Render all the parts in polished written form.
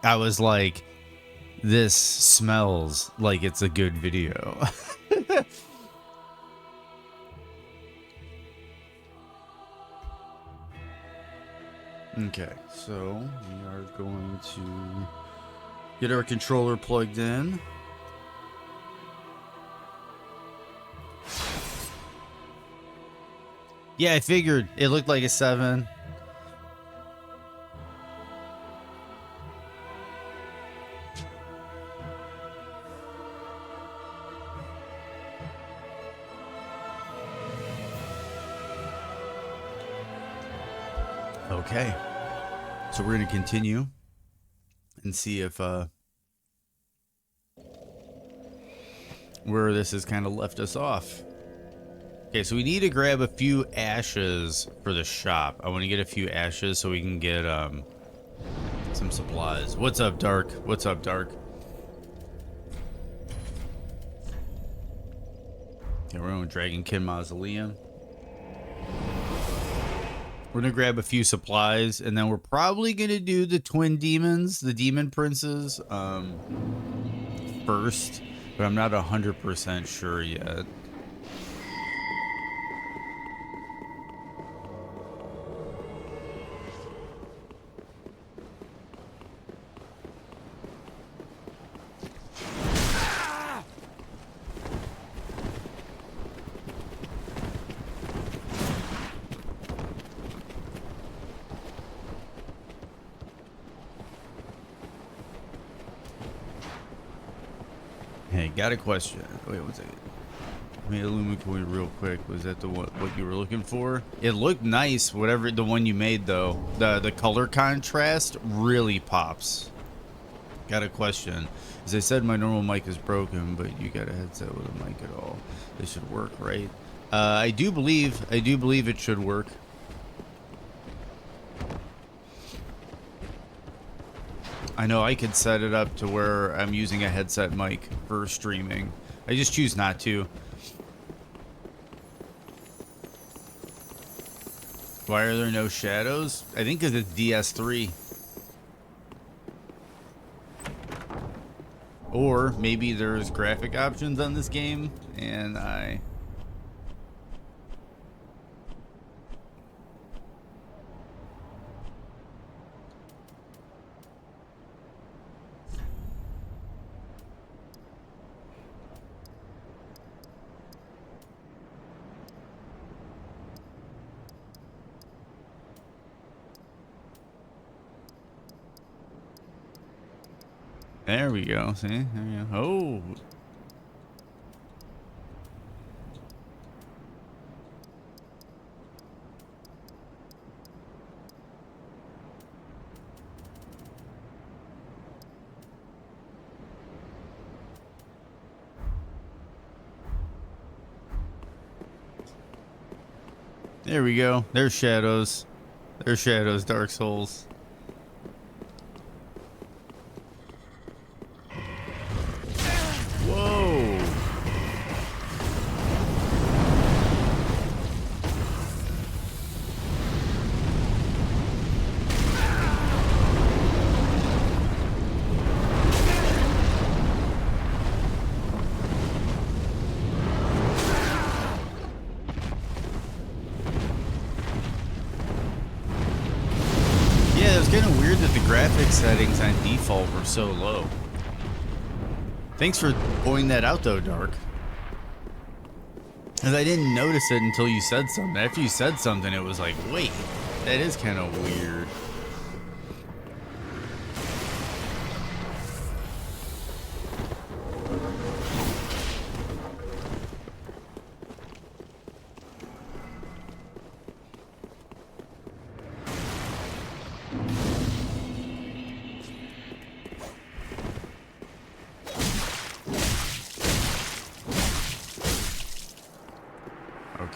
I was like, this smells like it's a good video. Okay, so we are going to get our controller plugged in. Yeah, I figured it looked like a 7. Okay, so we're going to continue and see if where this has kind of left us off. Okay, so we need to grab a few ashes for the shop. I want to get a few ashes so we can get some supplies. What's up, Dark? What's up, Dark? Okay, we're on Dragon Kid Mausoleum. We're gonna grab a few supplies, and then we're probably gonna do the twin demons, the demon princes, first. But I'm not 100% sure yet. Hey, got a question. Wait, one second. I mean, illuminate real quick. Was that the what you were looking for? It looked nice. Whatever the one you made though, the color contrast really pops. Got a question. As I said, my normal mic is broken, but you got a headset with a mic at all. This should work, right? I do believe it should work. I know I could set it up to where I'm using a headset mic for streaming. I just choose not to. Why are there no shadows? I think because it's DS3. Or maybe there's graphic options on this game and I... There we go. See? There we go. Oh. There we go. There's shadows. There's shadows, Dark Souls. Settings on default were so low. Thanks for pointing that out though, Dark. Because I didn't notice it until you said something. After you said something, it was like, wait, that is kind of weird.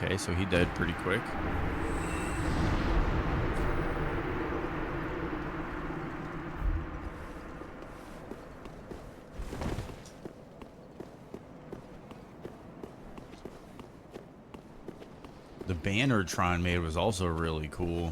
Okay, so he died pretty quick. The banner Tron made was also really cool.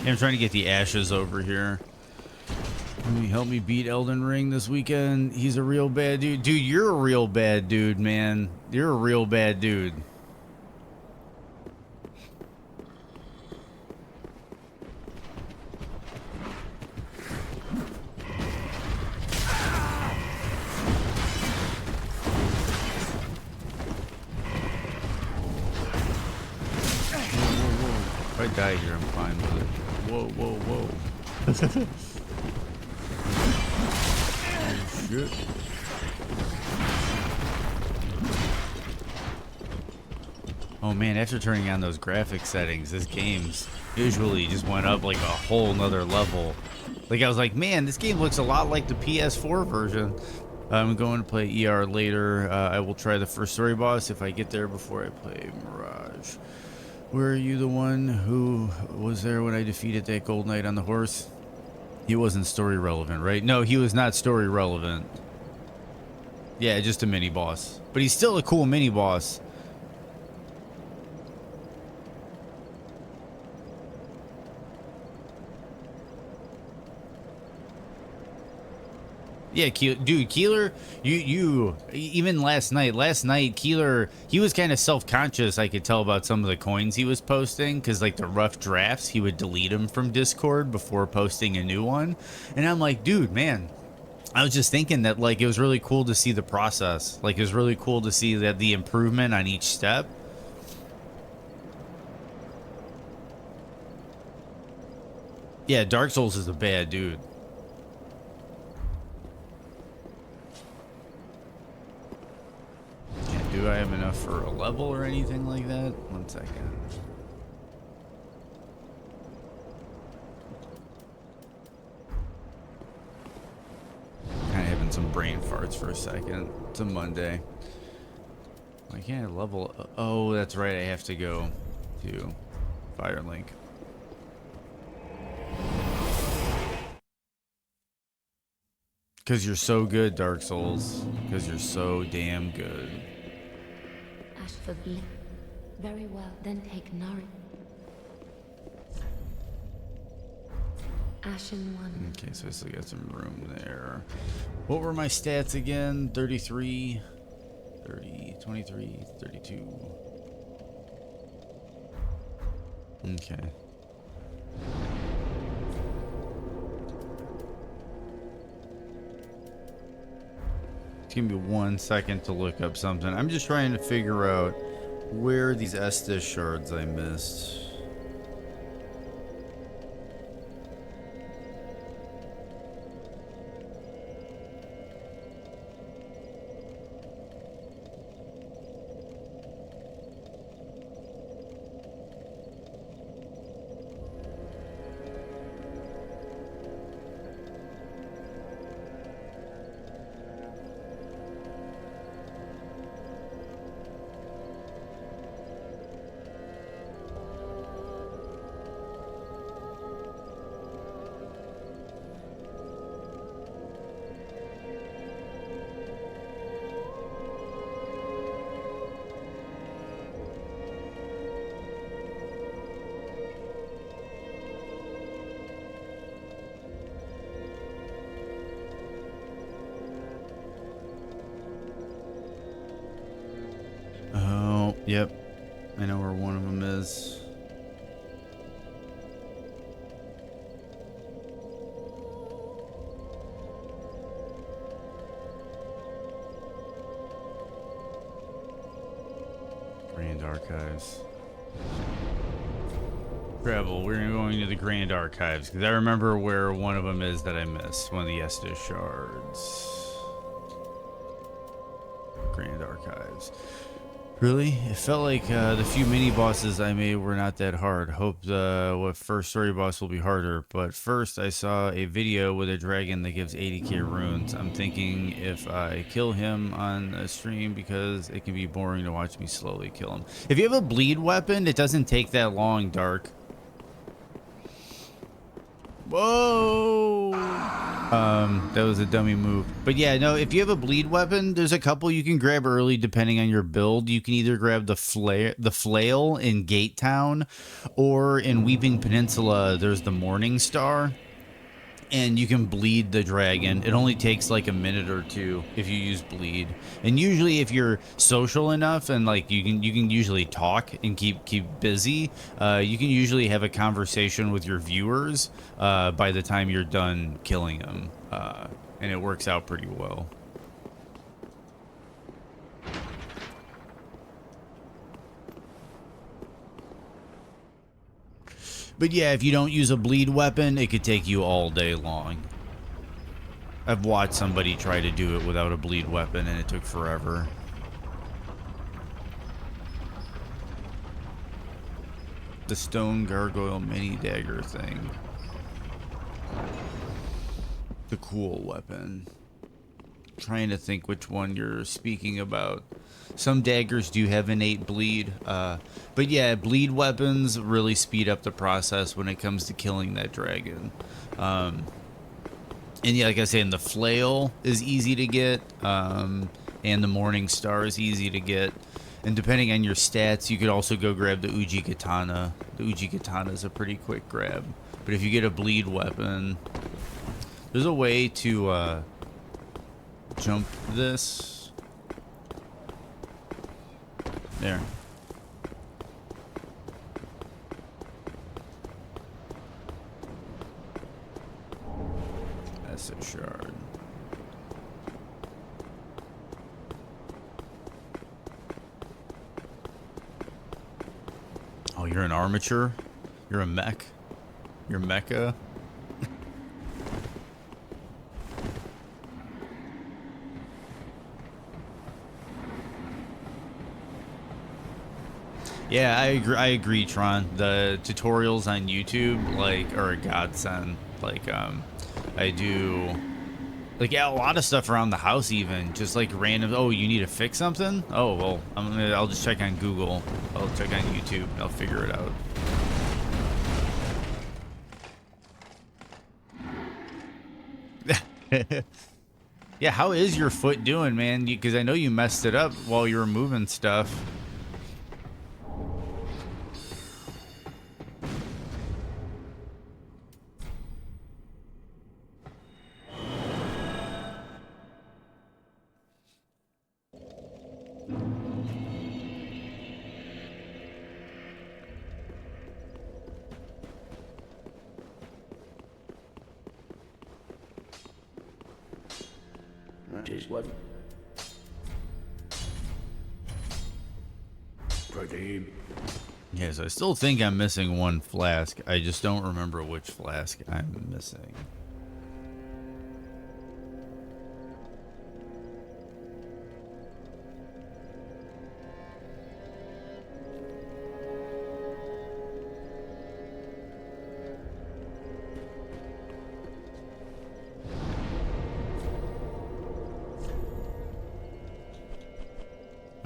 I'm trying to get the ashes over here. Can you help me beat Elden Ring this weekend? He's a real bad dude. Dude, you're a real bad dude, man. You're a real bad dude. If I die here, I'm fine with it. Whoa, whoa, whoa. Oh, shit. Oh man, after turning on those graphic settings, this game's visually just went up like a whole nother level. Like I was like, man, this game looks a lot like the PS4 version. I'm going to play ER later. I will try the first story boss if I get there before I play Mirage. Were you the one who was there when I defeated that gold knight on the horse? He wasn't story relevant, right? No, he was not story relevant. Yeah, just a mini boss. But he's still a cool mini boss. Yeah, dude, Keeler, you even last night, Keeler, he was kind of self-conscious. I could tell about some of the coins he was posting, because like the rough drafts, he would delete them from Discord before posting a new one. And I'm like, dude, man, I was just thinking that like it was really cool to see the process. Like it was really cool to see that the improvement on each step. Yeah, Dark Souls is a bad dude. Do I have enough for a level or anything like that? 1 second. Kind of having some brain farts for a second. It's a Monday. Why can't I level? Oh, that's right. I have to go to Firelink. Because you're so good, Dark Souls. Because you're so damn good. Very well, then take Nari. Ashen one. Okay, so I still got some room there. What were my stats again? 33, 30, 23, 32. Okay. Give me 1 second to look up something. I'm just trying to figure out where these Estus shards I missed. Yep, I know where one of them is. Grand Archives. Travel, we're going to the Grand Archives, because I remember where one of them is that I missed. One of the Estus shards. Grand Archives. Really? It felt like the few mini bosses I made were not that hard. Hope the first story boss will be harder. But first I saw a video with a dragon that gives 80k runes. I'm thinking if I kill him on a stream, because it can be boring to watch me slowly kill him. If you have a bleed weapon, it doesn't take that long, Dark. Whoa! That was a dummy move. But yeah, no, if you have a bleed weapon, there's a couple you can grab early depending on your build. You can either grab the flail in Gate Town, or in Weeping Peninsula, there's the Morning Star. And you can bleed the dragon. It only takes like a minute or two if you use bleed. And usually if you're social enough and like you can usually talk and keep busy, you can usually have a conversation with your viewers by the time you're done killing them. And it works out pretty well. But yeah, if you don't use a bleed weapon, it could take you all day long. I've watched somebody try to do it without a bleed weapon and it took forever. The stone gargoyle mini dagger thing. The cool weapon. Trying to think which one you're speaking about. Some daggers do have innate bleed. But yeah, bleed weapons really speed up the process when it comes to killing that dragon. And yeah, like I said, the flail is easy to get, and the morning star is easy to get. And depending on your stats, you could also go grab the Uji Katana. The Uji Katana is a pretty quick grab. But if you get a bleed weapon, there's a way to jump this. There. That's a shard. Oh, you're an armature? You're a mech? You're mecha? Yeah, I agree, Tron. The tutorials on YouTube, like, are a godsend. Like, I do, like, yeah, a lot of stuff around the house even. Just, like, random, oh, you need to fix something? Oh, well, I'll just check on Google. I'll check on YouTube, and I'll figure it out. Yeah, how is your foot doing, man? Because I know you messed it up while you were moving stuff. That is what. Pretty. Yes, I still think I'm missing one flask. I just don't remember which flask I'm missing.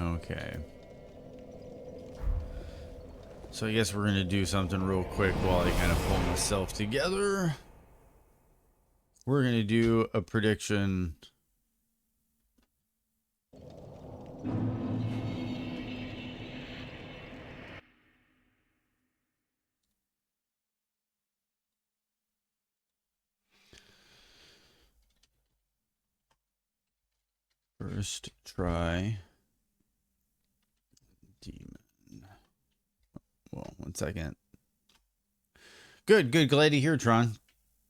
Okay. So I guess we're going to do something real quick while I kind of pull myself together. We're going to do a prediction. First try. Demon. Well, 1 second. Good, good. Glad to hear, Tron.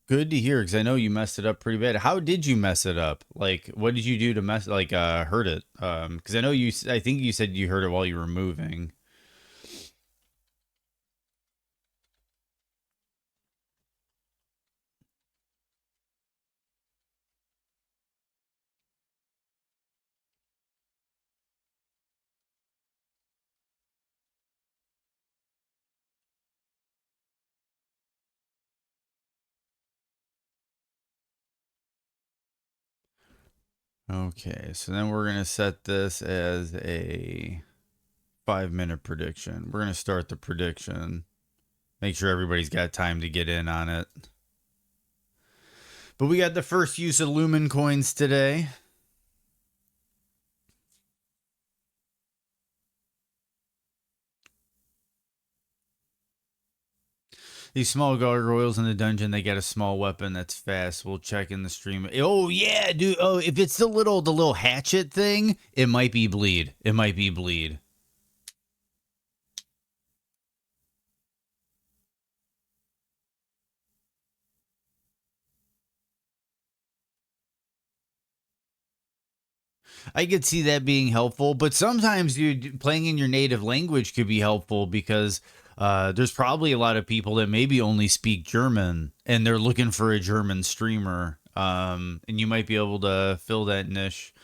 Good to hear, because I know you messed it up pretty bad. How did you mess it up? Like, what did you do to mess, like, hurt it? Because I know I think you said you hurt it while you were moving. Okay, so then we're going to set this as a 5-minute prediction. We're going to start the prediction. Make sure everybody's got time to get in on it. But we got the first use of Lumen coins today. These small gargoyles in the dungeon, they get a small weapon that's fast. We'll check in the stream. Oh yeah, dude. Oh, if it's the little hatchet thing, it might be bleed. It might be bleed. I could see that being helpful, but sometimes, dude, playing in your native language could be helpful because there's probably a lot of people that maybe only speak German and they're looking for a German streamer. And you might be able to fill that niche.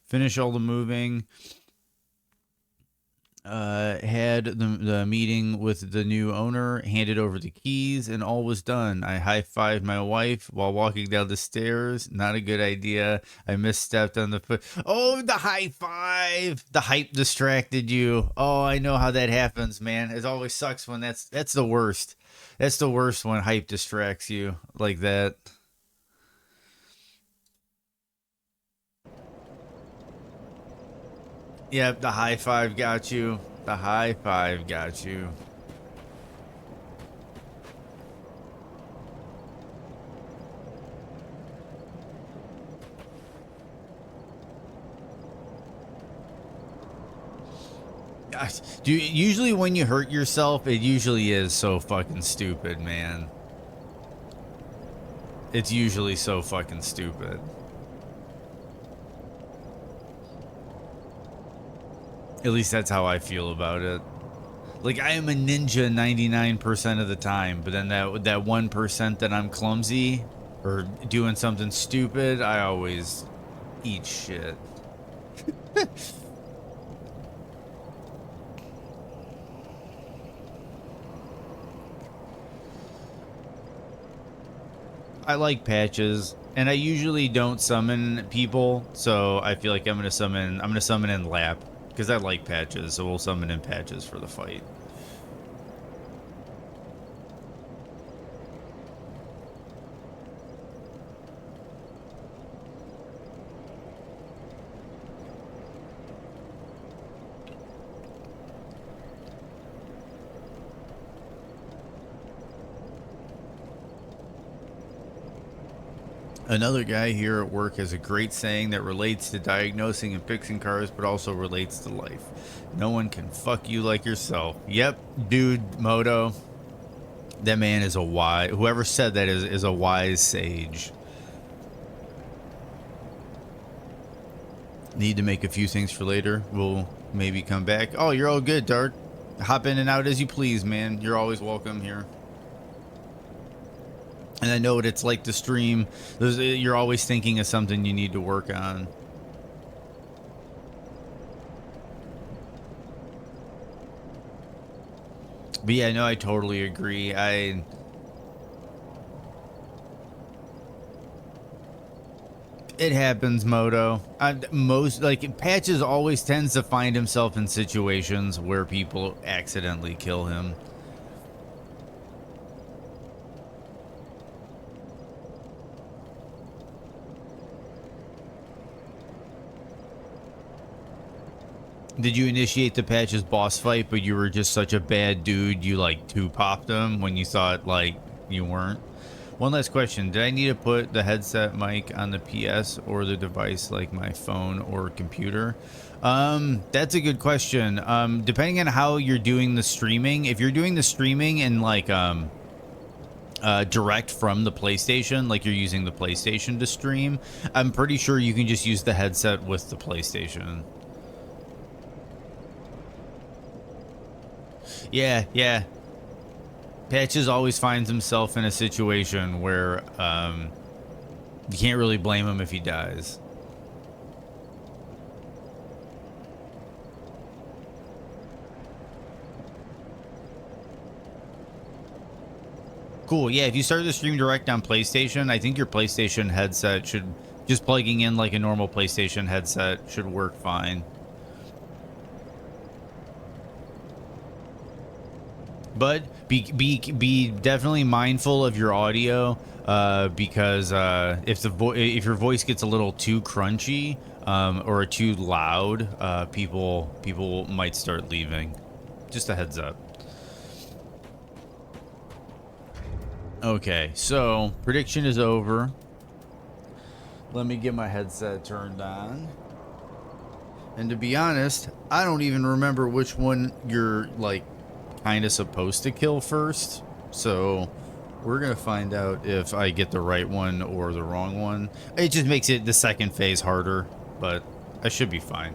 Finish all the moving. Had the meeting with the new owner, handed over the keys, and all was done. I high-fived my wife while walking down the stairs. Not a good idea. I misstepped on the foot. Oh, the high five! The hype distracted you. Oh, I know how that happens, man. It always sucks when that's the worst. That's the worst when hype distracts you like that. Yep, the high five got you. The high five got you. Gosh, dude, usually when you hurt yourself, it usually is so fucking stupid, man. It's usually so fucking stupid. At least that's how I feel about it. Like, I am a ninja 99% of the time, but then that 1% that I'm clumsy or doing something stupid, I always eat shit. I like patches, and I usually don't summon people, so I feel like I'm gonna summon in lap because I like patches, so we'll summon in patches for the fight. Another guy here at work has a great saying that relates to diagnosing and fixing cars, but also relates to life. No one can fuck you like yourself. Yep, dude, Moto. That man is a wise. Whoever said that is a wise sage. Need to make a few things for later. We'll maybe come back. Oh, you're all good, Dart. Hop in and out as you please, man. You're always welcome here. And I know what it's like to stream. You're always thinking of something you need to work on. But yeah, no, I totally agree. It happens, Moto. Patches always tends to find himself in situations where people accidentally kill him. Did you initiate the Patches boss fight, but you were just such a bad dude, you like two-popped him when you thought like you weren't? One last question. Did I need to put the headset mic on the PS or the device like my phone or computer? That's a good question. Depending on how you're doing the streaming, if you're doing the streaming in like direct from the PlayStation, like you're using the PlayStation to stream, I'm pretty sure you can just use the headset with the PlayStation. Yeah. Patches always finds himself in a situation where you can't really blame him if he dies. Cool. Yeah, if you start the stream direct on PlayStation, I think your PlayStation headset should just plugging in like a normal PlayStation headset should work fine. But be definitely mindful of your audio. because if your voice gets a little too crunchy or too loud, people might start leaving. Just a heads up. Okay, so prediction is over. Let me get my headset turned on. And to be honest, I don't even remember which one you're like kind of supposed to kill first. So we're going to find out if I get the right one or the wrong one. It just makes it the second phase harder, but I should be fine.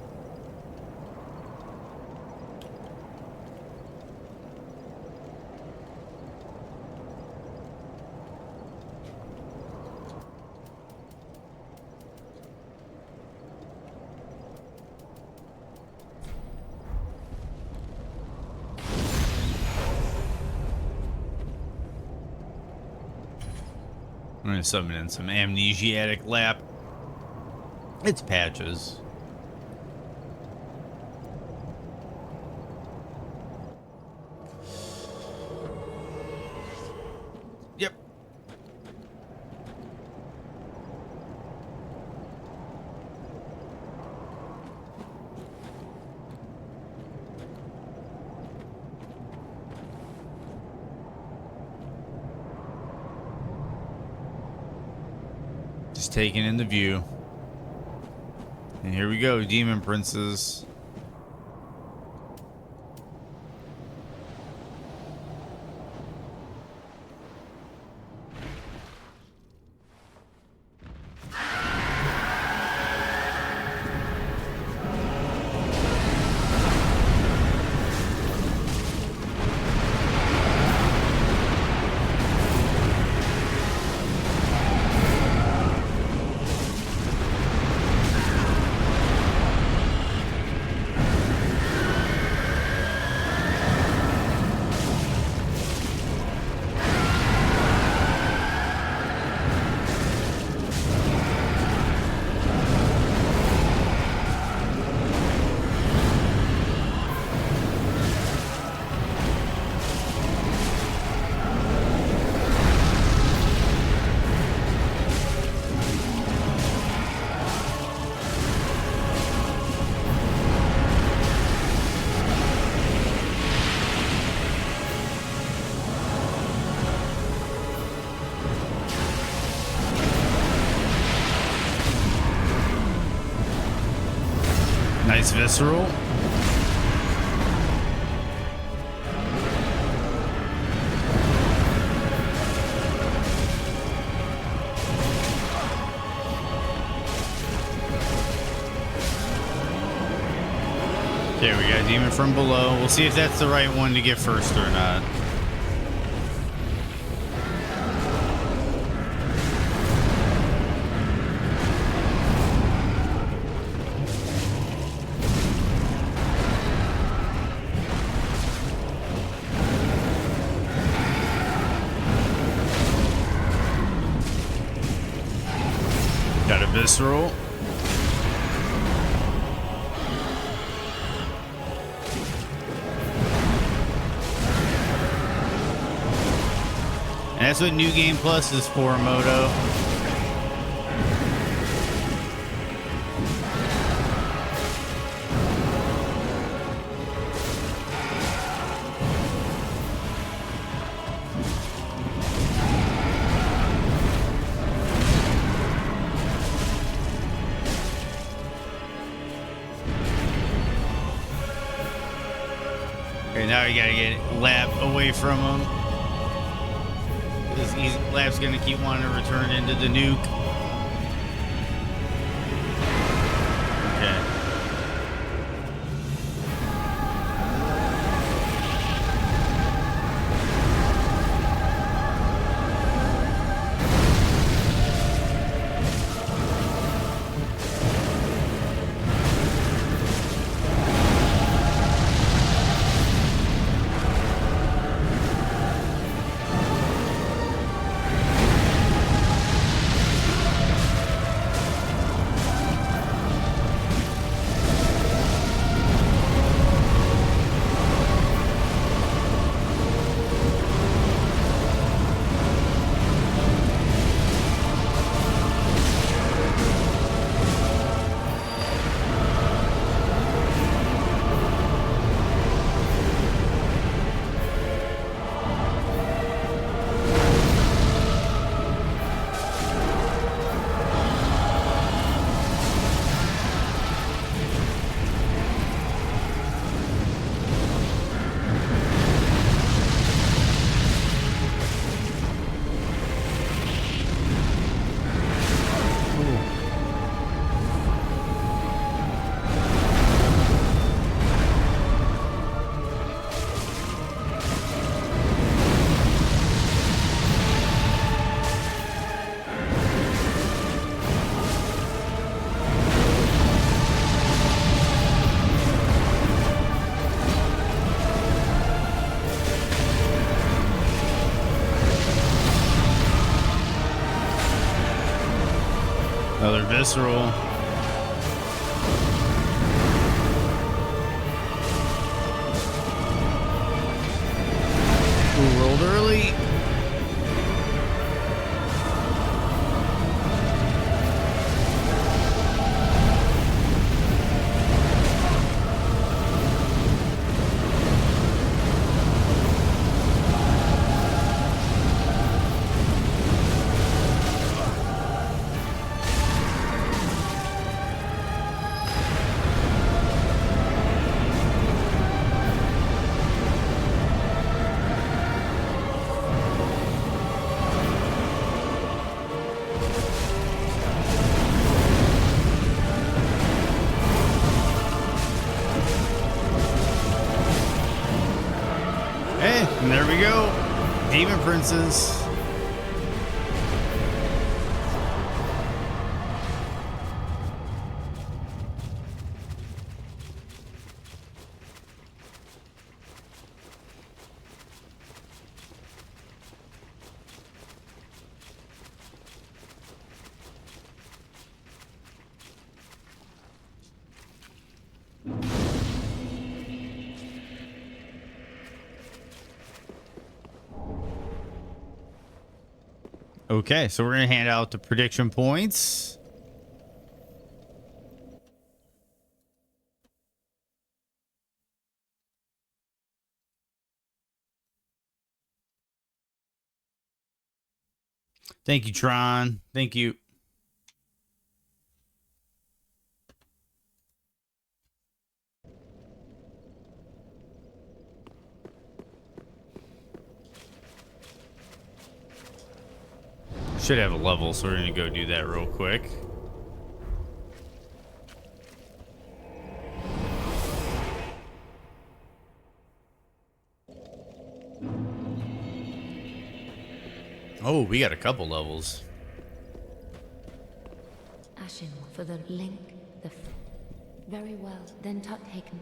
I'm gonna summon in some amnesiatic lap. It's Patches. Yep. Just taking in the view. And here we go, Demon Princes. Nice visceral. Okay, we got Demon from below. We'll see if that's the right one to get first or not. Got a visceral. And that's what New Game Plus is for, Moto. Okay, now you gotta get Lab away from him. Lab's gonna keep wanting to return into the nuke. Okay. Another visceral. Ooh, rolled early. Hey, and there we go. Demon Princess. Okay, so we're going to hand out the prediction points. Thank you, Tron. Thank you. Should have a level, so we're going to go do that real quick. Oh, we got a couple levels. Ashen for the link. Very well, then taken.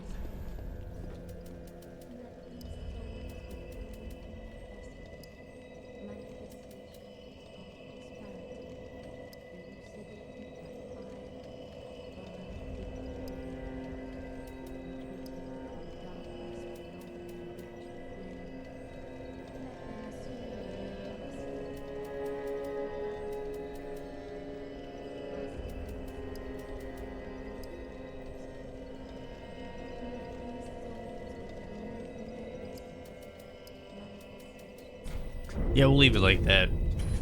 Yeah, we'll leave it like that.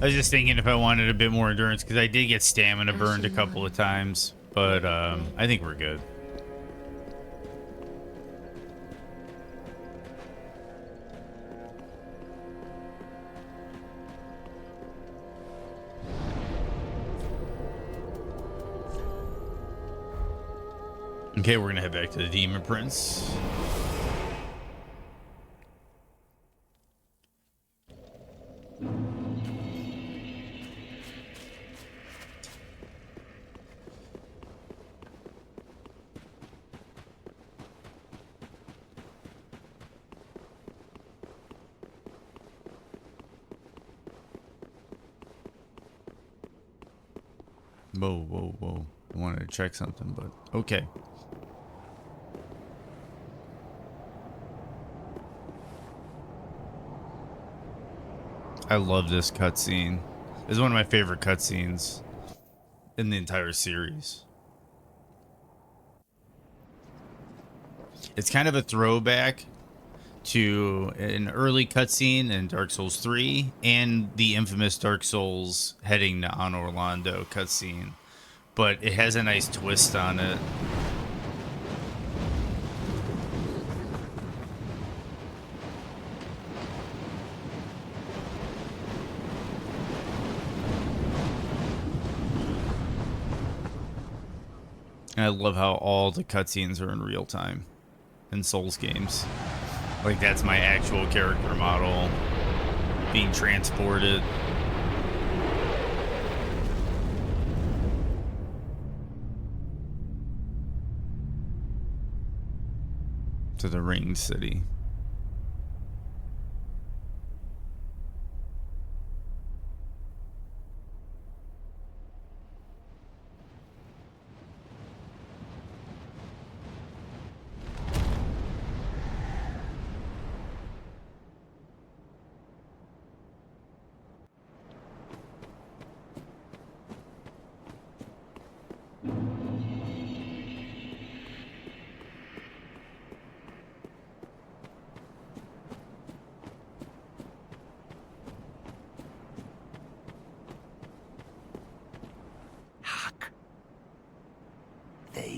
I was just thinking if I wanted a bit more endurance, because I did get stamina burned a couple of times, but I think we're good. Okay, we're gonna head back to the Demon Prince. Whoa, whoa, whoa. I wanted to check something, but okay. I love this cutscene. It's one of my favorite cutscenes in the entire series. It's kind of a throwback to an early cutscene in Dark Souls 3 and the infamous Dark Souls heading to on Orlando cutscene, but it has a nice twist on it. And I love how all the cutscenes are in real time in Souls games. Like, that's my actual character model being transported. To the Ringed City.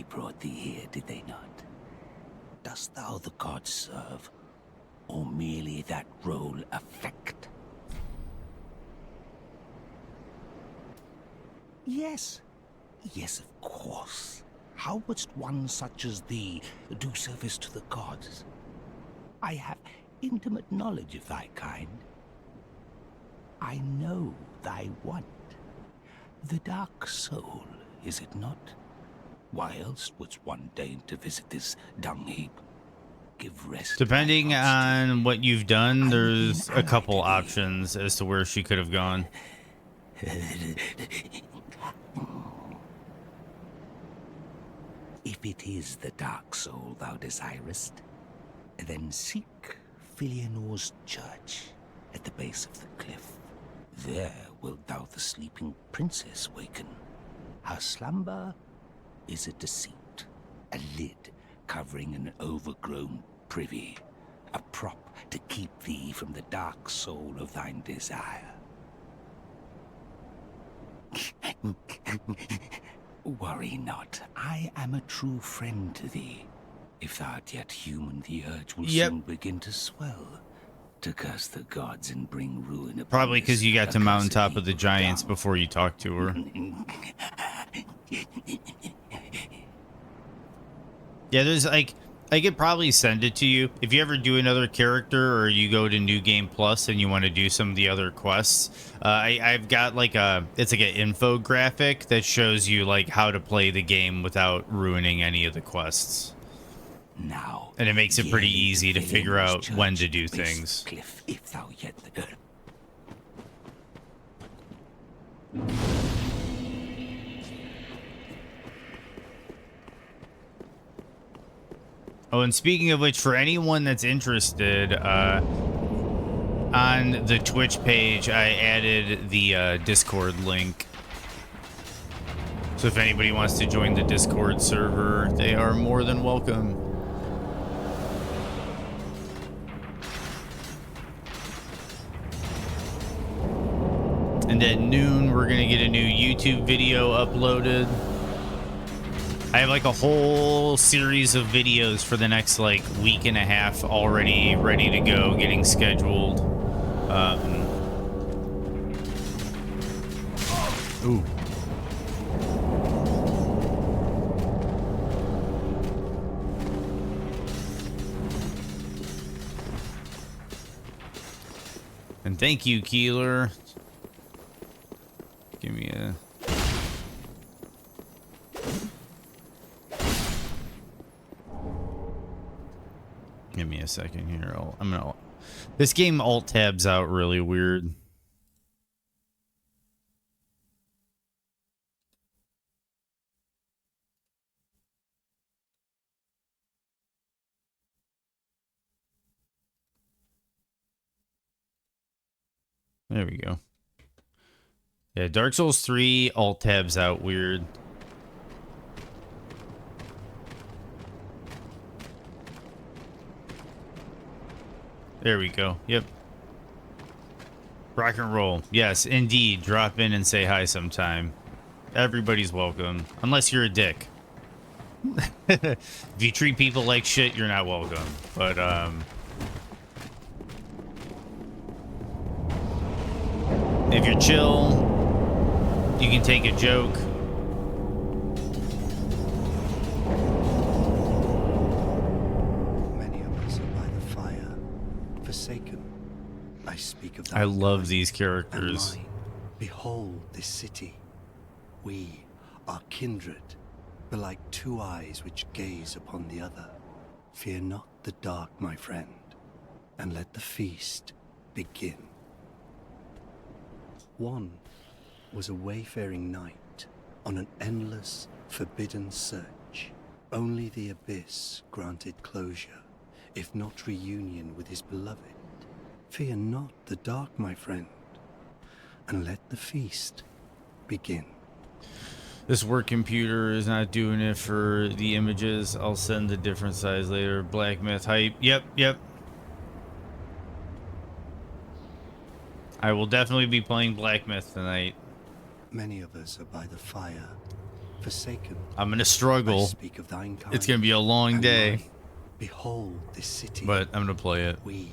brought thee here, did they not? Dost thou the gods serve, or merely that role affect? Yes. Yes, of course. How wouldst one such as thee do service to the gods? I have intimate knowledge of thy kind. I know thy want. The dark soul, is it not? Why else wouldst one deign to visit this dung heap? Give rest. Depending on what you've done, there's a couple allied options as to where she could have gone. If it is the dark soul thou desirest, then seek Filianor's church at the base of the cliff. There wilt thou the sleeping princess waken. Her slumber is a deceit, a lid covering an overgrown privy, a prop to keep thee from the dark soul of thine desire. Worry not, I am a true friend to thee. If thou art yet human, the urge will soon begin to swell, to curse the gods and bring ruin upon Probably because you got to mountaintop of the accursed giants dung. before you talked to her. Yeah, there's like, I could probably send it to you. If you ever do another character or you go to New Game Plus and you want to do some of the other quests, I've got like it's like an infographic that shows you like how to play the game without ruining any of the quests. Now, And it makes it pretty easy to figure out when to do base of the things. Cliff, if thou yet Oh, and speaking of which, for anyone that's interested, on the Twitch page, I added the Discord link. So if anybody wants to join the Discord server, they are more than welcome. And at noon, we're going to get a new YouTube video uploaded. I have like a whole series of videos for the next like week and a half already ready to go, getting scheduled. Ooh. And thank you, Keeler. Give me a... Give me a second here. I'm gonna... This game alt tabs out really weird. There we go. Yeah, Dark Souls 3 alt tabs out weird. There we go. Yep. Rock and roll. Yes, indeed. Drop in and say hi sometime. Everybody's welcome. Unless you're a dick. If you treat people like shit, you're not welcome. But, if you're chill, you can take a joke. Many of us are by the fire, forsaken. I speak of that. I love kind these and characters. mine. Behold this city. We are kindred, but like two eyes which gaze upon the other. Fear not the dark, my friend, and let the feast begin. One was a wayfaring knight on an endless, forbidden search. Only the abyss granted closure, if not reunion with his beloved. Fear not the dark, my friend, and let the feast begin. This work computer is not doing it for the images. I'll send the different size later. Black Myth hype. Yep, yep. I will definitely be playing Black Myth tonight. Many of us are by the fire, Forsaken, I'm gonna I struggle. speak of thine kind. It's gonna be a long and day, mine. Behold this city. but I'm gonna play it. We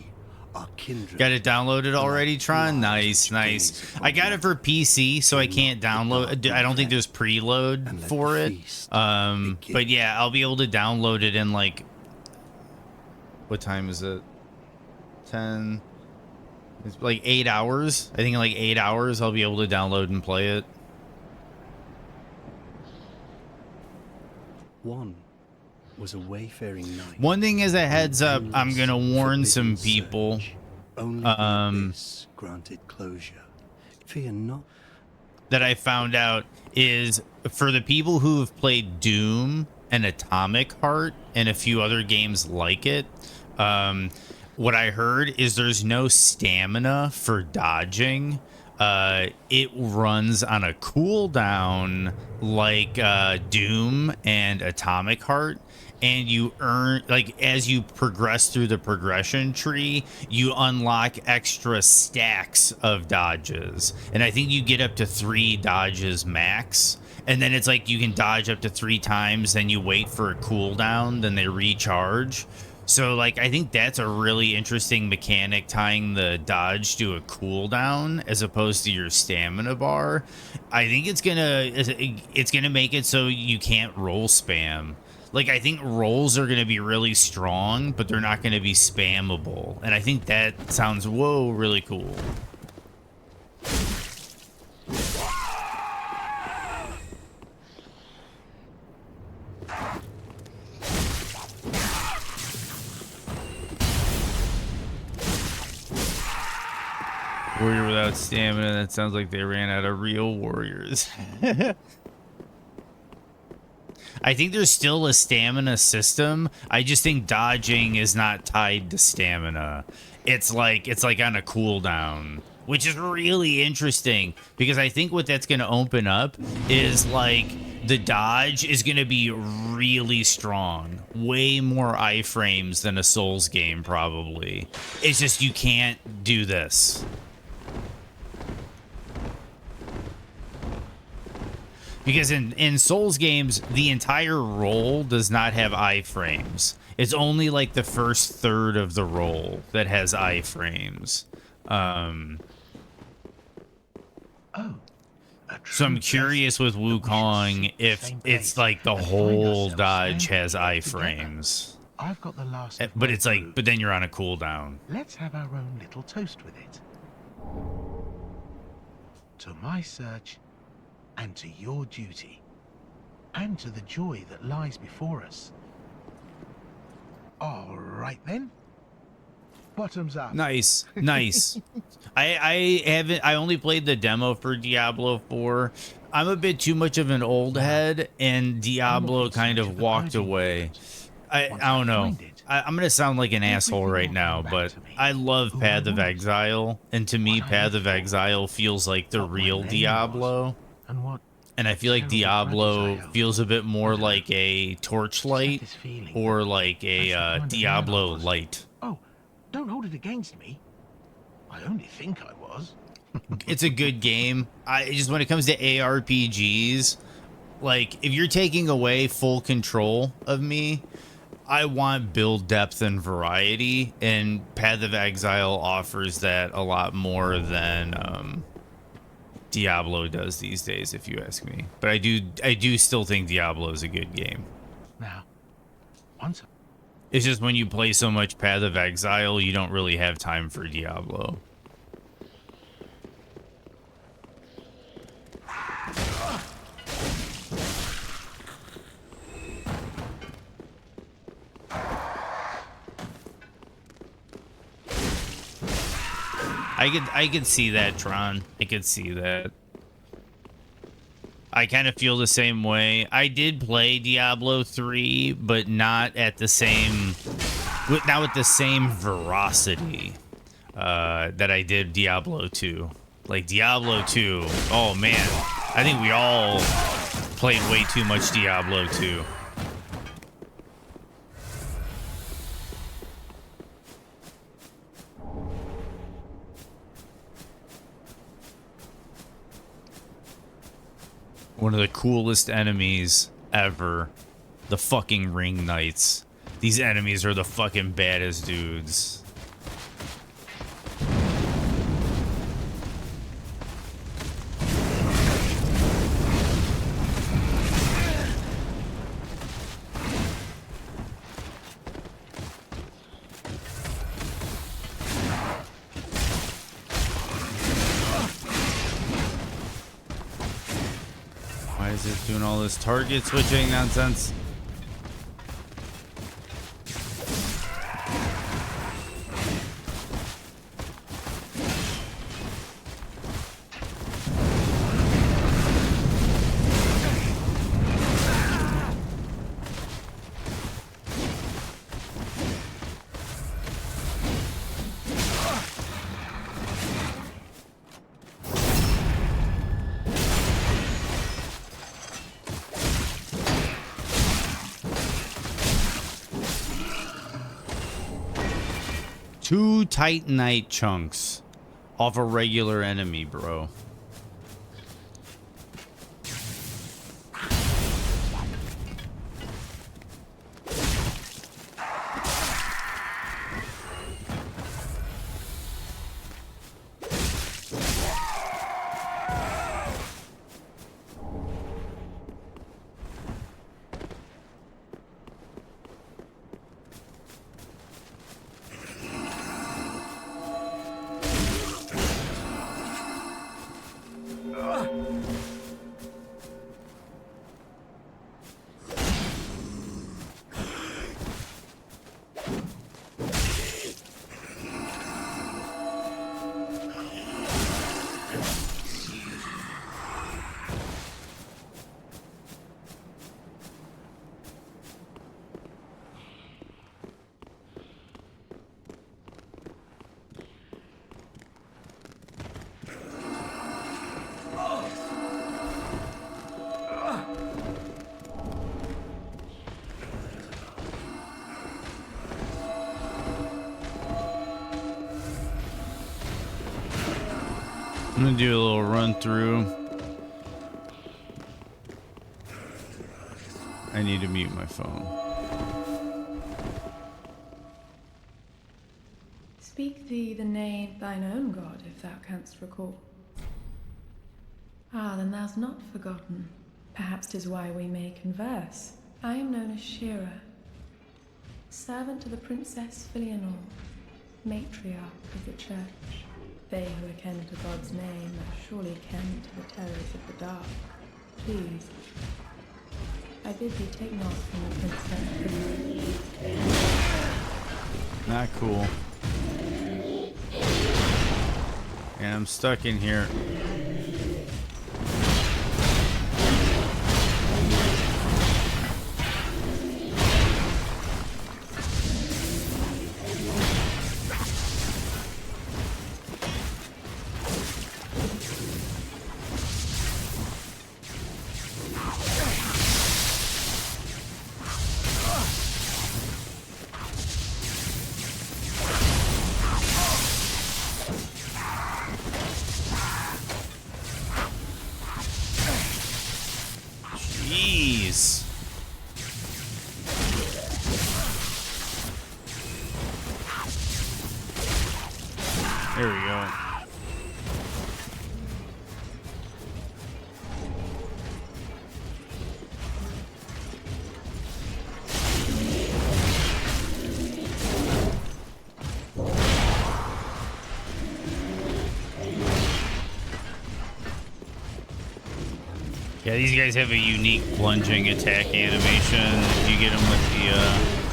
are kindred. Got it downloaded already, Tron? Nice, nice. I got it for PC, so I can't download. I don't think there's preload for it. But yeah, I'll be able to download it in like, what time is it? 10. It's like 8 hours. I think in like 8 hours I'll be able to download and play it. One was a wayfaring night. One thing as a heads up, I'm gonna warn some people. Only the abyss granted closure. Fear not. That I found out is for the people who have played Doom and Atomic Heart and a few other games like it. What I heard is there's no stamina for dodging. It runs on a cooldown like Doom and Atomic Heart, and you earn, like, as you progress through the progression tree, you unlock extra stacks of dodges, and I think you get up to 3 dodges max. And then it's like you can dodge up to 3 times, then you wait for a cooldown, then they recharge. So, like, I think that's a really interesting mechanic, tying the dodge to a cooldown as opposed to your stamina bar. I think it's gonna make it so you can't roll spam. Like, I think rolls are gonna be really strong, but they're not gonna be spammable. And I think that sounds, whoa, really cool. Warrior without stamina, that sounds like they ran out of real warriors. I think there's still a stamina system. I just think dodging is not tied to stamina. It's like on a cooldown, which is really interesting because I think what that's going to open up is like the dodge is going to be really strong, way more iframes than a Souls game probably. It's just you can't do this. Because in Souls games, the entire roll does not have iframes. It's only like the first third of the roll that has iframes. So I'm curious with Wukong if it's like the whole dodge has iframes. I've got the last. But it's like, but then you're on a cooldown. Let's have our own little toast with it. To my search, and to your duty, and to the joy that lies before us. All right then. Bottoms up. Nice, nice. I only played the demo for Diablo 4. I'm a bit too much of an old head, and Diablo kind of walked away. I don't know. I'm gonna sound like an asshole right now, but I love Path of Exile, and to me, Path of Exile feels like the real Diablo. And I feel like Diablo feels a bit more like a Torchlight or like a Diablo Light. Oh, don't hold it against me. I only think I was. It's a good game. I just, when it comes to ARPGs, like if you're taking away full control of me, I want build depth and variety, and Path of Exile offers that a lot more than Diablo does these days, if you ask me. But I do still think Diablo is a good game. Now, it's just when you play so much Path of Exile, you don't really have time for Diablo. I could see that, Tron. I could see that. I kind of feel the same way. I did play Diablo 3, but not at the same, not with the same veracity that I did Diablo 2. Like Diablo 2, oh man, I think we all played way too much Diablo 2. One of the coolest enemies ever. The fucking ring knights. These enemies are the fucking baddest dudes. Why is it doing all this target switching nonsense? Two Titanite chunks off a regular enemy, bro. I'm gonna do a little run through. I need to mute my phone. Speak thee the name thine own god, if thou canst recall. Ah, then thou'st not forgotten. Perhaps 'tis why we may converse. I am known as Shira, servant to the Princess Filianor, matriarch of the church. They who are ken to God's name are surely ken to the terrors of the dark. Please, I bid thee take naught from the princess. Not cool. And I'm stuck in here. Jeez. There we go. Yeah, these guys have a unique plunging attack animation. If you get them with the,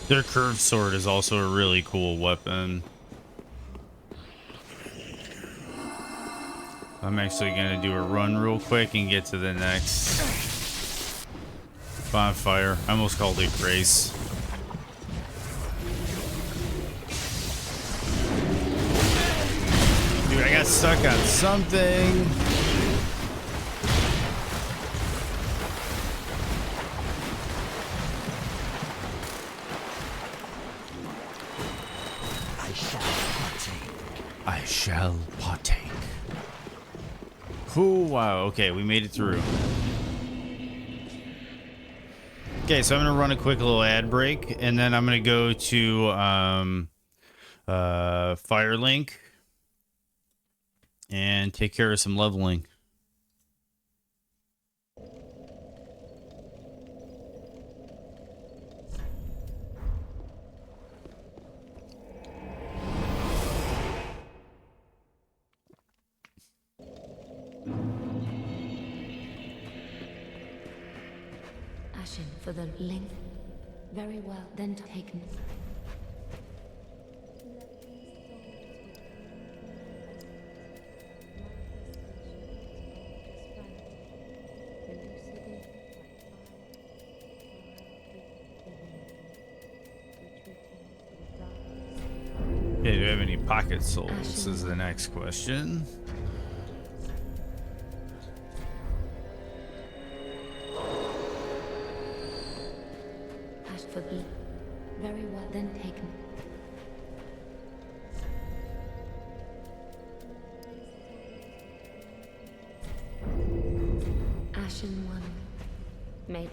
their curved sword is also a really cool weapon. I'm actually gonna do a run real quick and get to the next Bonfire. I almost called it Grace. Dude, I got stuck on something. I shall partake. Cool. Wow. Okay, we made it through. Okay, so I'm gonna run a quick little ad break, and then I'm gonna go to Firelink and take care of some leveling. Ashen for the link. Very well, then taken. Okay, do you have any pocket souls? This is the next question. Ash for the very well, then taken. Ashen one. Made it.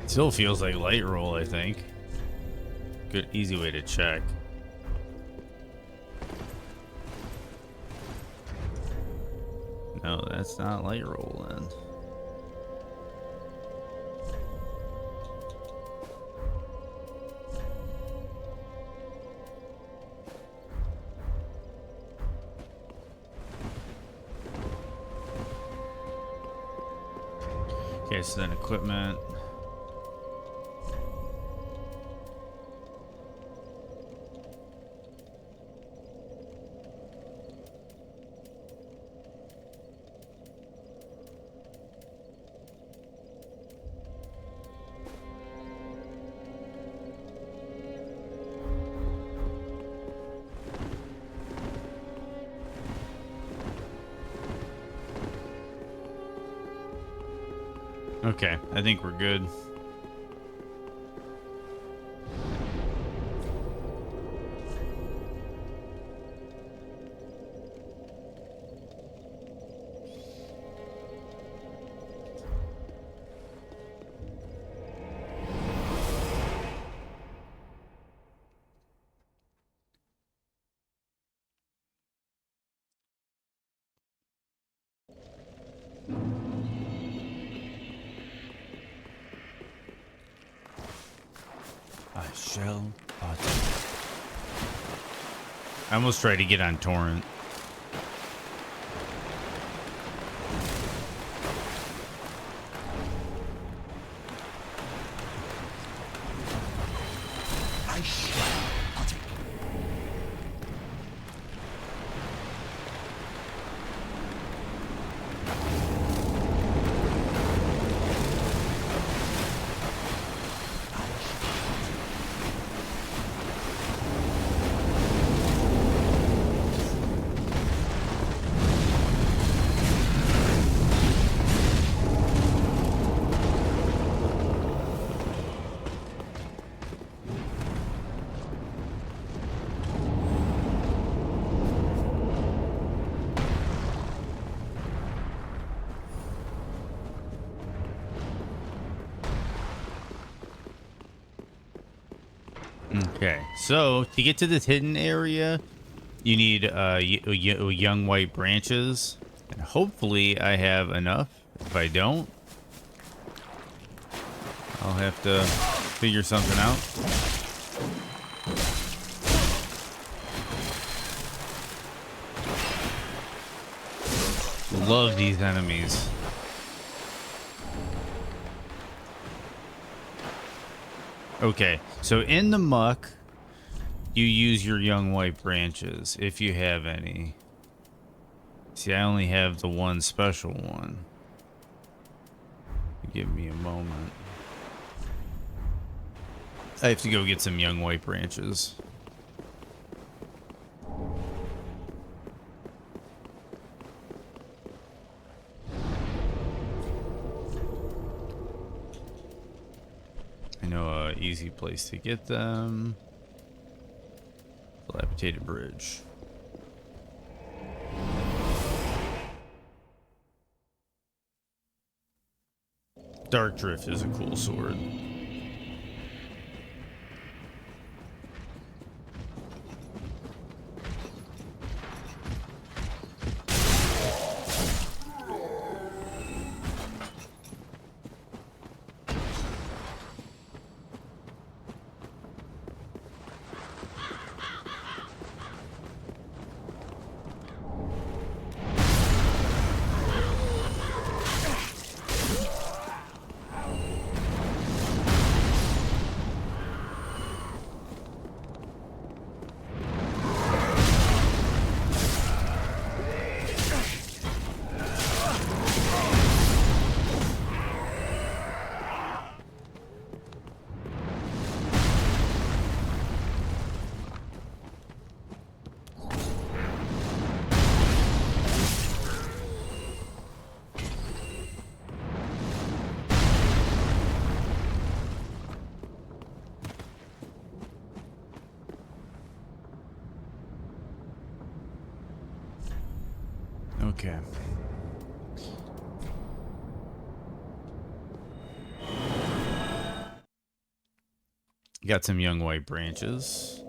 Still feels like light roll, I think. Good, easy way to check. No, that's not light roll then. Okay, so then equipment. Okay, I think we're good. I shall partake. I almost tried to get on torrent. I shall partake. Okay, so to get to this hidden area, you need young white branches, and hopefully I have enough. If I don't, I'll have to figure something out. Love these enemies. Okay, so in the muck, you use your young white branches, if you have any. See, I only have the one special one. Give me a moment. I have to go get some young white branches. I know an easy place to get them. Dilapidated bridge. Dark Drift is a cool sword. Okay. Got some young white branches.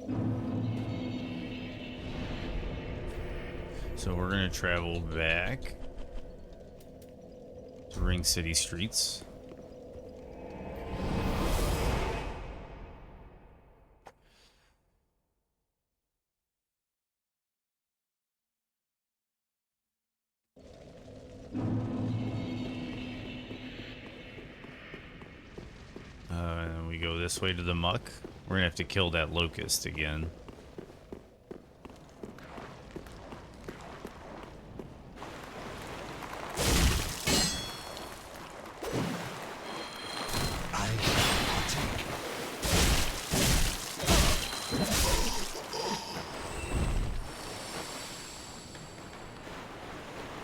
So we're gonna travel back to Ring City streets. And we go this way to the muck. We're gonna have to kill that locust again.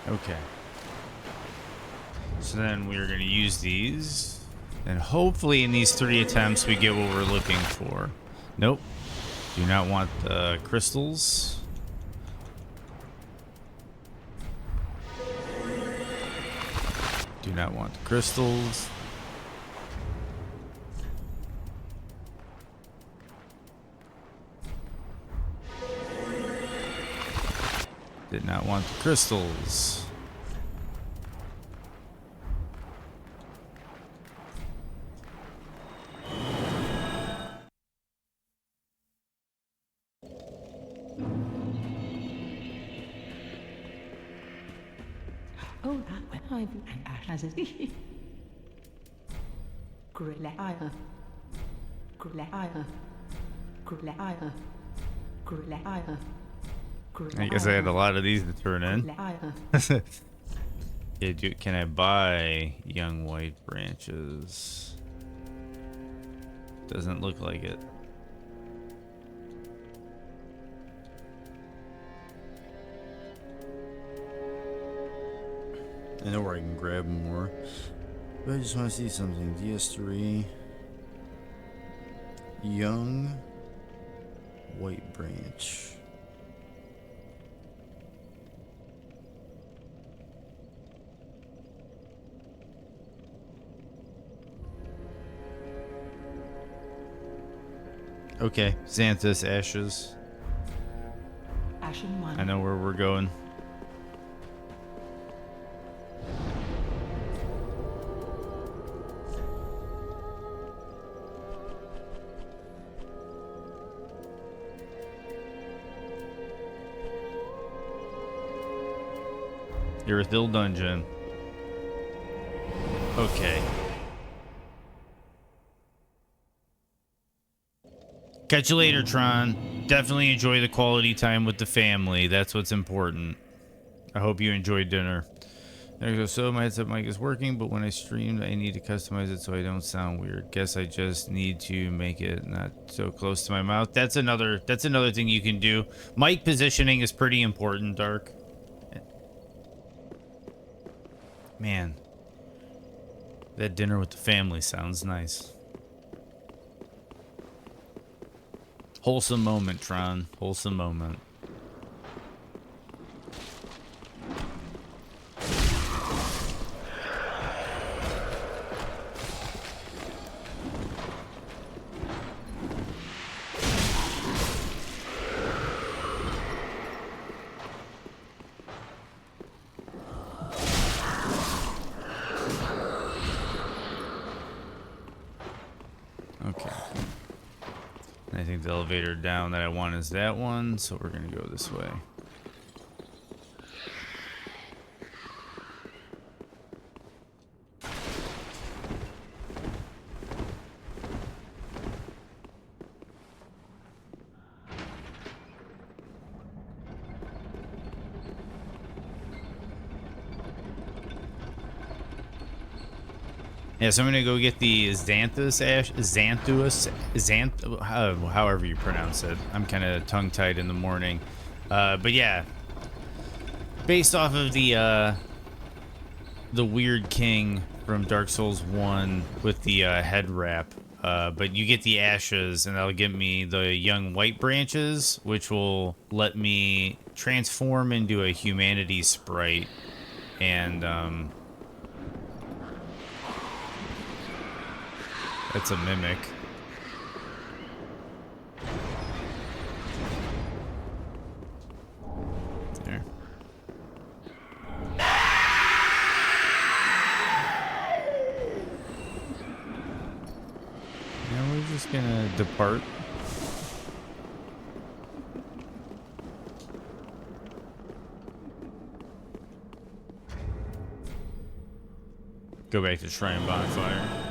Okay. So then we're going to use these. And hopefully in these 3 attempts we get what we're looking for. Nope. Do not want the crystals. Do not want the crystals. Did not want the crystals. Oh, that when I've as it. Grillaya. Grillaya. Grillaya. Grillaya. I guess I had a lot of these to turn in. Yeah, can I buy young white branches? Doesn't look like it. I know where I can grab more. But I just want to see something. DS3. Young white branch. Okay, Xanthus ashes. Ashen one. I know where we're going. Irithil Dungeon. Okay. Catch you later, Tron. Definitely enjoy the quality time with the family. That's what's important. I hope you enjoyed dinner. There goes. So my headset mic is working, but when I streamed, I need to customize it so I don't sound weird. Guess I just need to make it not so close to my mouth. That's another thing you can do. Mic positioning is pretty important, Dark. Man, that dinner with the family sounds nice. Wholesome moment, Tron. Wholesome moment. Okay. I think the elevator down that I want is that one, so we're gonna go this way. Yeah, so I'm gonna go get the however you pronounce it. I'm kind of tongue-tied in the morning, but yeah, based off of the Weird King from Dark Souls 1 with the head wrap, but you get the ashes, and that'll give me the young white branches, which will let me transform into a humanity sprite, and that's a mimic. There. Now we're just gonna depart. Go back to Shrine Bonfire.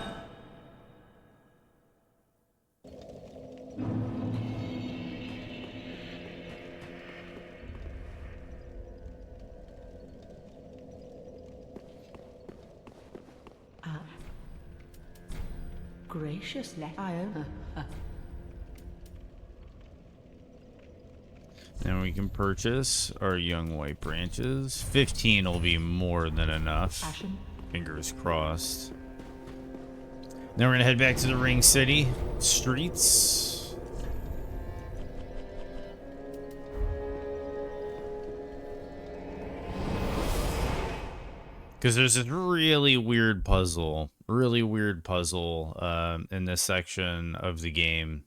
Gracious Iona. Then we can purchase our young white branches. 15 will be more than enough. Ashen. Fingers crossed. Then we're gonna head back to the Ring City streets. Because there's this really weird puzzle in this section of the game.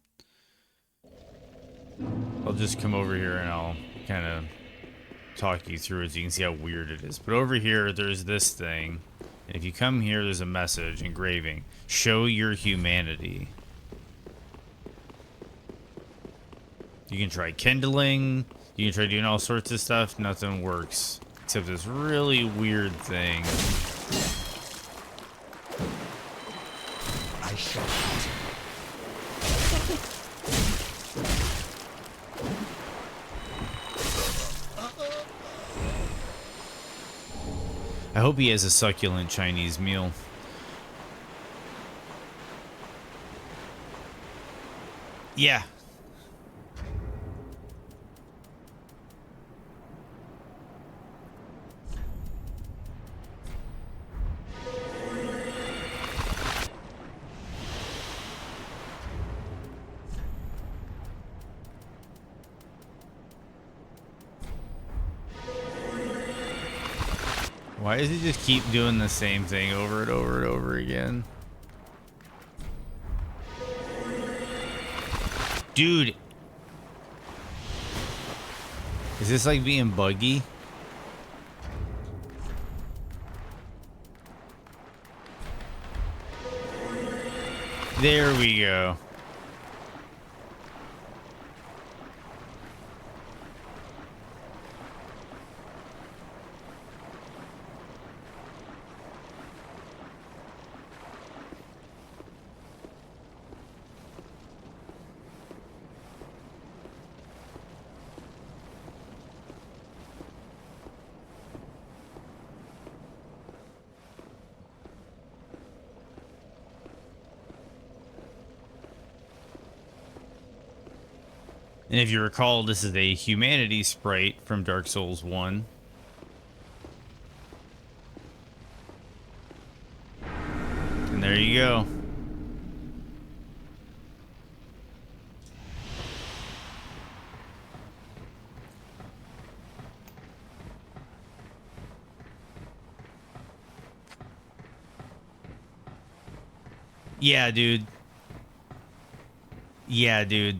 I'll just come over here and I'll kind of talk you through it so you can see how weird it is. But over here, there's this thing. And if you come here, there's a message engraving. Show your humanity. You can try kindling. You can try doing all sorts of stuff. Nothing works. Except this really weird thing. I shall. I hope he has a succulent Chinese meal. Yeah. Why does he just keep doing the same thing over and over and over again? Dude. Is this like being buggy? There we go. And if you recall, this is a humanity sprite from Dark Souls 1. And there you go. Yeah, dude. Yeah, dude.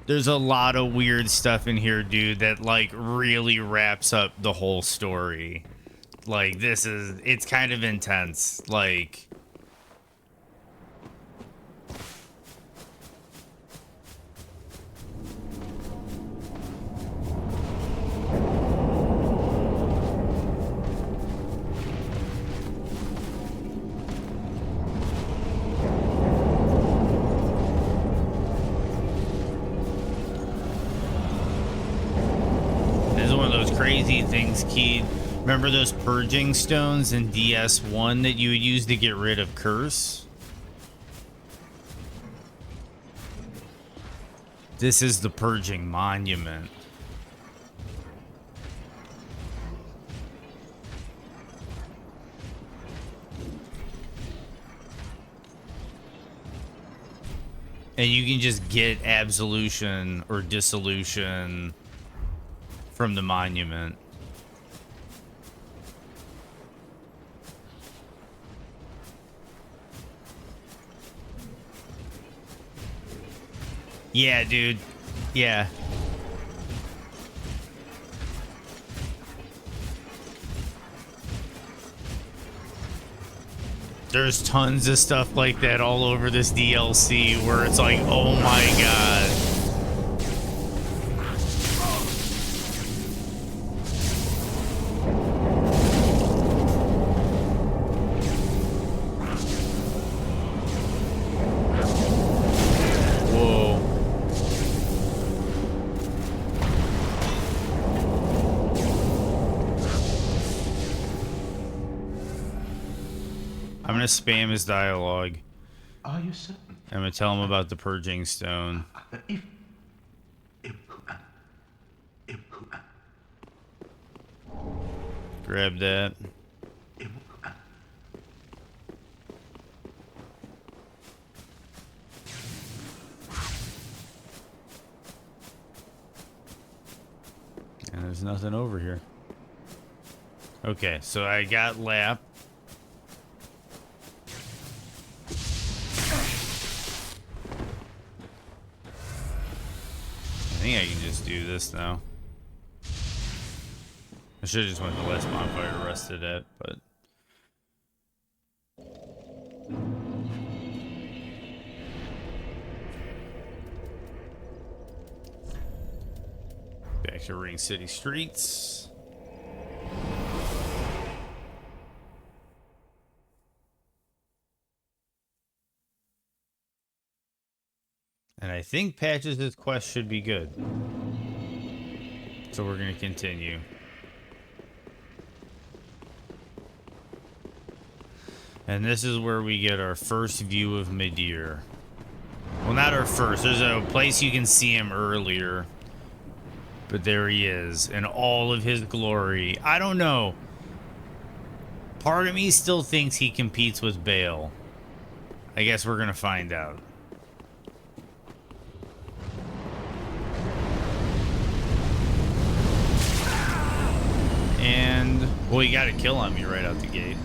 There's a lot of weird stuff in here, dude, that like really wraps up the whole story. Like it's kind of intense. Like crazy things, Keith. Remember those purging stones in DS1 that you would use to get rid of curse? This is the purging monument. And you can just get absolution or dissolution from the monument. Yeah, dude. Yeah. There's tons of stuff like that all over this DLC where it's like, oh my god. I'm gonna spam his dialogue. Are you certain? I'm gonna tell him about the purging stone. Grab that. And there's nothing over here. Okay, so I got Lap. I think I can just do this now. I should have just went to the last bonfire, rested it, but... Back to Ring City streets. And I think Patches' quest should be good. So we're going to continue. And this is where we get our first view of Midir. Well, not our first. There's a place you can see him earlier. But there he is in all of his glory. I don't know. Part of me still thinks he competes with Bale. I guess we're going to find out. And, well, you got a kill on me right out the gate.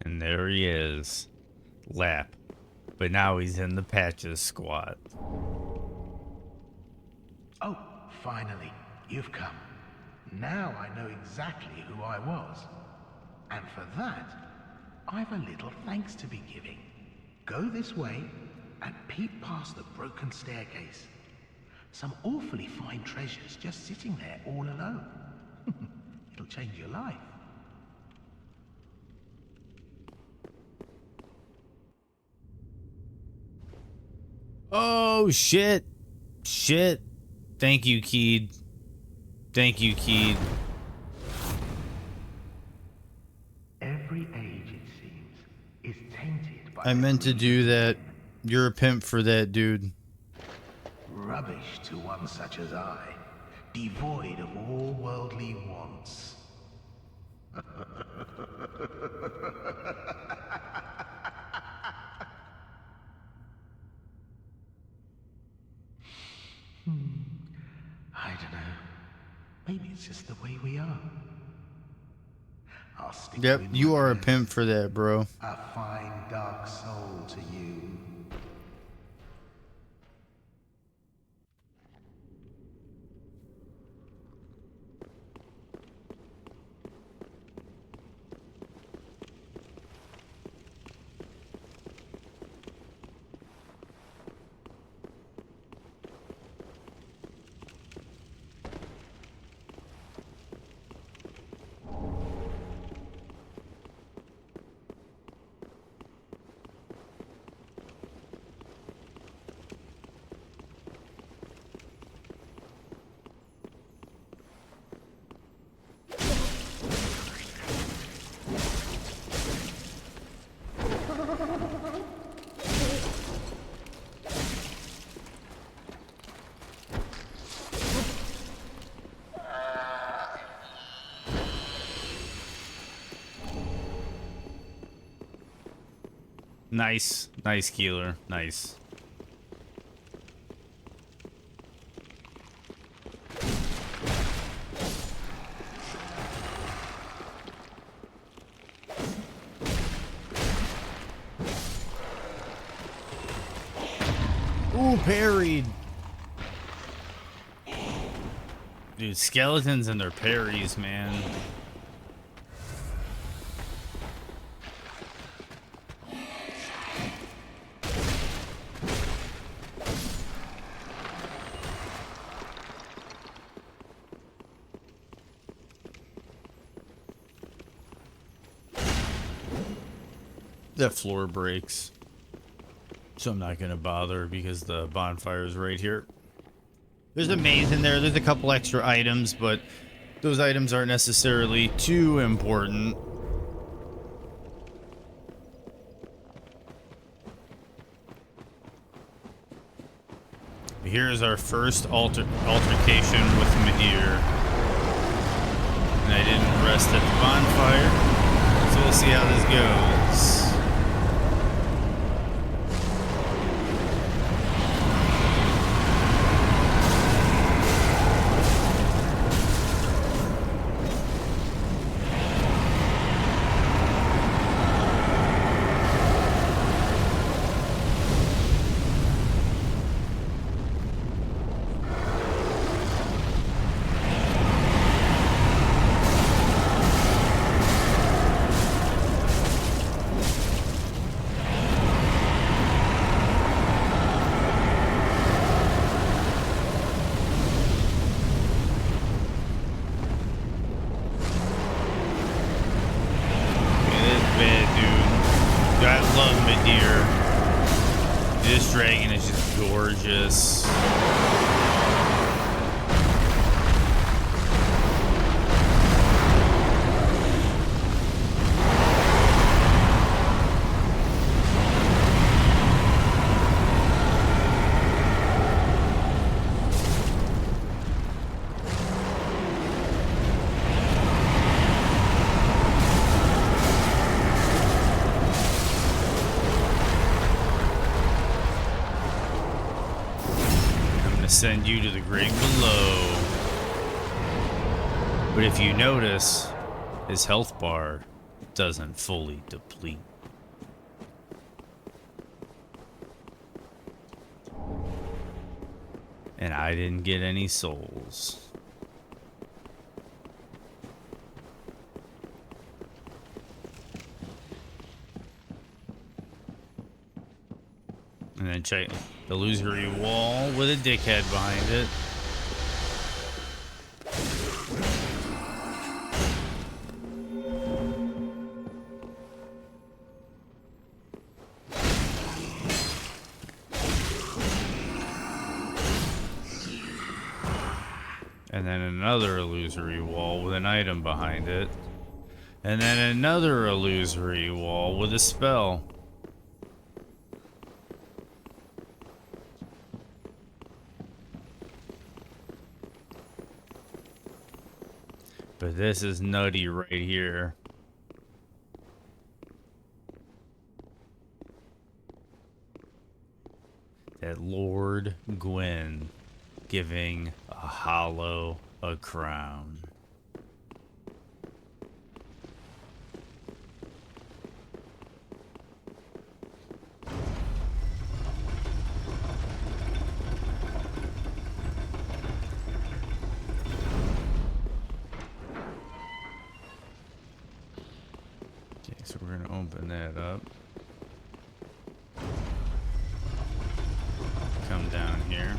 And there he is. Lap. But now he's in the Patches squad. Oh, finally, you've come. Now I know exactly who I was. And for that, I've a little thanks to be giving. Go this way and peep past the broken staircase. Some awfully fine treasures just sitting there all alone. It'll change your life. Oh, shit. Shit. Thank you, Keed. Thank you, Keed. Every age, it seems, is tainted by I meant to do that. You're a pimp for that, dude. rubbish to one such as I, devoid of all worldly wants. I don't know. Maybe it's just the way we are. I'll stick Yep, to you my are a friends. pimp for that, bro. A fine dark soul to you. Nice. Nice, Keeler. Nice. Ooh, parried. Dude, skeletons and their parries, man. That floor breaks. So I'm not gonna bother because the bonfire is right here. There's a maze in there. There's a couple extra items, but those items aren't necessarily too important. Here's our first altercation with Midir. And I didn't rest at the bonfire, so we'll see how this goes. gorgeous. Send you to the grave below. But if you notice, his health bar doesn't fully deplete. And I didn't get any souls. And then check the illusory wall with a dickhead behind it. And then another illusory wall with an item behind it. And then another illusory wall with a spell. But this is nutty right here. That Lord Gwyn giving a hollow a crown. So we're going to open that up. Come down here.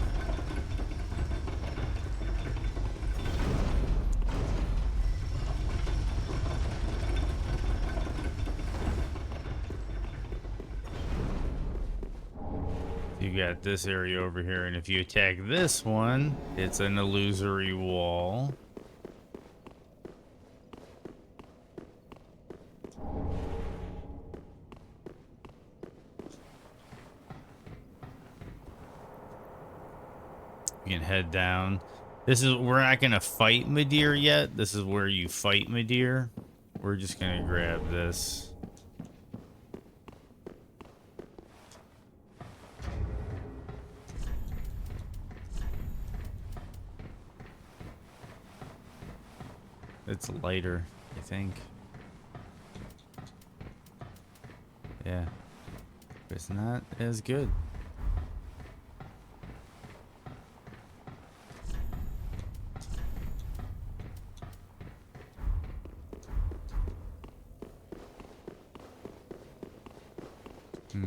You got this area over here, and if you attack this one, it's an illusory wall. You can head down. This is, we're not gonna fight Midir yet. This is where you fight Midir. We're just gonna grab this. It's lighter, I think. Yeah. It's not as good.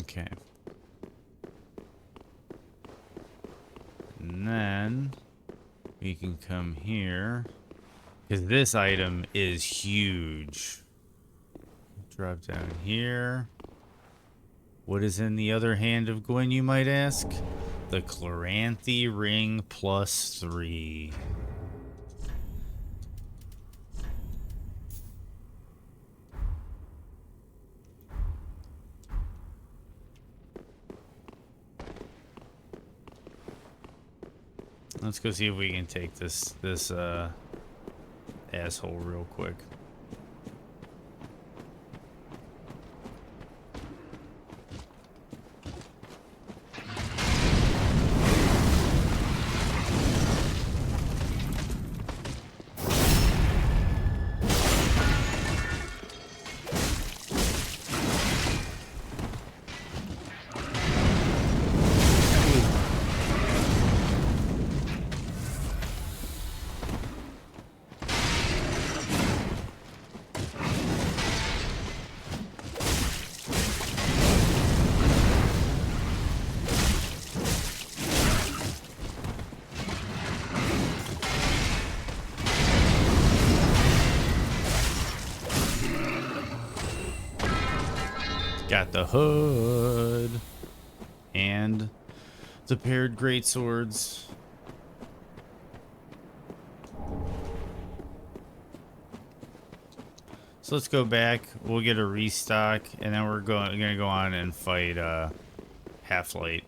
Okay. And then we can come here. Because this item is huge. Drop down here. What is in the other hand of Gwyn, you might ask? The Chloranthy Ring +3. Let's go see if we can take this asshole real quick. Got the hood and The paired great swords. So let's go back. We'll get a restock, and then we're gonna go on and fight Half-Light.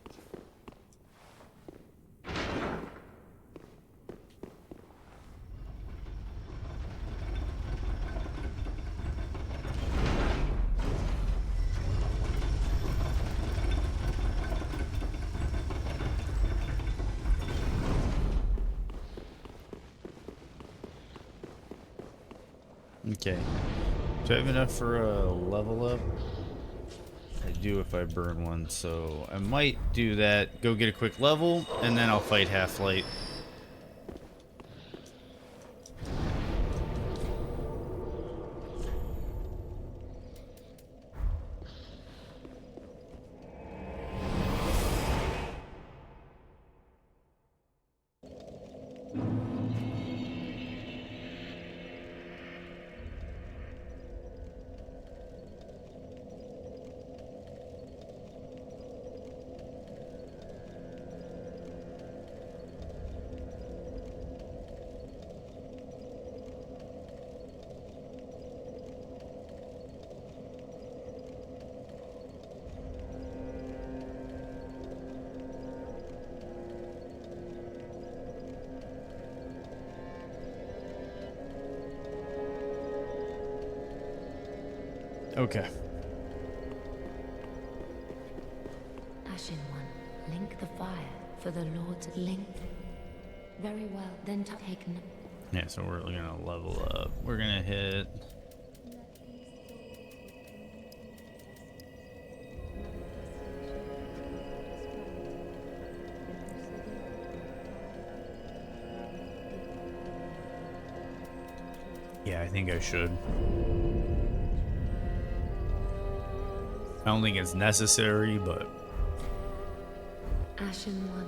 Okay. Do I have enough for a level up? I do if I burn one, so I might do that. Go get a quick level, and then I'll fight Half-Light. Okay. Ashen One, link the fire for the Lord's link. Very well, then take n- Yeah, so we're gonna level up. We're gonna hit. Yeah, I think I should. I don't think it's necessary, but Ashen One.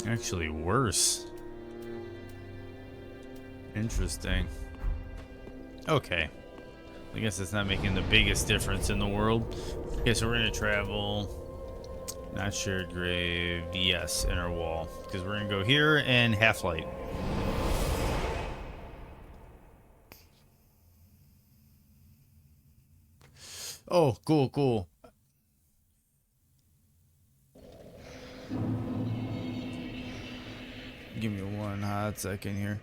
actually worse. Interesting. Okay. I guess it's not making the biggest difference in the world. Okay, so we're gonna travel. Not shared grave. Yes, inner wall. Because we're gonna go here and Half-Light. Oh, cool, cool. Give me one hot second here.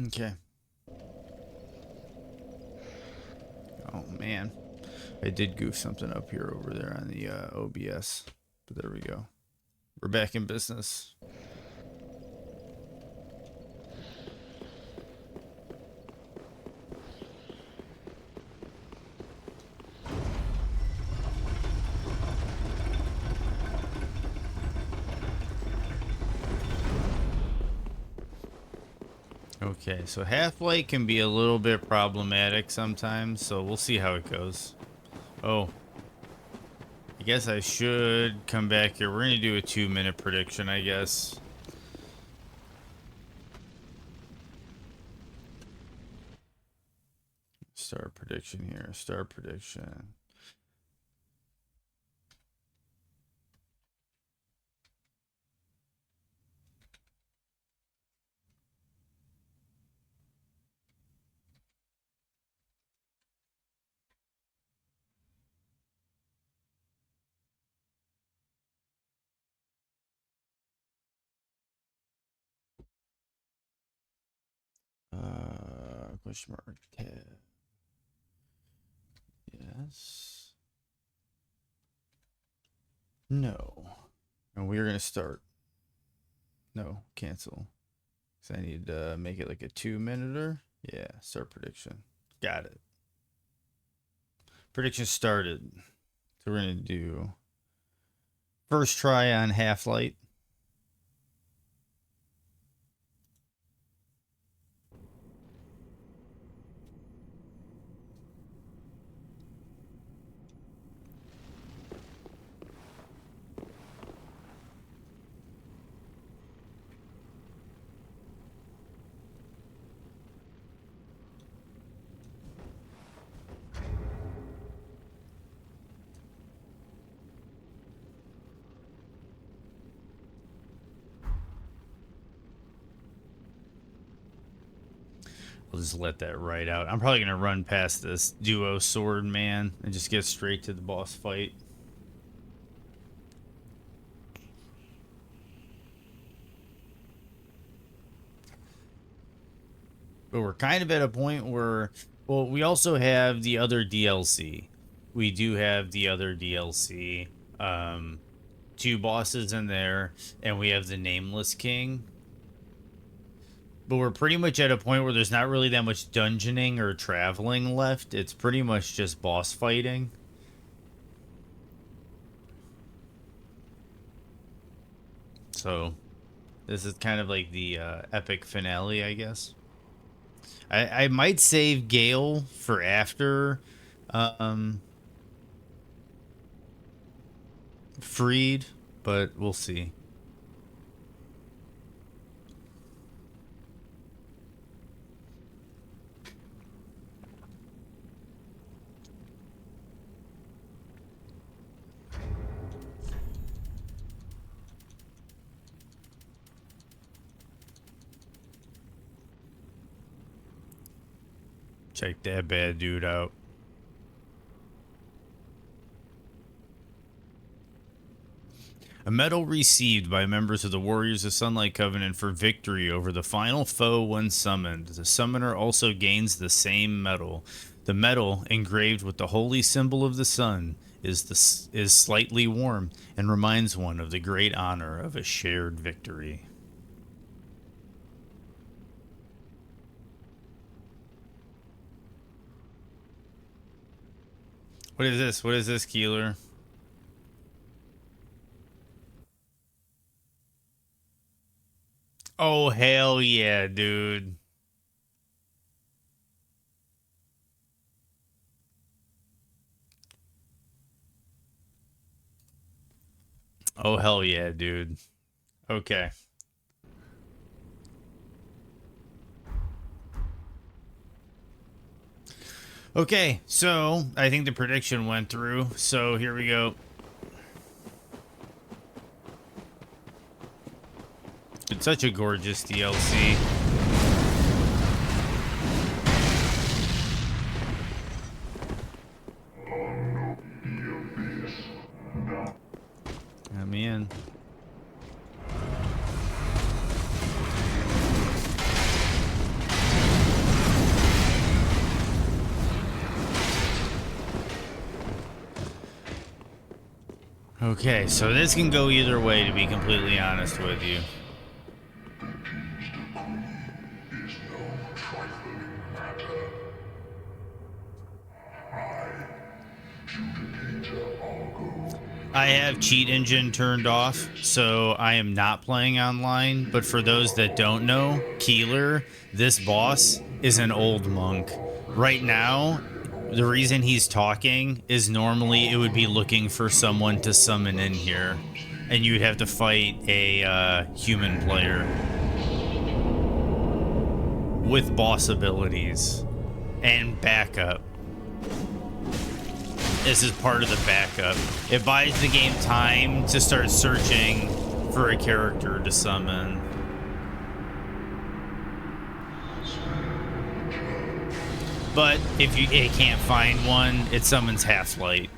Okay. Oh man, I did goof something up here over there on the OBS, but there we go. We're back in business. Okay, so Half-Light can be a little bit problematic sometimes, so we'll see how it goes. Oh, I guess I should come back here. We're going to do a 2-minute prediction, I guess. Start prediction here. Start prediction. Question mark tab. Yes. No. And we're going to start. No, cancel. So I need to make it like a 2-minuter. Yeah, start prediction. Got it. Prediction started. So we're going to do first try on Half-Light. I'll just let that ride out. I'm probably going to run past this duo sword man and just get straight to the boss fight. But we're kind of at a point where, well, we also have the other DLC. We do have the other DLC. 2 bosses in there, and we have the Nameless King. But we're pretty much at a point where there's not really that much dungeoning or traveling left. It's pretty much just boss fighting. So, this is kind of like the epic finale, I guess. I might save Gale for after Freed, but we'll see. Check that bad dude out. A medal received by members of the Warriors of Sunlight Covenant for victory over the final foe when summoned. The summoner also gains the same medal. The medal, engraved with the holy symbol of the sun, is slightly warm and reminds one of the great honor of a shared victory. What is this? What is this, Keeler? Oh, hell yeah, dude. Oh, hell yeah, dude. Okay. Okay, so I think the prediction went through, so here we go. It's such a gorgeous DLC. I'm in. Okay, so this can go either way, to be completely honest with you. I have cheat engine turned off, so I am not playing online. But for those that don't know, Keeler, this boss, is an old monk. Right now, the reason he's talking is normally it would be looking for someone to summon in here. And you'd have to fight a human player with boss abilities and backup. This is part of the backup. It buys the game time to start searching for a character to summon. But if it can't find one, it summons Half-Light.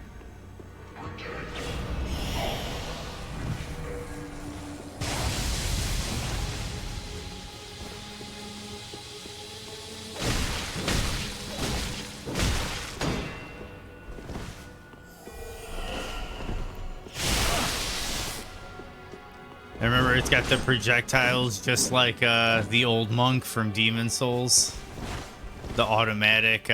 remember it's got the projectiles just like the old monk from Demon Souls. The automatic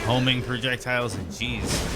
homing projectiles, and jeez.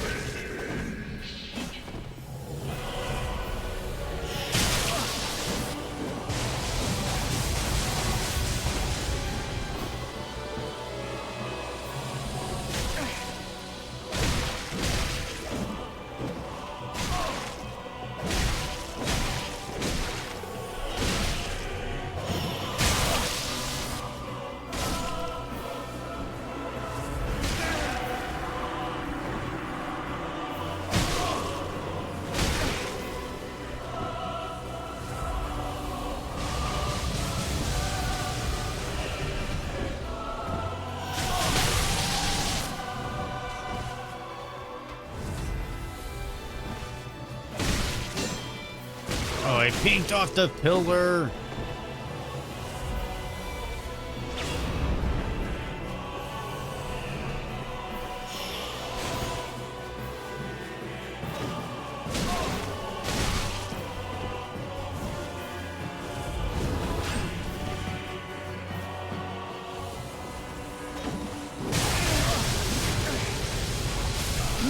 Oh, I pinked off the pillar.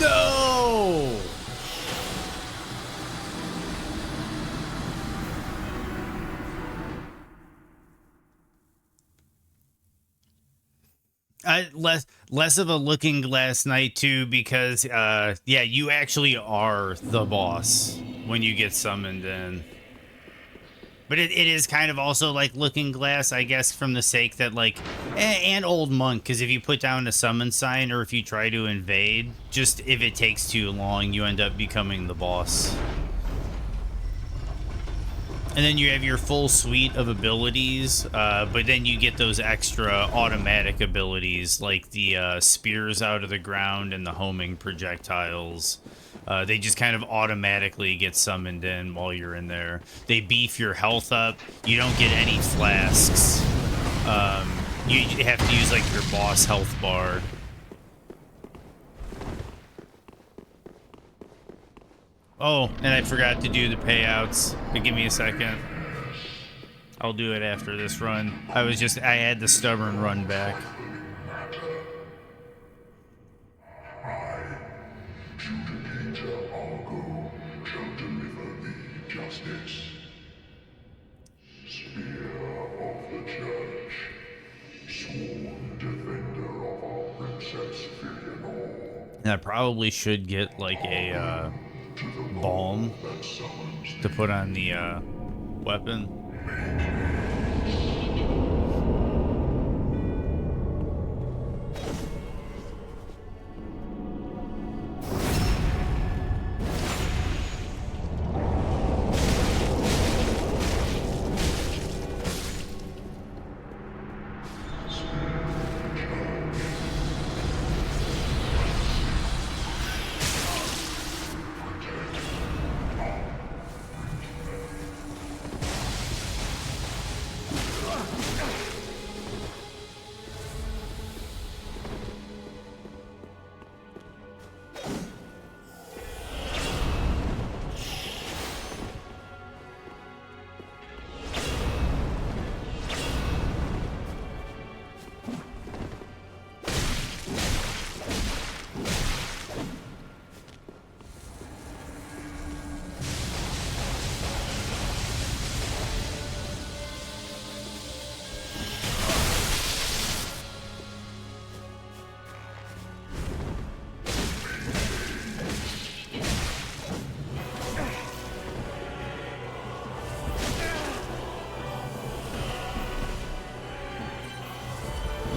No! Less of a looking glass night too, because yeah, you actually are the boss when you get summoned in. But it is kind of also like looking glass, I guess, from the sake that like, and old monk, because if you put down a summon sign or if you try to invade, just if it takes too long, you end up becoming the boss. And then you have your full suite of abilities, but then you get those extra automatic abilities like the spears out of the ground and the homing projectiles. They just kind of automatically get summoned in while you're in there. They beef your health up. You don't get any flasks. You have to use like your boss health bar. Oh, and I forgot to do the payouts, but give me a second. I'll do it after this run. I had the stubborn run back. And I probably should get like a balm to put on the weapon.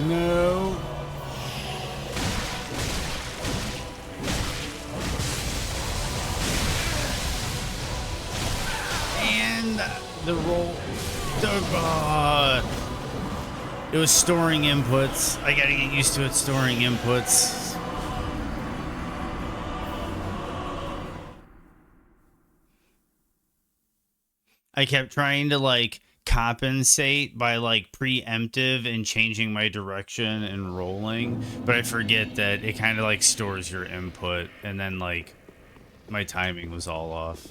No. And the roll. It was storing inputs. I gotta get used to it storing inputs. I kept trying to like compensate by like preemptive and changing my direction and rolling, but I forget that it kind of like stores your input, and then like my timing was all off.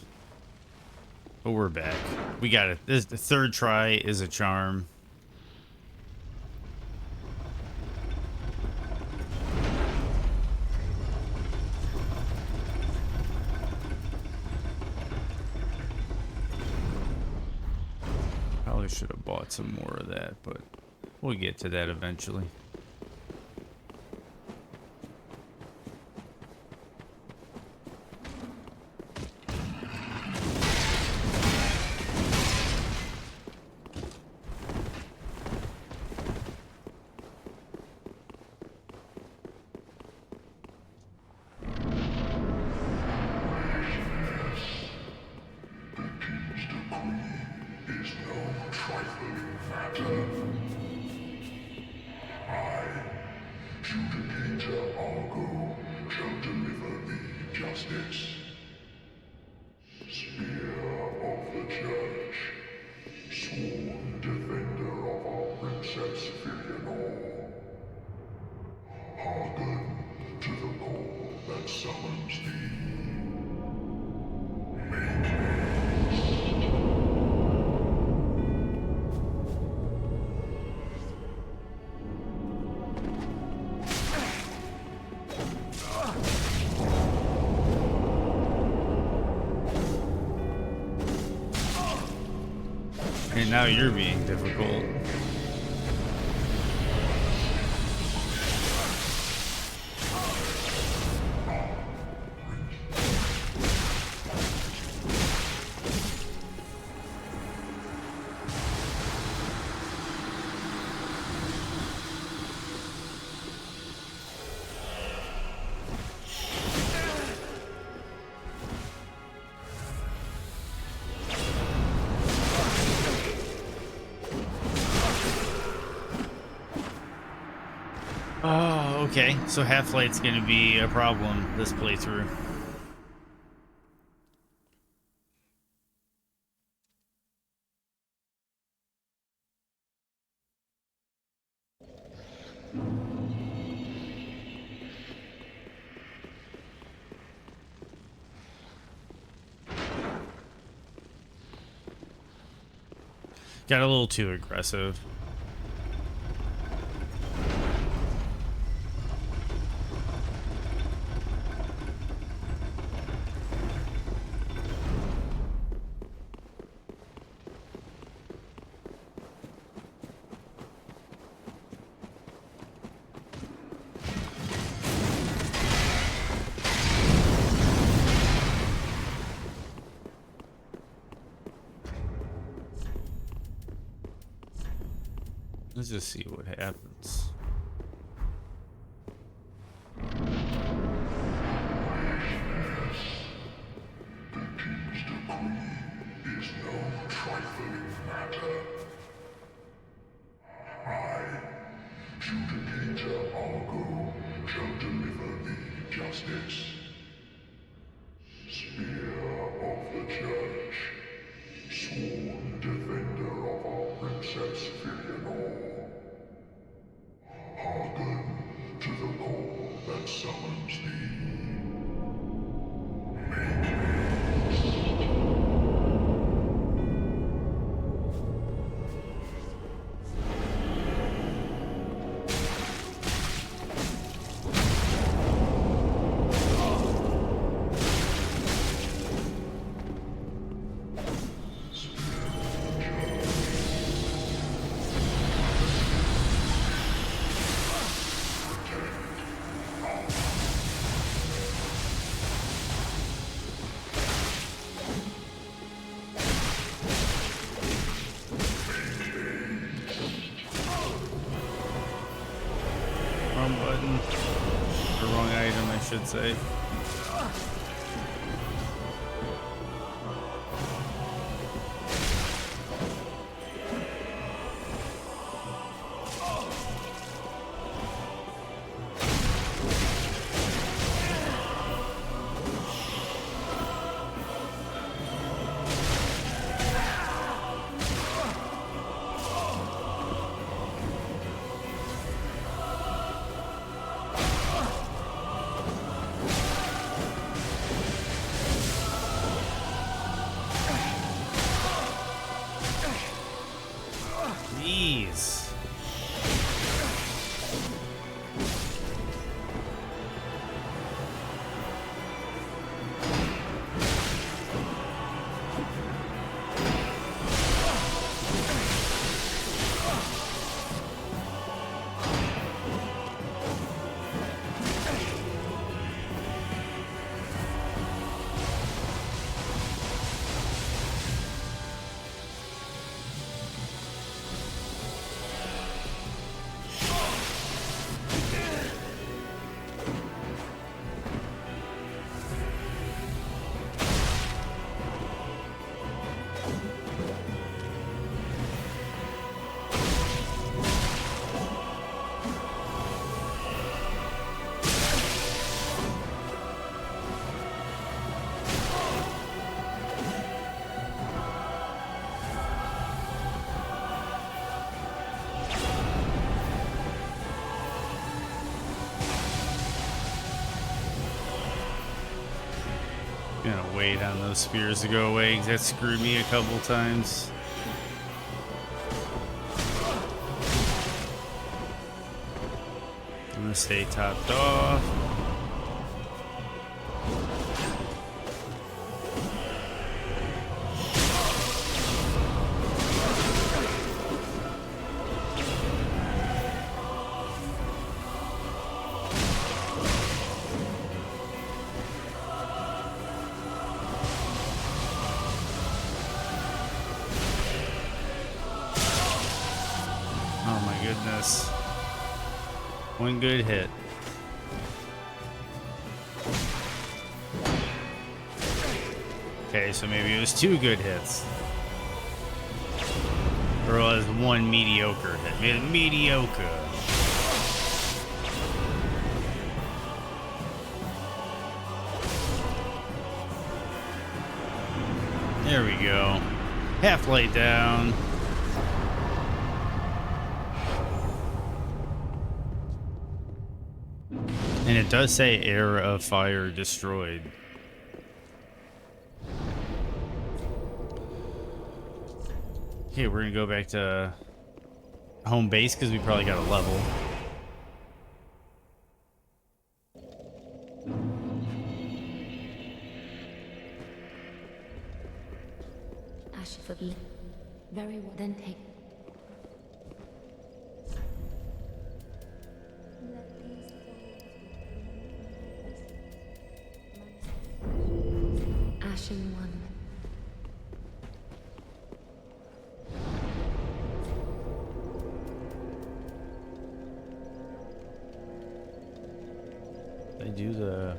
But we're back. We got it. This, the third try is a charm. Probably should have bought some more of that, but we'll get to that eventually. And now you're being difficult. Oh, okay. So half-light's gonna be a problem this playthrough. Got a little too aggressive. Let's just see what happens. Wrong button. The wrong item, I should say. Jeez. Gonna wait on those spears to go away because that screwed me a couple times. I'm gonna stay topped off. Goodness. One good hit. Okay, so maybe it was 2 good hits. Or it was 1 mediocre hit. Mediocre. There we go. Half laid down. And it does say Era of Fire destroyed. Okay, we're gonna go back to home base because we probably got a level. Very well. Then take. Ashen One. I do the...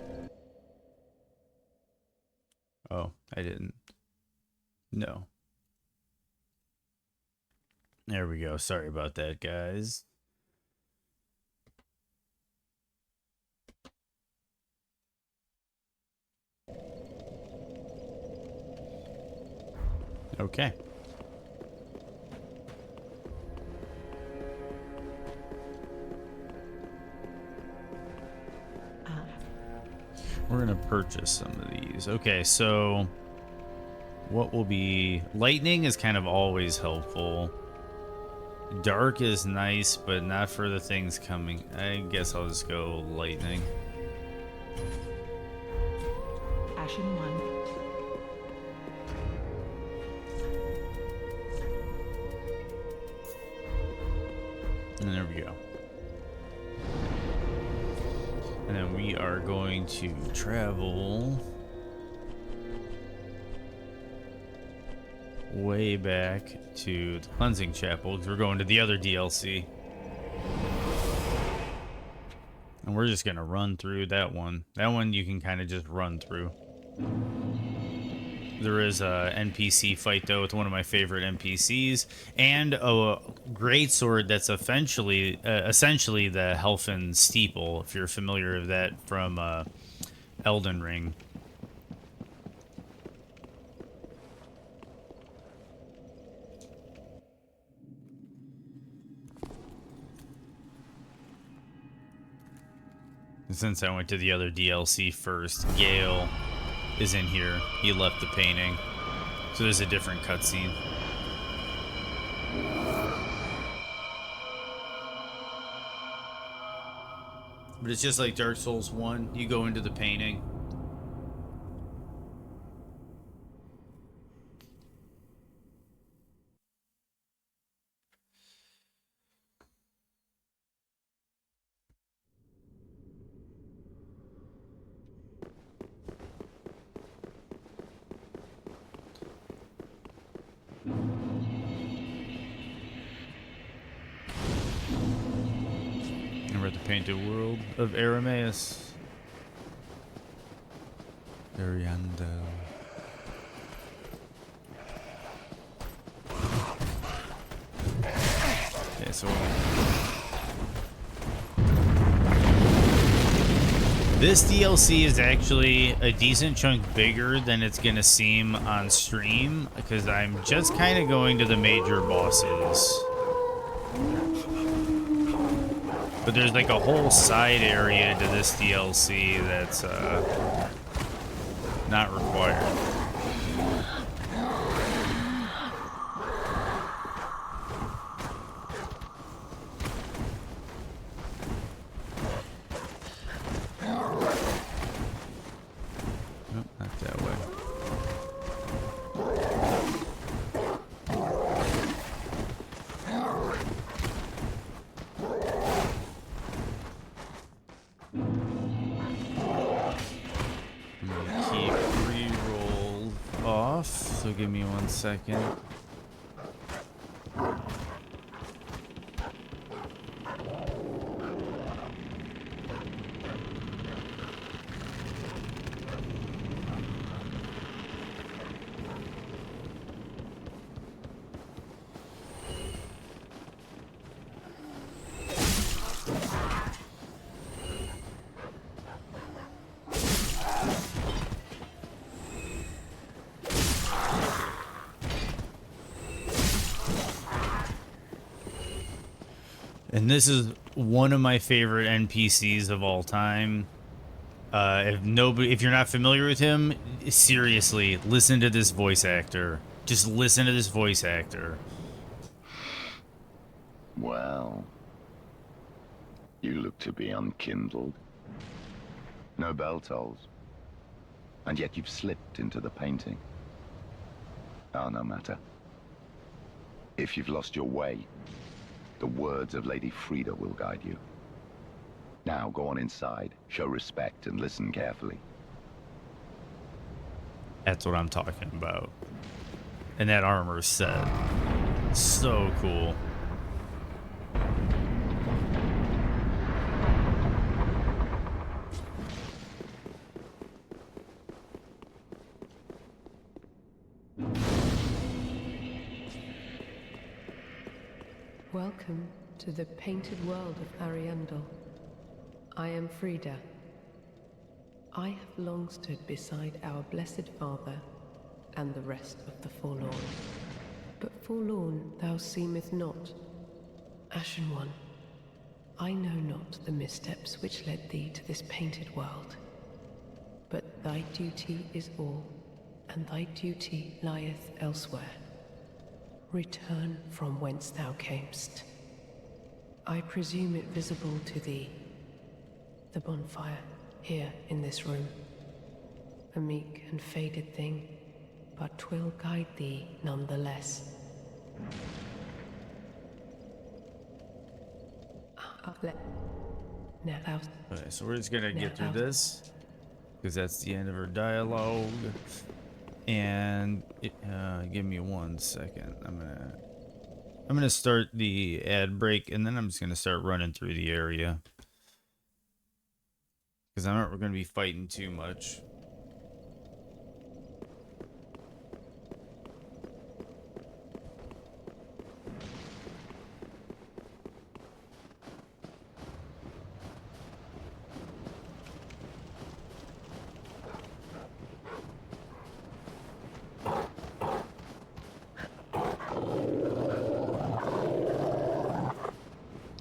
Oh, I didn't. No. There we go. Sorry about that, guys. Okay. We're going to purchase some of these. Okay, so what will be... Lightning is kind of always helpful. Dark is nice, but not for the things coming. I guess I'll just go lightning. Ashen One. And there we go. And then we are going to travel way back to the Cleansing Chapel because we're going to the other DLC. And we're just going to run through that one. That one you can kind of just run through. There is a NPC fight though with one of my favorite NPCs and a great sword that's essentially the Helfen Steeple, if you're familiar with that from Elden Ring. And since I went to the other DLC first, Gale is in here. He left the painting. So there's a different cutscene. But it's just like Dark Souls 1. You go into the painting. And we're at the painted world of Aramaeus. Ariando. Okay, so this DLC is actually a decent chunk bigger than it's gonna seem on stream because I'm just kind of going to the major bosses. But there's like a whole side area to this DLC that's not required. Nope, not that way. Keep re-roll off, so give me 1 second. And this is one of my favorite NPCs of all time. If you're not familiar with him, seriously, listen to this voice actor. Just listen to this voice actor. Well, you look to be unkindled. No bell tolls. And yet you've slipped into the painting. Oh, no matter. If you've lost your way, the words of Lady Frida will guide you. Now go on inside, show respect, and listen carefully. That's what I'm talking about. And that armor set. So cool. Welcome to the painted world of Ariandel. I am Frida. I have long stood beside our blessed father and the rest of the forlorn. But forlorn thou seemeth not. Ashen one, I know not the missteps which led thee to this painted world. But thy duty is all, and thy duty lieth elsewhere. Return from whence thou camest. I presume it visible to thee. The bonfire, here in this room. A meek and faded thing, but 'twill guide thee nonetheless. Now thou... Okay, so we're just gonna get through this because that's the end of her dialogue. And give me 1 second. I'm gonna start the ad break, and then I'm just gonna start running through the area because I'm not gonna be fighting too much.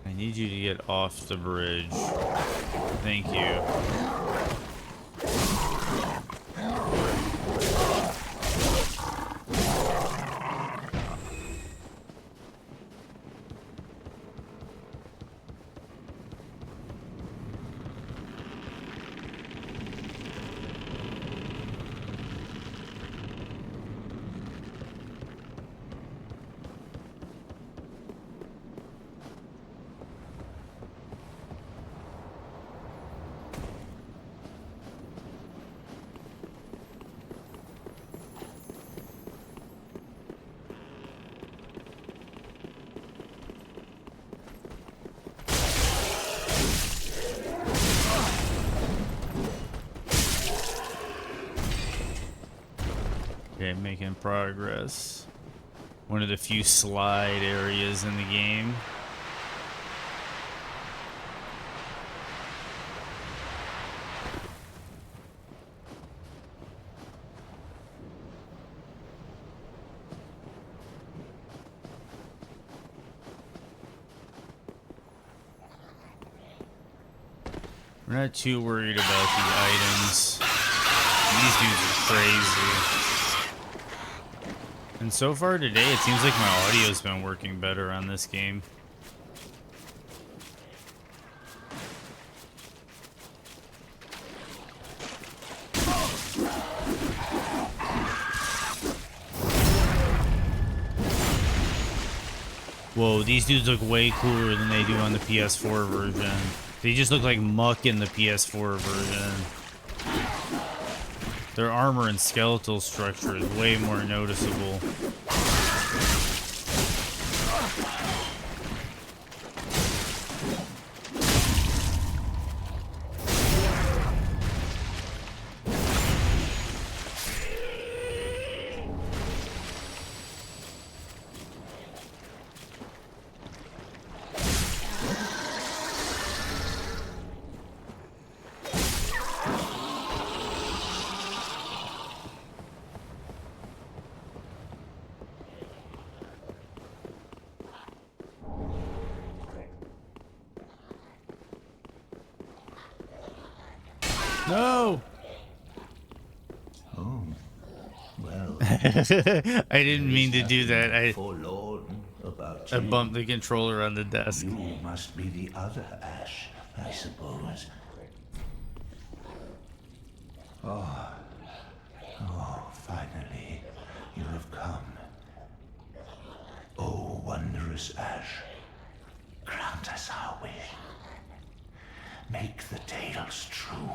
I need you to get off the bridge. Thank you. Okay, making progress. One of the few slide areas in the game. We're not too worried about the items. These dudes are crazy. And so far today, it seems like my audio's been working better on this game. Whoa, these dudes look way cooler than they do on the PS4 version. They just look like muck in the PS4 version. Their armor and skeletal structure is way more noticeable. No! Oh, well. I didn't mean to do that. Forlorn about I you. bumped the controller on the desk. You must be the other Ash, I suppose. Oh, finally, you have come. Oh, wondrous Ash, grant us our wish. Make the tales true,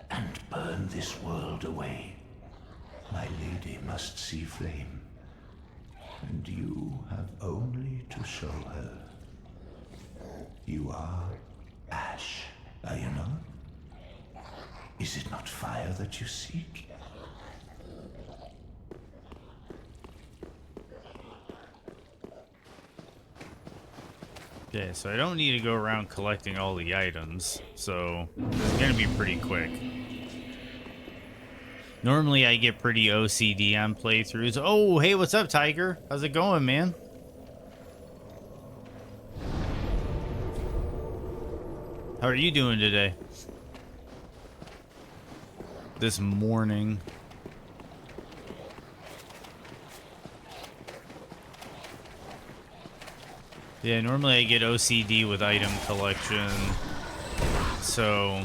and burn this world away. My lady must see flame, and you have only to show her. You are Ash, are you not? Is it not fire that you seek? Okay, so I don't need to go around collecting all the items, so it's gonna be pretty quick. Normally I get pretty OCD on playthroughs. Oh, hey, what's up, Tiger? How's it going, man? How are you doing today? This morning. Yeah, normally I get OCD with item collection. So,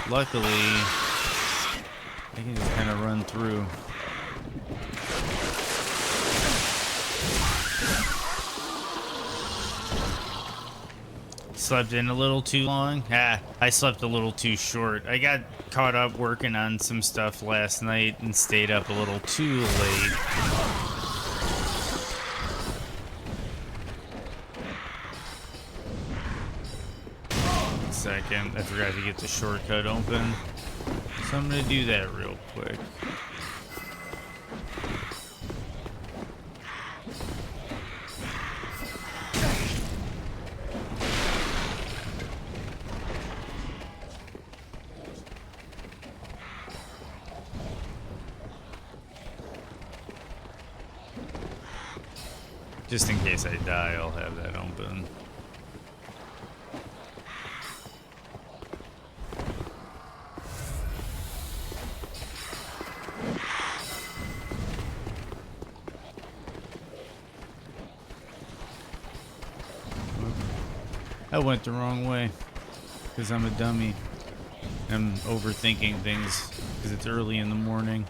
luckily, I can just kind of run through. Slept in a little too long? I slept a little too short. I got caught up working on some stuff last night and stayed up a little too late. Second, I forgot to get the shortcut open, so I'm gonna do that real quick. Just in case I die, I'll have that open. I went the wrong way because I'm a dummy. I'm overthinking things because it's early in the morning.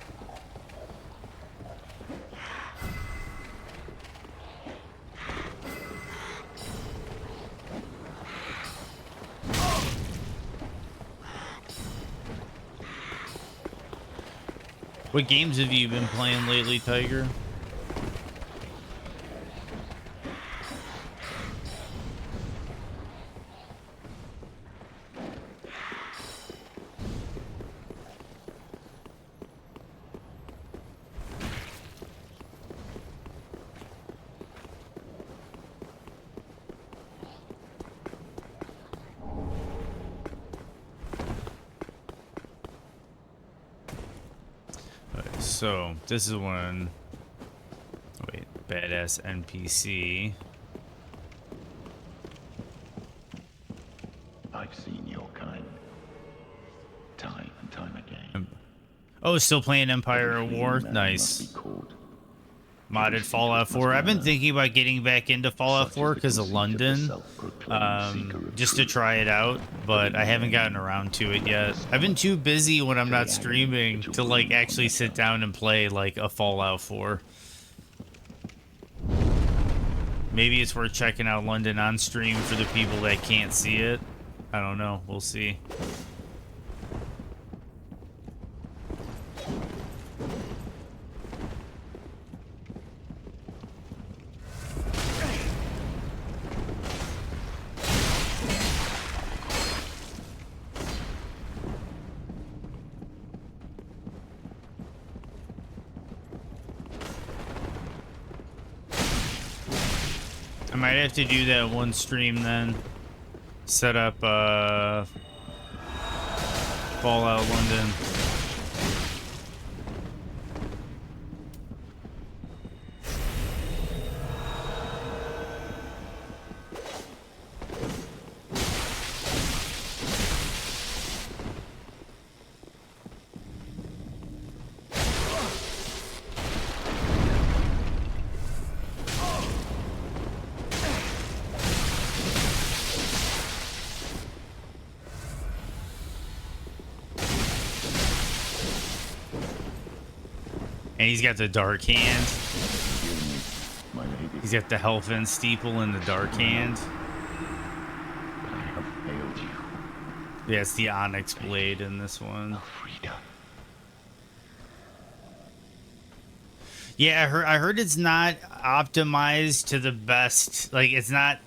What games have you been playing lately, Tiger? So this is one. Wait, badass NPC. I've seen your kind. Time and time again. Oh, still playing Empire at War? Nice. Modded Fallout 4. I've been thinking about getting back into Fallout 4 because of London, just to try it out, but I haven't gotten around to it yet. I've been too busy when I'm not streaming to like actually sit down and play like a Fallout 4. Maybe it's worth checking out London on stream for the people that can't see it. I don't know. We'll see. I might have to do that one stream then. Set up Fallout London. And he's got the dark hand. He's got the Helfin steeple in the dark hand. But I have failed you. Yeah, it's the Onyx blade in this one. Elfrida. Yeah, I heard it's not optimized to the best. Like, it's not.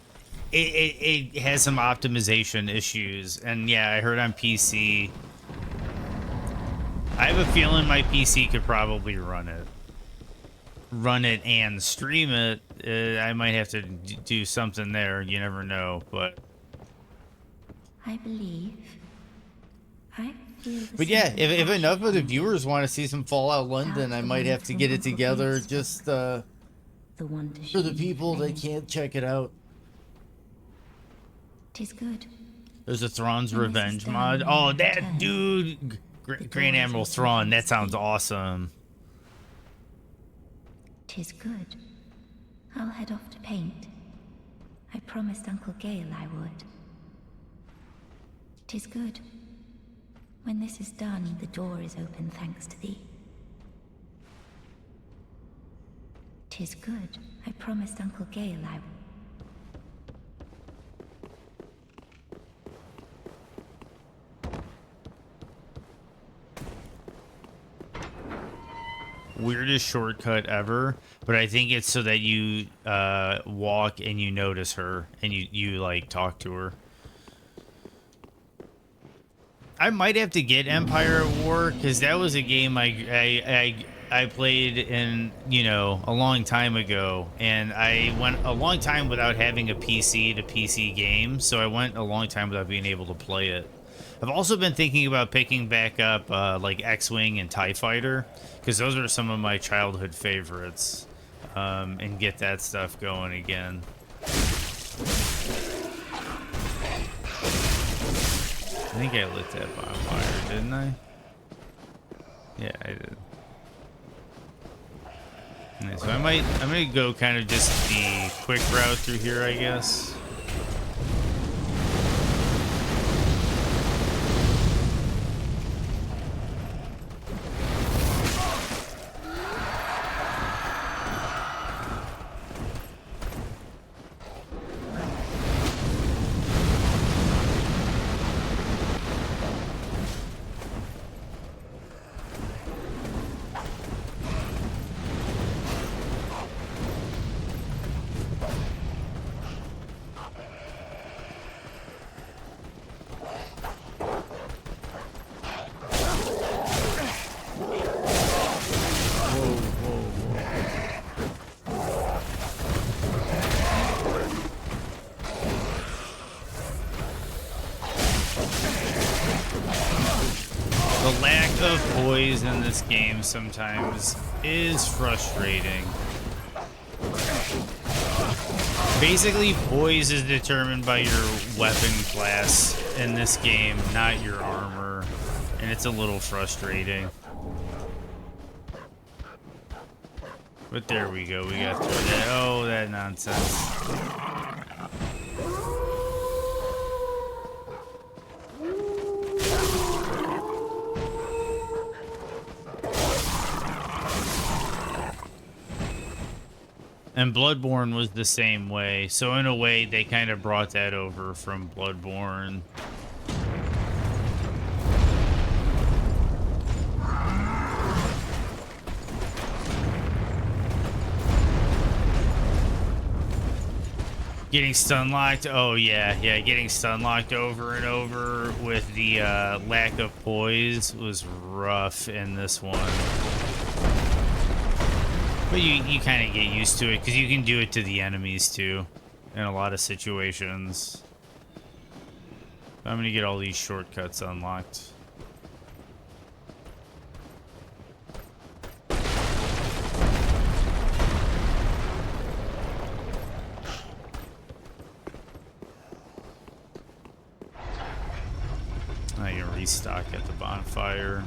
It has some optimization issues, and yeah, I heard on PC. I have a feeling my PC could probably run it and stream it. I might have to do something there. You never know, but I believe. I feel the but yeah, same if enough of the passion. viewers want to see some Fallout London, I might have to get it together just The one to for the shame people that flame. can't check it out. 'Tis good. There's a Thrawn's When this is Revenge done, mod. you Oh, will that return. dude, Grand Admiral Thrawn. That sounds awesome. 'Tis good. I'll head off to paint. I promised Uncle Gale I would. 'Tis good. When this is done, the door is open thanks to thee. 'Tis good. I promised Uncle Gale I would. Weirdest shortcut ever, but I think it's so that you walk and you notice her and you like talk to her. I might have to get Empire at War because that was a game I played in, you know, a long time ago, and I went a long time without having a PC to PC game, so I went a long time without being able to play it. I've also been thinking about picking back up like X-Wing and TIE Fighter, because those are some of my childhood favorites, and get that stuff going again. I think I lit that bonfire, didn't I? Yeah, I did. Alright, so I'm gonna go kind of just the quick route through here, I guess. of poise in this game sometimes is frustrating. Basically, poise is determined by your weapon class in this game, not your armor, and it's a little frustrating. But there we go, we got through that. Oh, that nonsense. And Bloodborne was the same way. So in a way, they kind of brought that over from Bloodborne. Getting stun locked. Oh yeah, getting stun locked over and over with the lack of poise was rough in this one. But you kind of get used to it, because you can do it to the enemies, too, in a lot of situations. I'm going to get all these shortcuts unlocked. I can restock at the bonfire.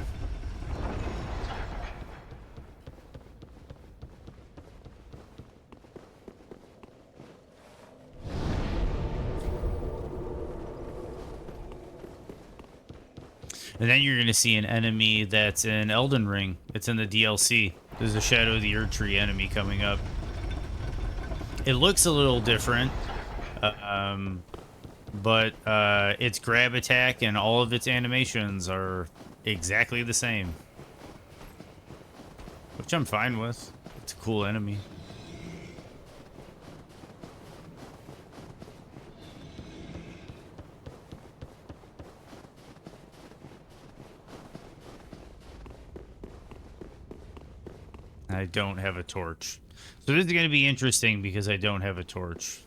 And then you're going to see an enemy that's in Elden Ring. It's in the DLC. There's a Shadow of the Erdtree enemy coming up. It looks a little different. But its grab attack and all of its animations are exactly the same. Which I'm fine with. It's a cool enemy. I don't have a torch. So this is going to be interesting because I don't have a torch.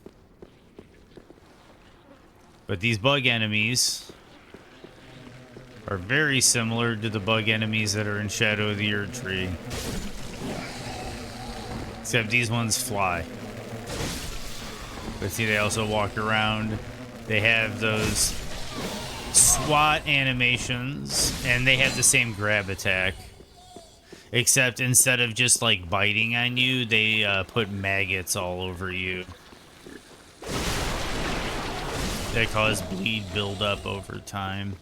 But these bug enemies are very similar to the bug enemies that are in Shadow of the Erdtree. Except these ones fly. But see, they also walk around. They have those SWAT animations, and they have the same grab attack. Except instead of just like biting on you, they put maggots all over you. That cause bleed buildup over time.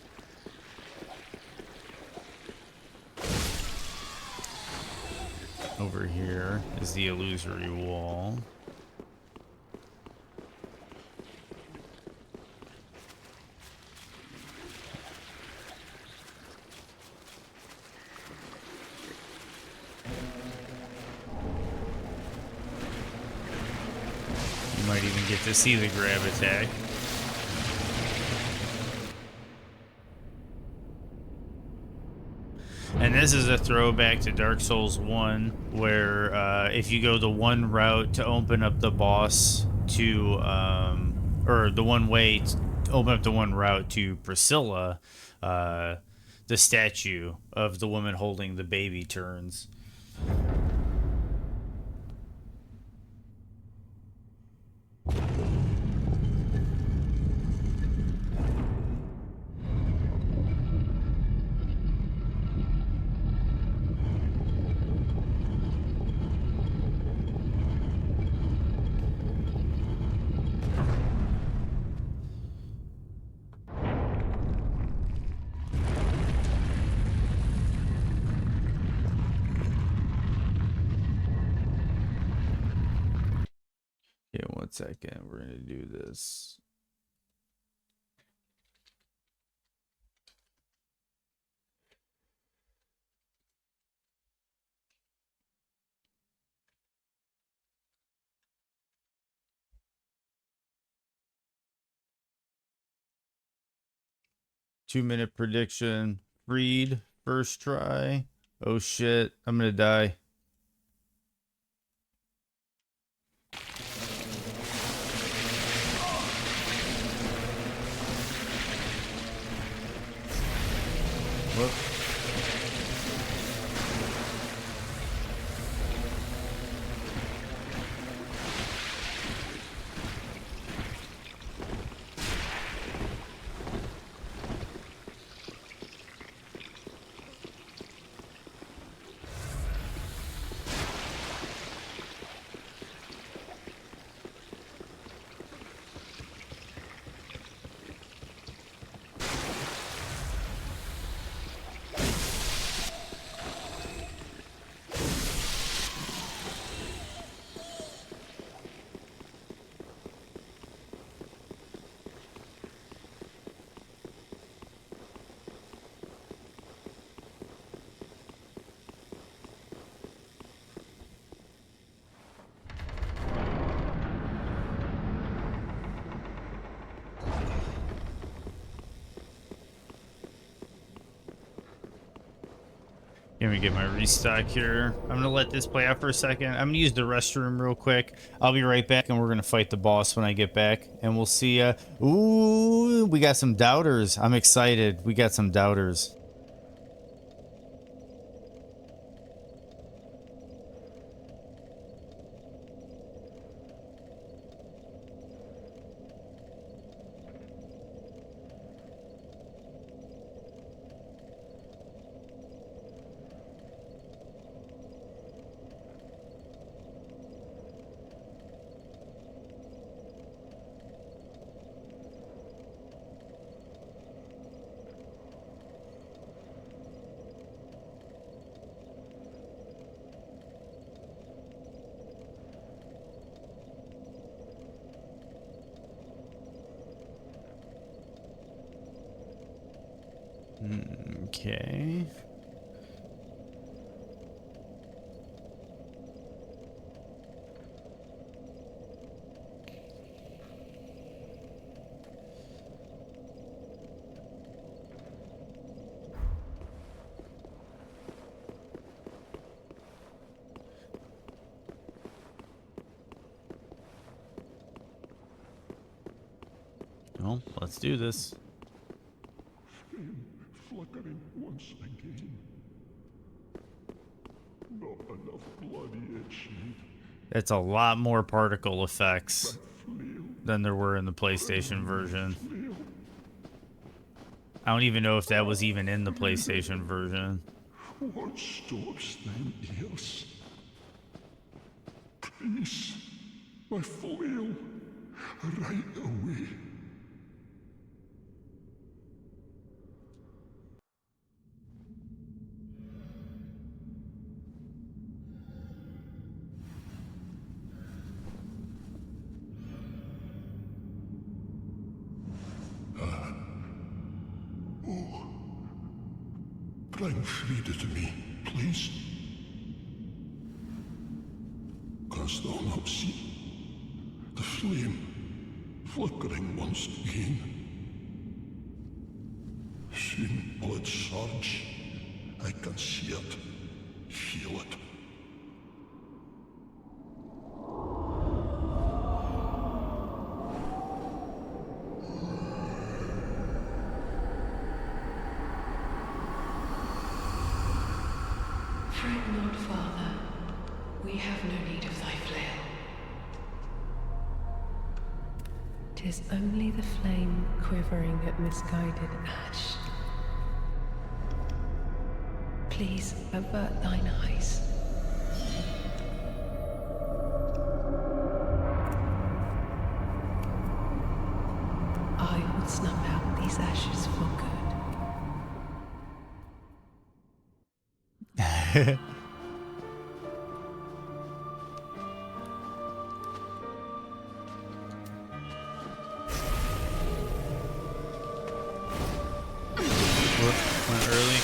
Over here is the illusory wall. You might even get to see the grab attack. And this is a throwback to Dark Souls 1, where if you go the one route to open up the boss to, or the one way to open up the one route to Priscilla, the statue of the woman holding the baby turns. Okay, 1 second. We're going to do this. Two-minute prediction. Freed. First try. Oh shit. I'm going to die. Whoop. Let me get my restock here. I'm gonna let this play out for a second. I'm gonna use the restroom real quick. I'll be right back, and we're gonna fight the boss when I get back, and we'll see. Ooh, we got some doubters. I'm excited. We got some doubters. Okay. Well, let's do this. Flickering once again. Not enough bloody itching. It's a lot more particle effects than there were in the PlayStation version. I don't even know if that was even in the PlayStation version. What stops them ears? Please, my flail, right away. Bring Frida to me, please. Canst thou not see the flame flickering once again? Soon will it surge. I can see it, feel it. Fret not, Father. We have no need of thy flail. 'Tis only the flame quivering at misguided ash. Please avert thine eyes. I will snuff out these ashes for good. Went early.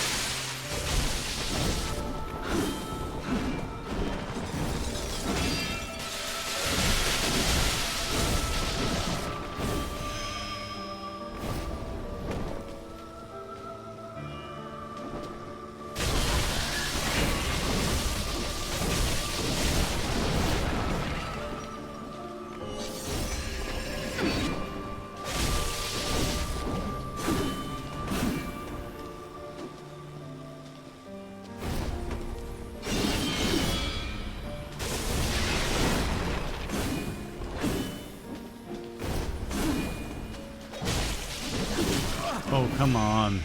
Oh, come on.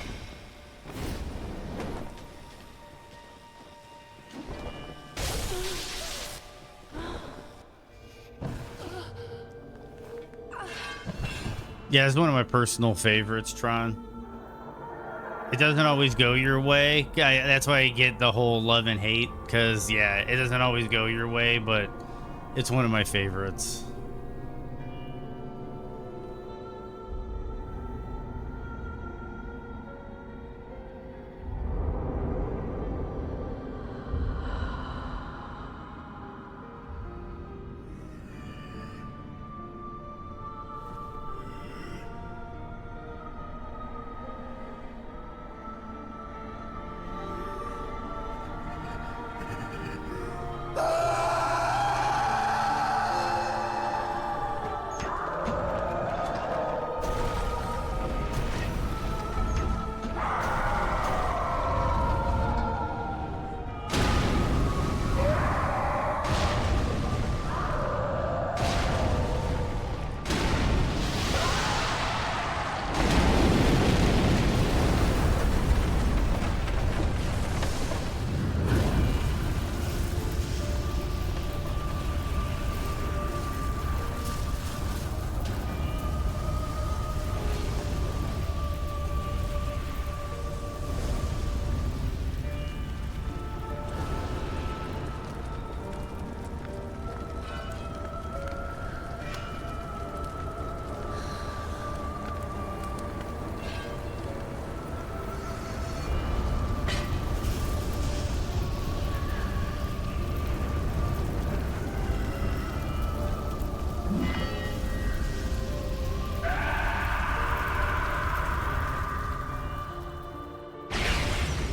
Yeah, it's one of my personal favorites, Tron. It doesn't always go your way. That's why I get the whole love and hate, because, yeah, it doesn't always go your way, but it's one of my favorites.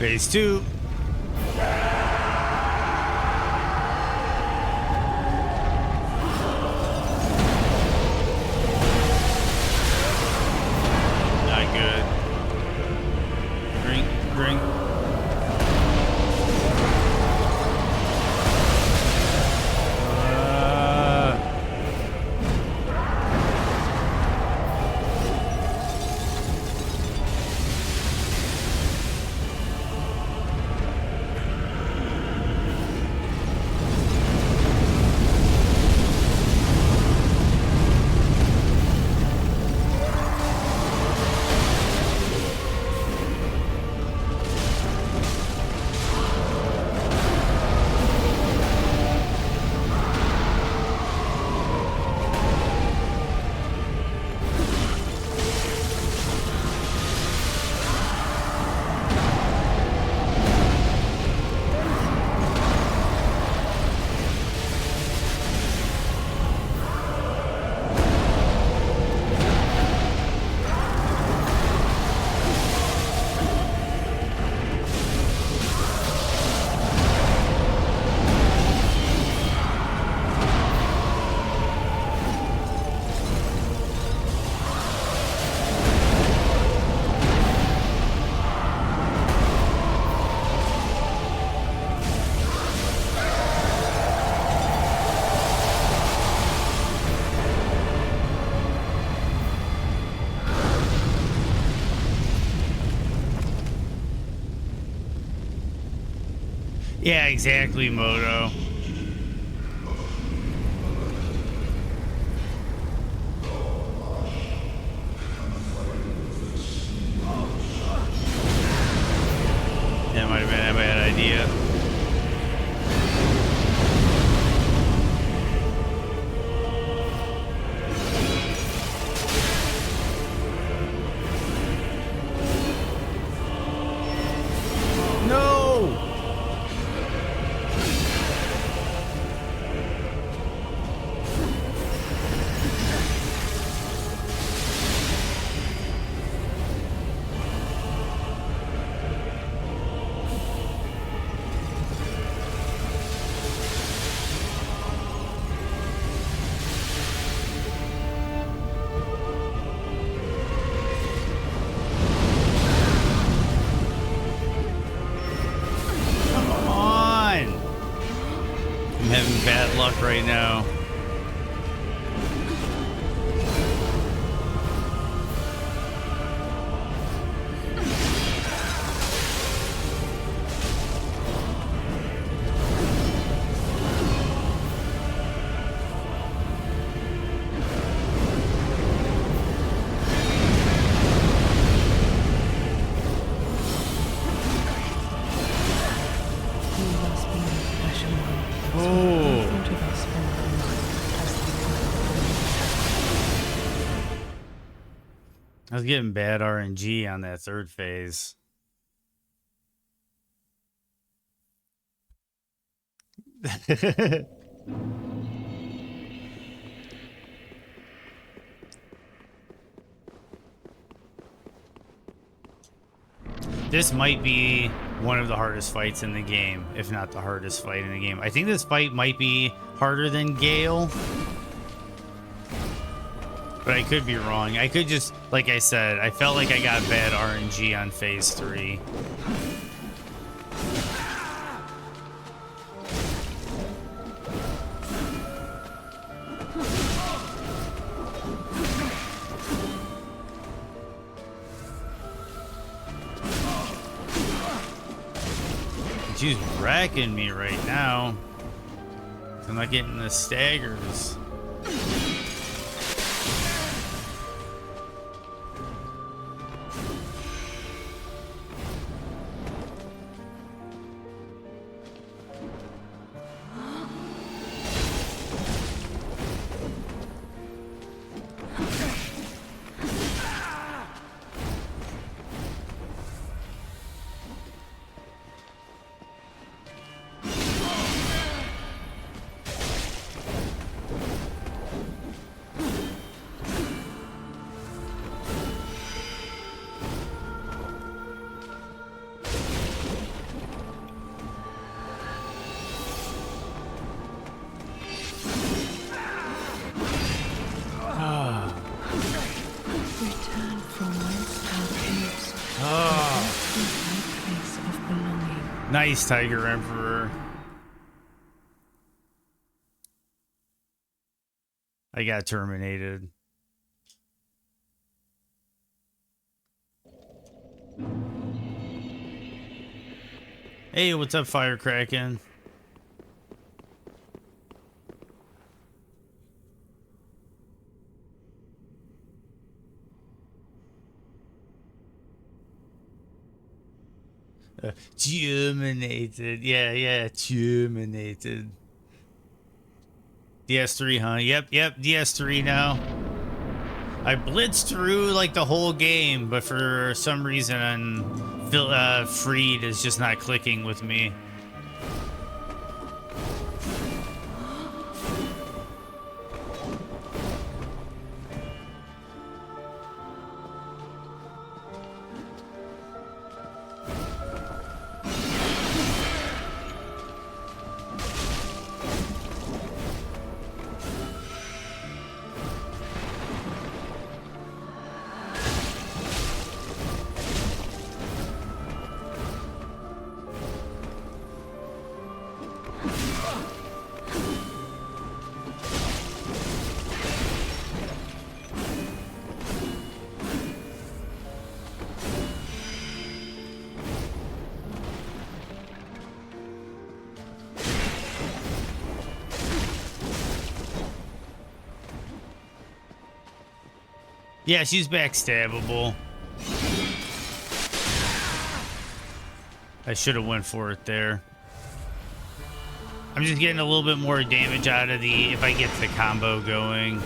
Phase 2. Not good. Drink, drink. Yeah, exactly, Moto. That might have been a bad idea. No! Bad luck right now. I was getting bad RNG on that third phase. This might be one of the hardest fights in the game, if not the hardest fight in the game. I think this fight might be harder than Gale. But I could be wrong. I could just, like I said, I felt like I got bad RNG on phase 3. She's wrecking me right now. I'm not getting the staggers. Nice, Tiger Emperor. I got terminated. Hey, what's up, Firecracken? Terminated. Yeah, terminated. DS3, huh? Yep, DS3 now. I blitzed through like the whole game, but for some reason, Freed is just not clicking with me. Yeah, she's backstabbable. I should have went for it there. I'm just getting a little bit more damage out of the, if I get the combo going.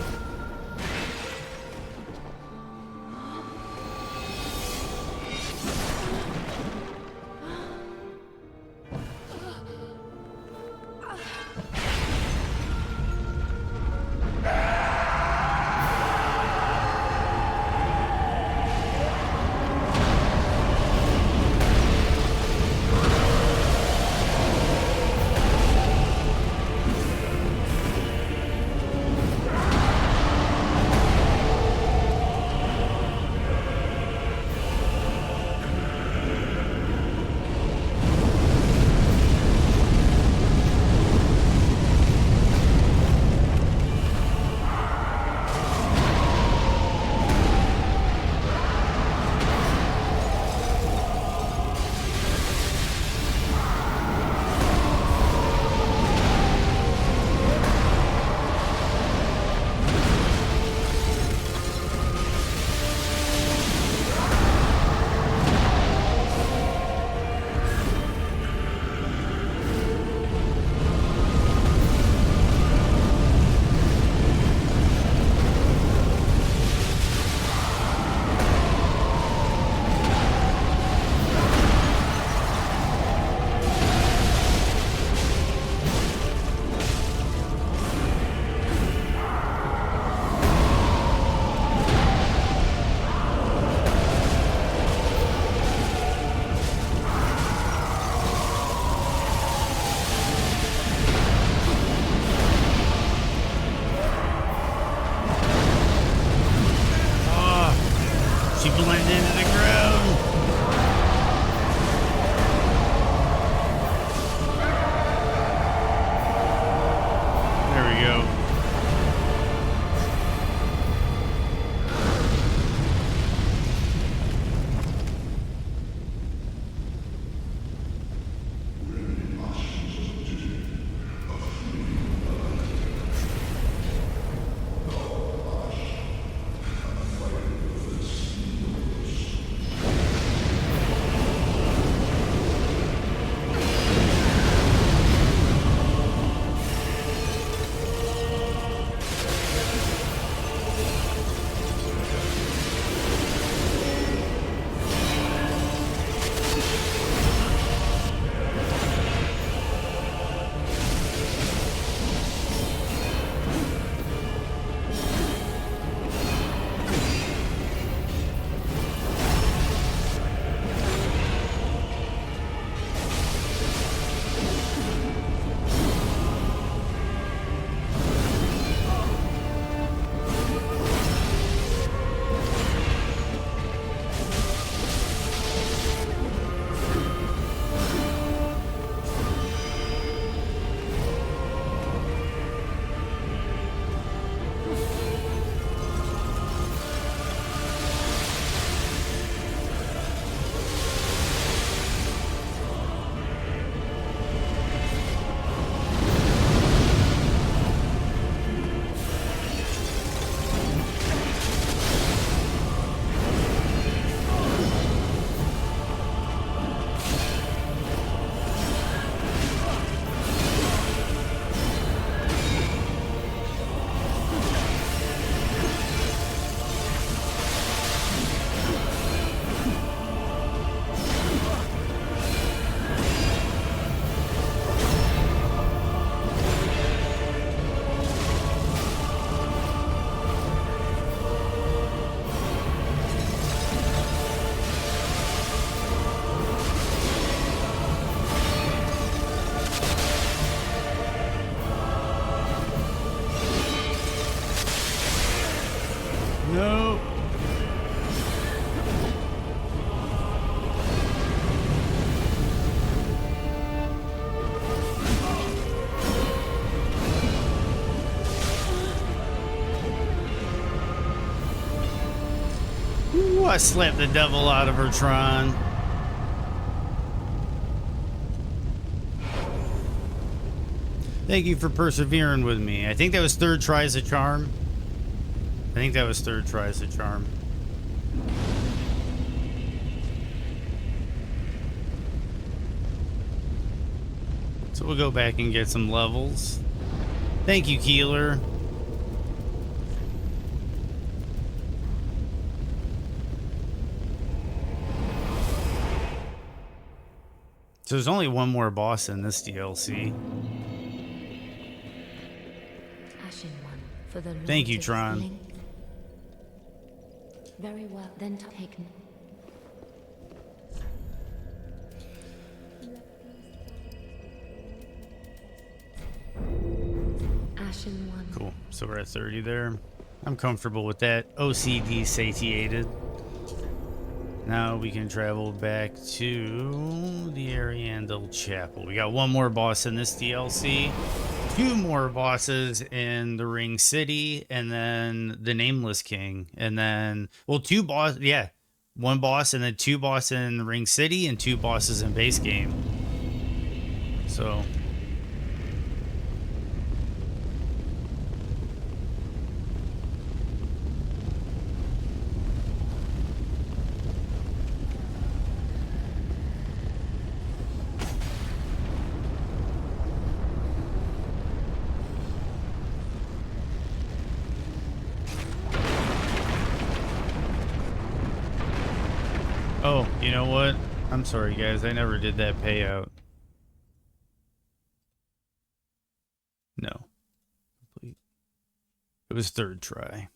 No. Ooh, I slapped the devil out of her, Tron. Thank you for persevering with me. I think that was third try as a charm. So we'll go back and get some levels. Thank you, Keeler. So there's only one more boss in this DLC. Ashen one for the Thank you, Lords of Tron. Link. Very well, then take. Ashen one. Cool. So we're at 30 there. I'm comfortable with that. OCD satiated. Now we can travel back to the Ariandel Chapel. We got one more boss in this DLC. 2 more bosses in the Ring City, and then the Nameless King. And then, well, 2 boss, yeah. 1 boss and then 2 bosses in Ring City and 2 bosses in base game. So... Oh, you know what? I'm sorry, guys. I never did that payout. No. It was third try.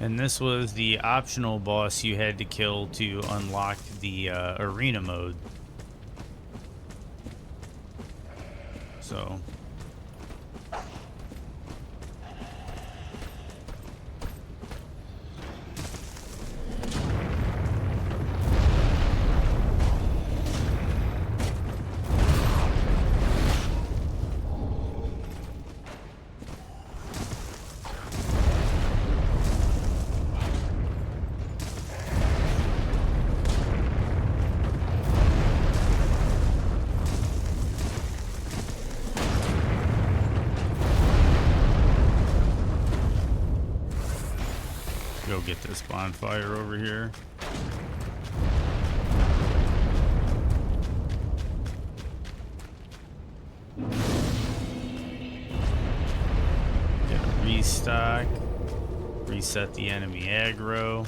And this was the optional boss you had to kill to unlock the arena mode. So... go get this bonfire over here. Get a restock. Reset the enemy aggro.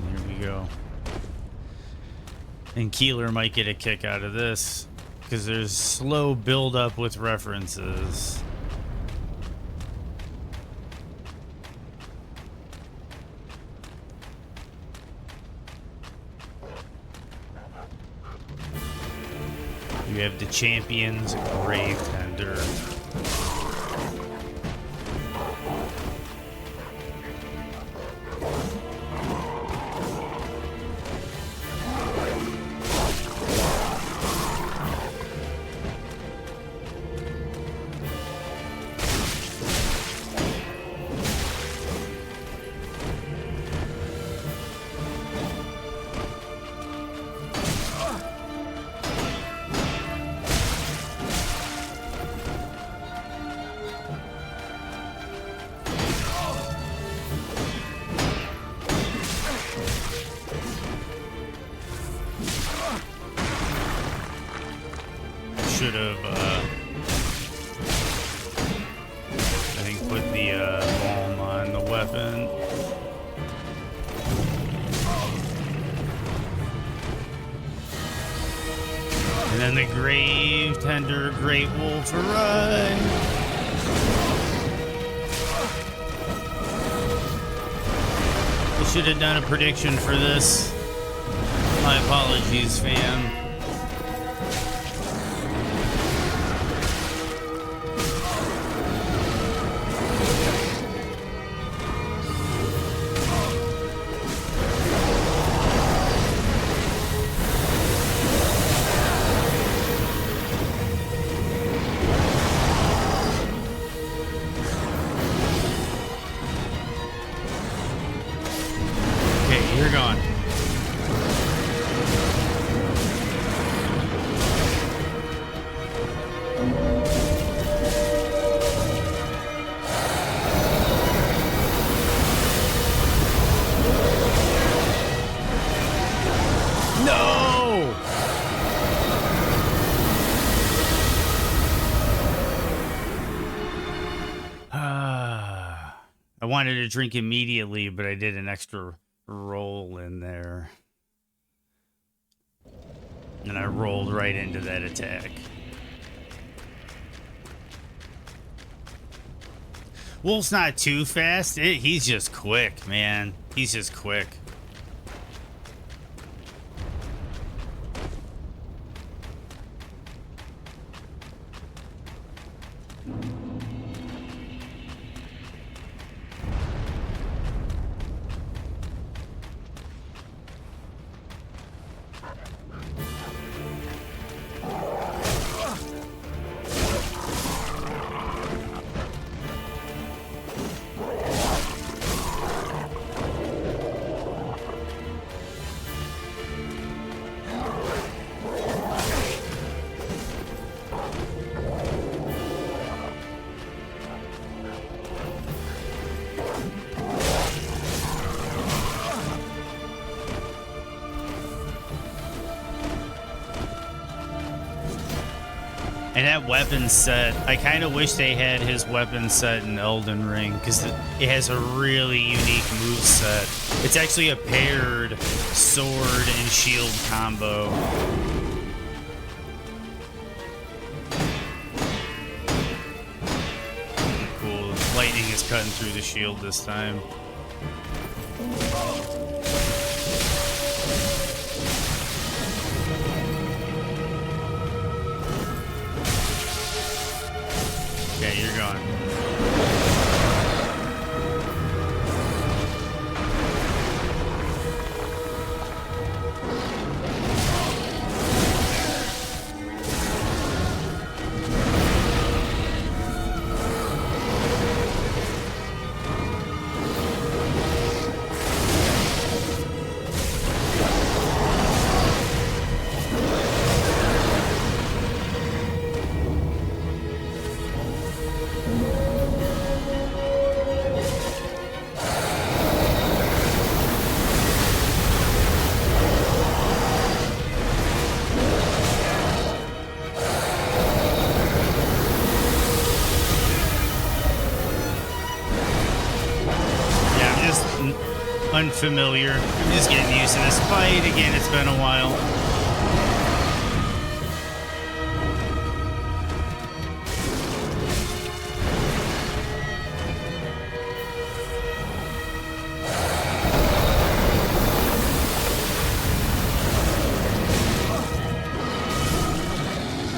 Here we go. And Keeler might get a kick out of this because there's slow build up with references. You have the Champion's Grave Tender. think put the balm on the weapon. And then the grave tender great wolf arrived. I should have done a prediction for this. My apologies, fam. You're gone. No! I wanted to drink immediately, but I did an extra roll in there. And I rolled right into that attack. Wolf's not too fast. He's just quick, man. He's just quick. And that weapon set, I kind of wish they had his weapon set in Elden Ring, because it has a really unique move set. It's actually a paired sword and shield combo. Cool. Lightning is cutting through the shield this time. Okay, you're gone. Unfamiliar. I'm just getting used to this fight. Again, it's been a while.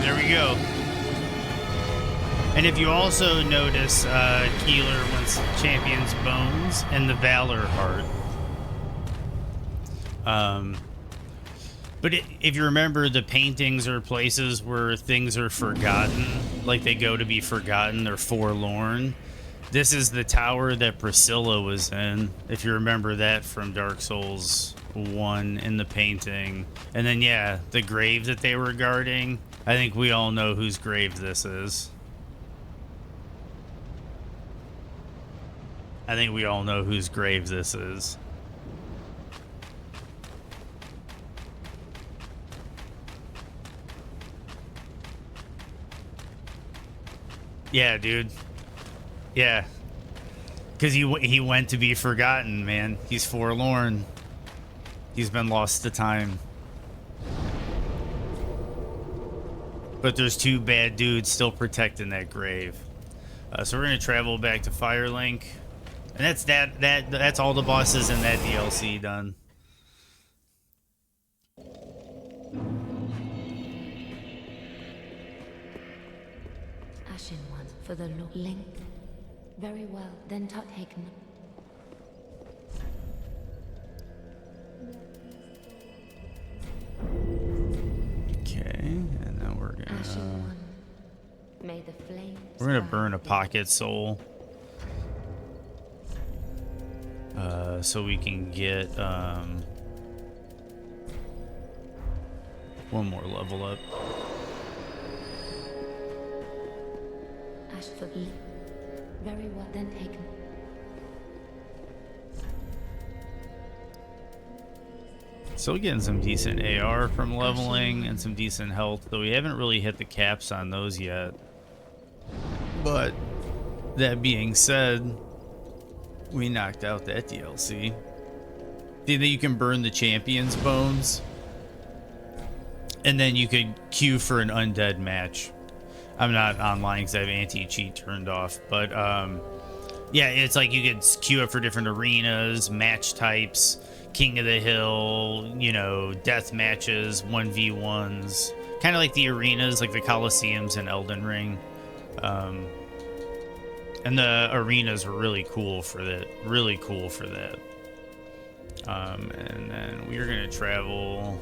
There we go. And if you also notice, Keeler wants Champion's Bones and the Valor Heart. But if you remember, the paintings are places where things are forgotten, like they go to be forgotten, they're forlorn. This is the tower that Priscilla was in, if you remember that from Dark Souls 1 in the painting. And then, yeah, the grave that they were guarding, I think we all know whose grave this is. I think we all know whose grave this is. Yeah, dude. Yeah. Because he went to be forgotten, man. He's forlorn. He's been lost to time. But there's two bad dudes still protecting that grave. So we're gonna travel back to Firelink, and that's all the bosses in that DLC done. Ashen one for the Link. Very well, then taken. Okay, and then we're Ashen one. May the flames we're gonna burn a pocket soul, so we can get one more level up. Ash for E. Very well, then taken. Still getting some decent AR from leveling and some decent health, though we haven't really hit the caps on those yet. But that being said, we knocked out that DLC. See that you can burn the champion's bones, and then you could queue for an undead match. I'm not online because I have anti-cheat turned off, but yeah, it's like you could queue up for different arenas, match types, King of the Hill, you know, death matches, 1v1s, kind of like the arenas, like the Colosseums in Elden Ring. And the arenas were really cool for that. Really cool for that. And then we're gonna travel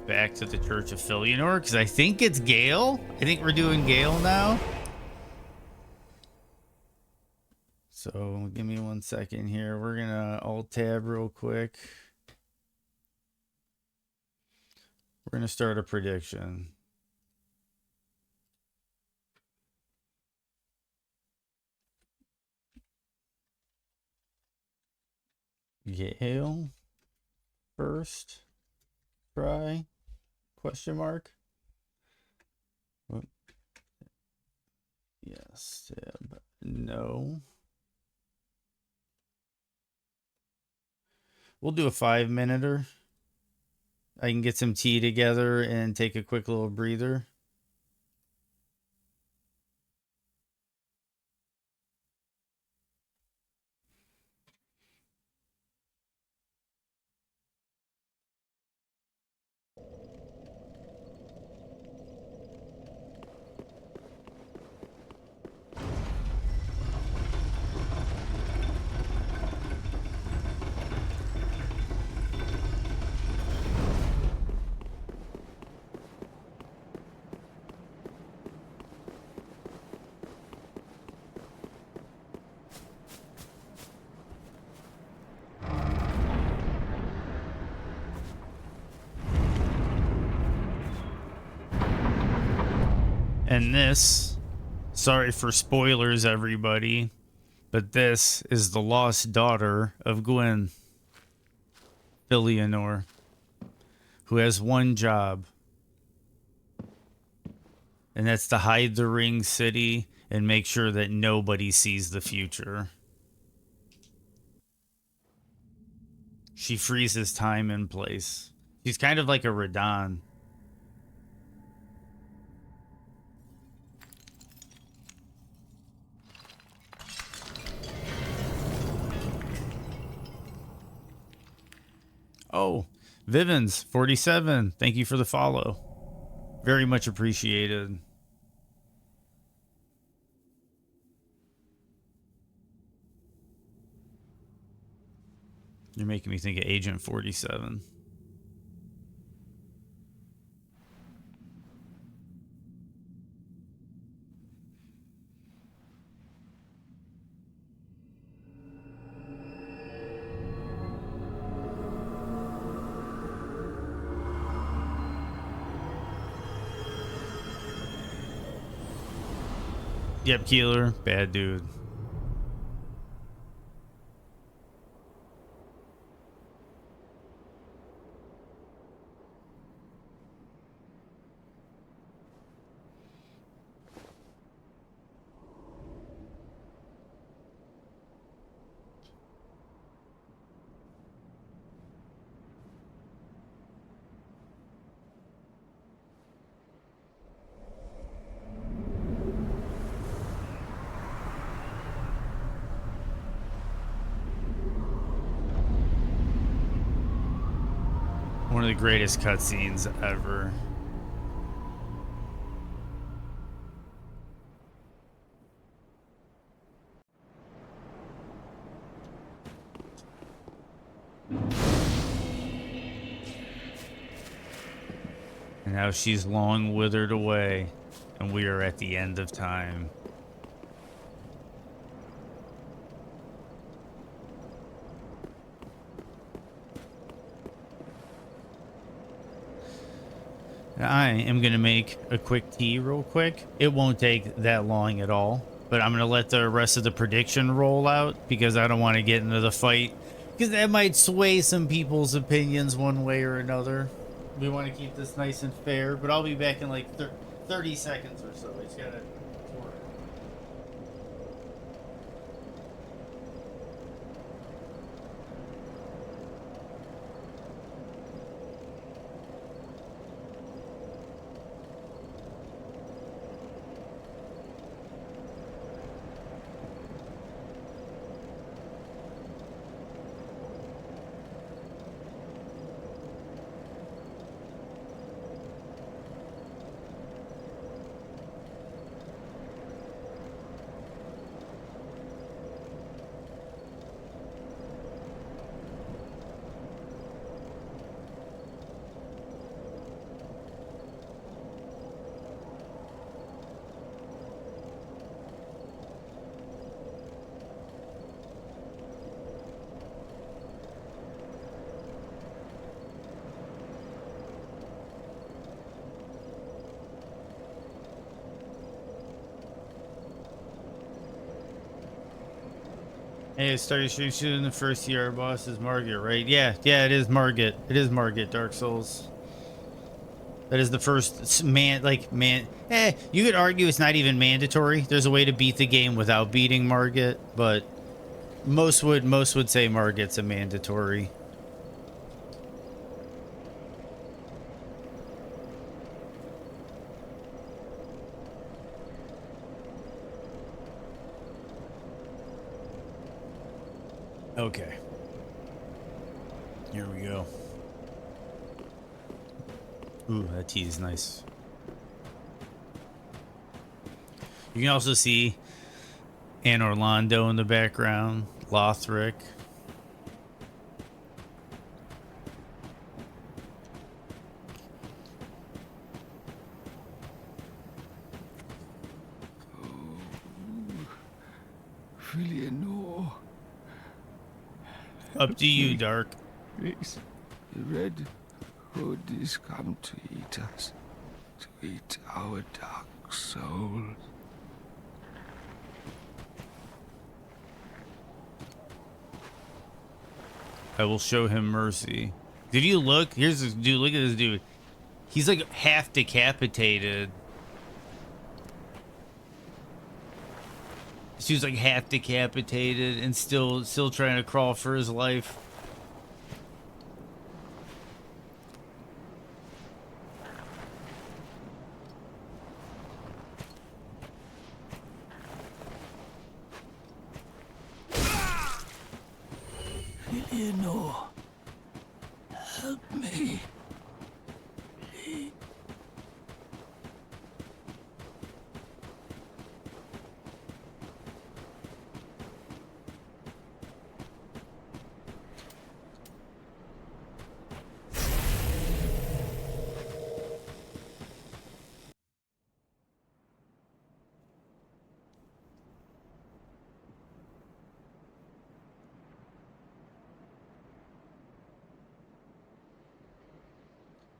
back to the Church of Filianor because I think it's Gale. I think we're doing Gale now. So give me 1 second here. We're gonna alt tab real quick. We're gonna start a prediction. Gale first try? Question mark. Whoop. Yes, tab. No. We'll do a 5-minute-er. I can get some tea together and take a quick little breather. And this, sorry for spoilers, everybody, but this is the lost daughter of Gwen, Filianor, who has one job, and that's to hide the ring city and make sure that nobody sees the future. She freezes time and place. She's kind of like a Radon. Oh, Vivens 47. Thank you for the follow. Very much appreciated. You're making me think of Agent 47. Yep, Keeler, bad dude. One of the greatest cutscenes ever. And now she's long withered away, and we are at the end of time. I am going to make a quick tea real quick. It won't take that long at all, but I'm going to let the rest of the prediction roll out because I don't want to get into the fight because that might sway some people's opinions one way or another. We want to keep this nice and fair, but I'll be back in like 30 seconds or so. I just got to... Hey, it started shooting the first year. Our boss is Margit, right? Yeah, it is Margit. It is Margit, Dark Souls. That is the first you could argue it's not even mandatory. There's a way to beat the game without beating Margit, but most would say Margit's a mandatory. Okay. Here we go. Ooh, that tea is nice. You can also see Anne Orlando in the background, Lothric. Filianor. Up to you, Dark. Please, the Red Hood is come to eat us, to eat our dark souls. I will show him mercy. Did you look? Here's this dude. Look at this dude. He's like half decapitated. She was like half decapitated and still trying to crawl for his life. Filianor, help me. Please.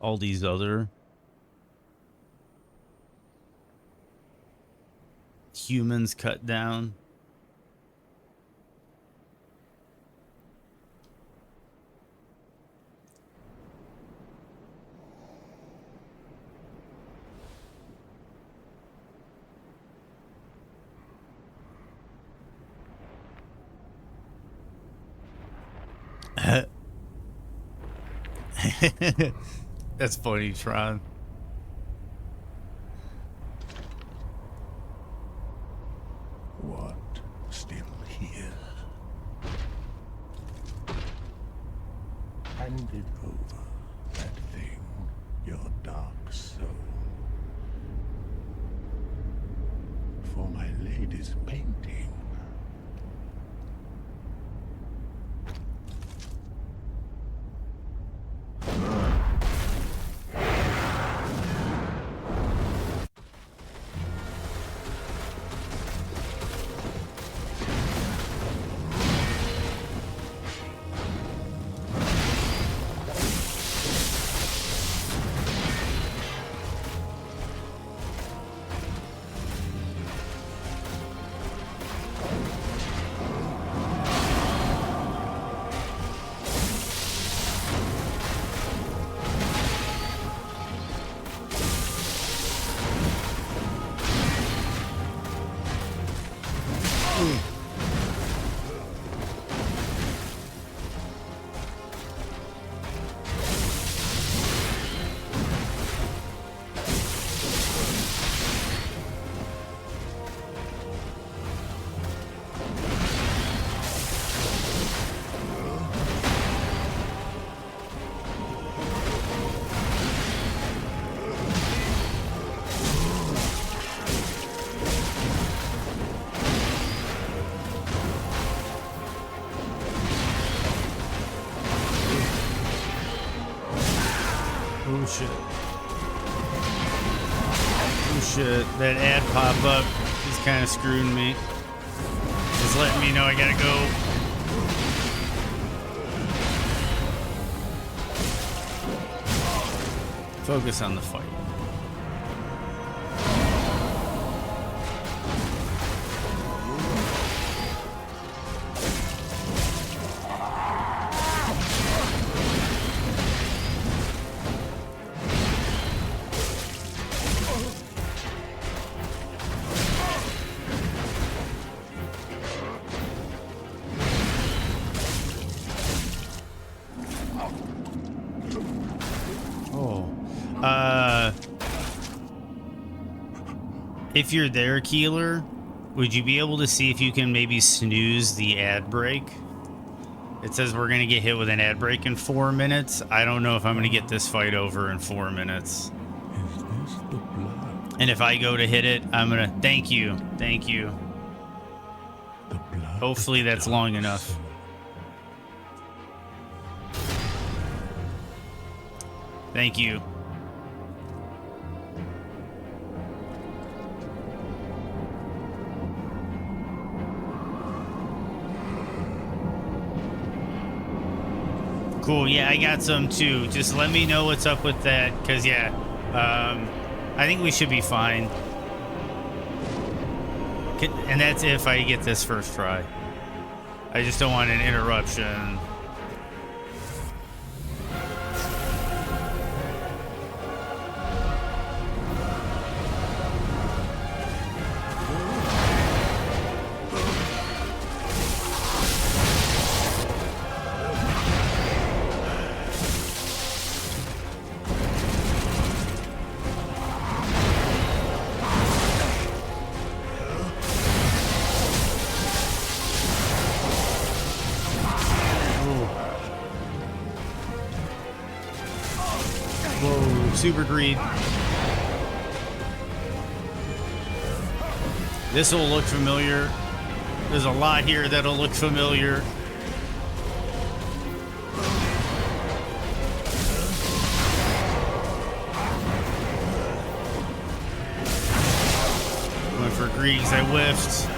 All these other humans cut down. That's funny, Tron. What? Still here? Hand it over, and your dark soul. For my lady's painting. Oh shit. Oh shit. That ad pop-up is kind of screwing me. It's letting me know I gotta go. Focus on the fight. If you're there, Keeler, would you be able to see if you can maybe snooze the ad break? It says we're going to get hit with an ad break in 4 minutes. I don't know if I'm going to get this fight over in 4 minutes. Is this the blood? And if I go to hit it, I'm going to... Thank you. Thank you. The blood. Hopefully that's long enough. Thank you. Cool, yeah, I got some too. Just let me know what's up with that, because, yeah, I think we should be fine. And that's if I get this first try. I just don't want an interruption. Super greed. This will look familiar. There's a lot here that'll look familiar. Went for greeds, I whiffed.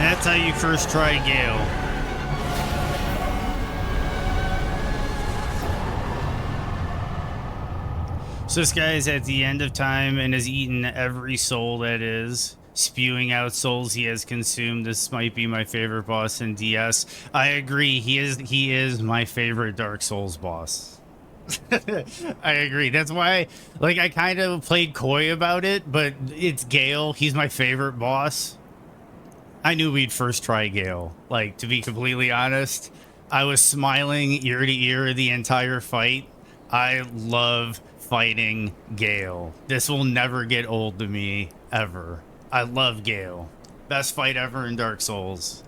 That's how you first try Gale. So this guy is at the end of time and has eaten every soul that is, spewing out souls he has consumed. This might be my favorite boss in DS. I agree. He is my favorite Dark Souls boss. I agree. That's why, like, I kind of played coy about it, but it's Gale. He's my favorite boss. I knew we'd first try Gale. Like, to be completely honest, I was smiling ear to ear the entire fight. I love fighting Gale. This will never get old to me, ever. I love Gale. Best fight ever in Dark Souls.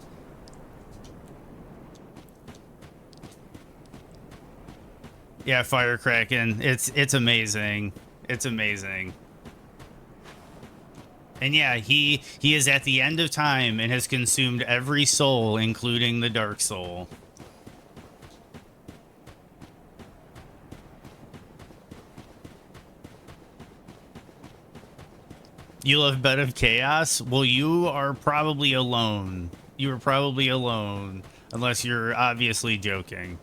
Yeah, Firecracken. It's amazing. It's amazing. And yeah, he is at the end of time and has consumed every soul, including the Dark Soul. You love Bed of Chaos? Well, you are probably alone. You are probably alone, unless you're obviously joking.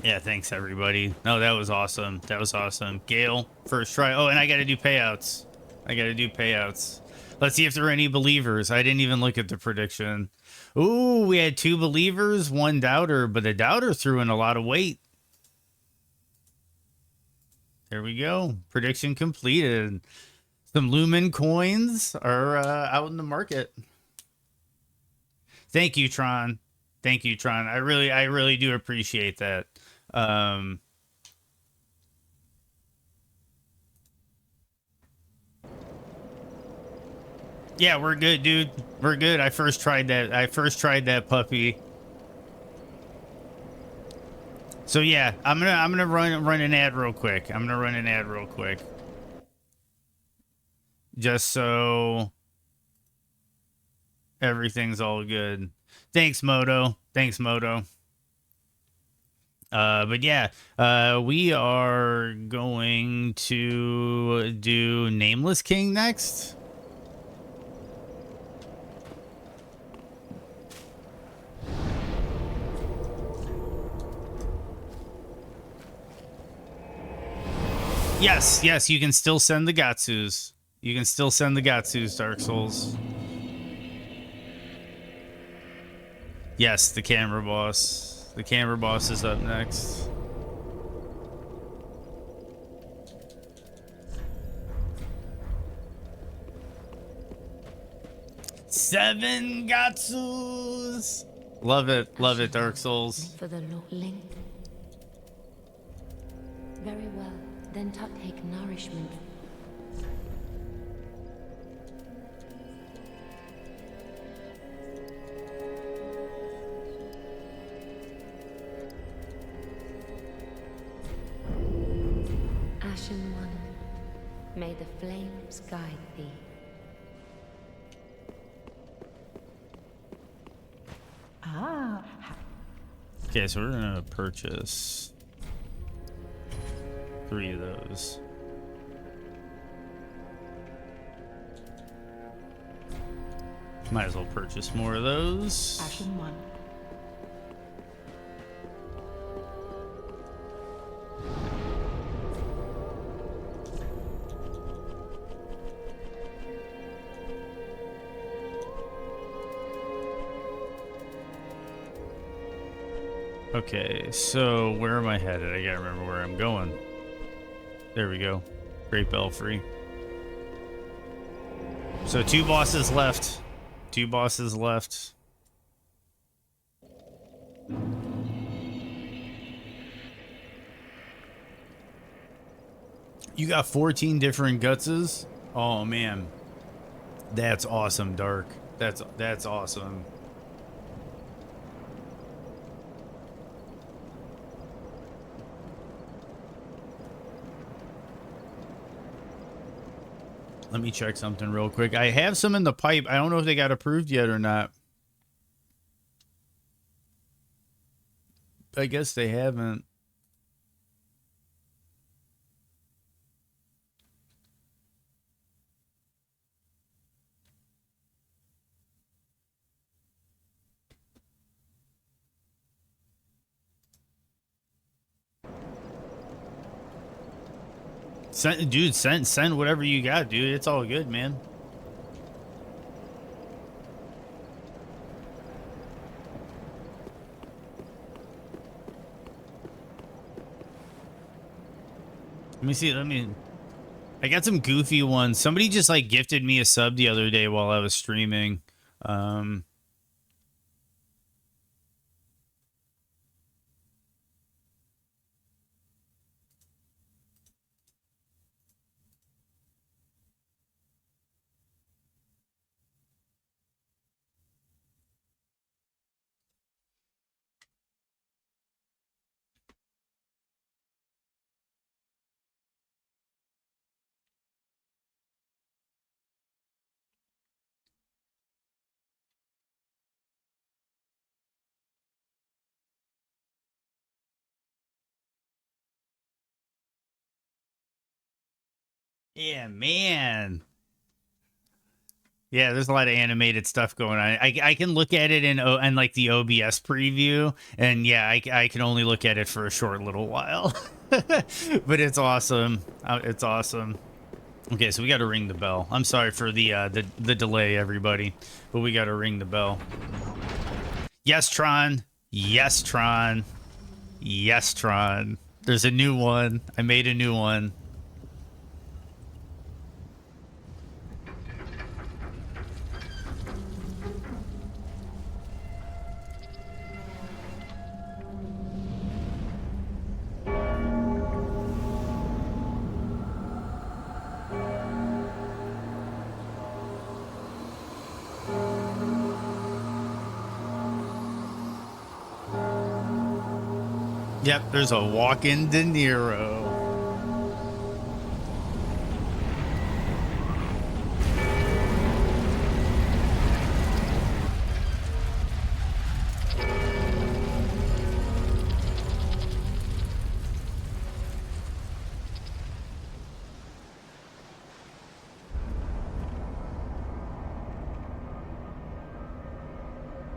Yeah, thanks everybody. No, that was awesome. That was awesome. Gale, first try. Oh, and I gotta do payouts. I gotta do payouts. Let's see if there are any believers. I didn't even look at the prediction. Ooh, we had 2 believers, 1 doubter, but the doubter threw in a lot of weight. There we go. Prediction completed. Some Lumen coins are out in the market. Thank you, Tron. Thank you, Tron. I really do appreciate that. Yeah, we're good, dude. We're good. I first tried that puppy. So yeah, I'm gonna run an ad real quick. Just so everything's all good. Thanks, Moto. But yeah, we are going to do Nameless King next. Yes, you can still send the Gatsus. Dark Souls. Yes, the camera boss. The camera boss is up next. Seven Gatsus. Love it, Dark Souls. For the Link. Very well. Then take nourishment. Ashen One, may the flames guide thee. Ah. Okay, so we're gonna purchase 3 of those. Might as well purchase more of those. Ashen One. Okay, so where am I headed? I gotta remember where I'm going. There we go. Great Belfry. So 2 bosses left. You got 14 different Gutses? Oh man. That's awesome, Dark. That's awesome. Let me check something real quick. I have some in the pipe. I don't know if they got approved yet or not. I guess they haven't. Send whatever you got, dude. It's all good, man. Let me see. I got some goofy ones. Somebody just like gifted me a sub the other day while I was streaming. Yeah, man. Yeah, there's a lot of animated stuff going on. I can look at it in like the OBS preview, and yeah, I can only look at it for a short little while, but it's awesome. It's awesome. Okay, so we got to ring the bell. I'm sorry for the delay, everybody, but we got to ring the bell. Yes, Tron. Yes, Tron. Yes, Tron. There's a new one. I made a new one. Yep, there's a walk-in De Niro.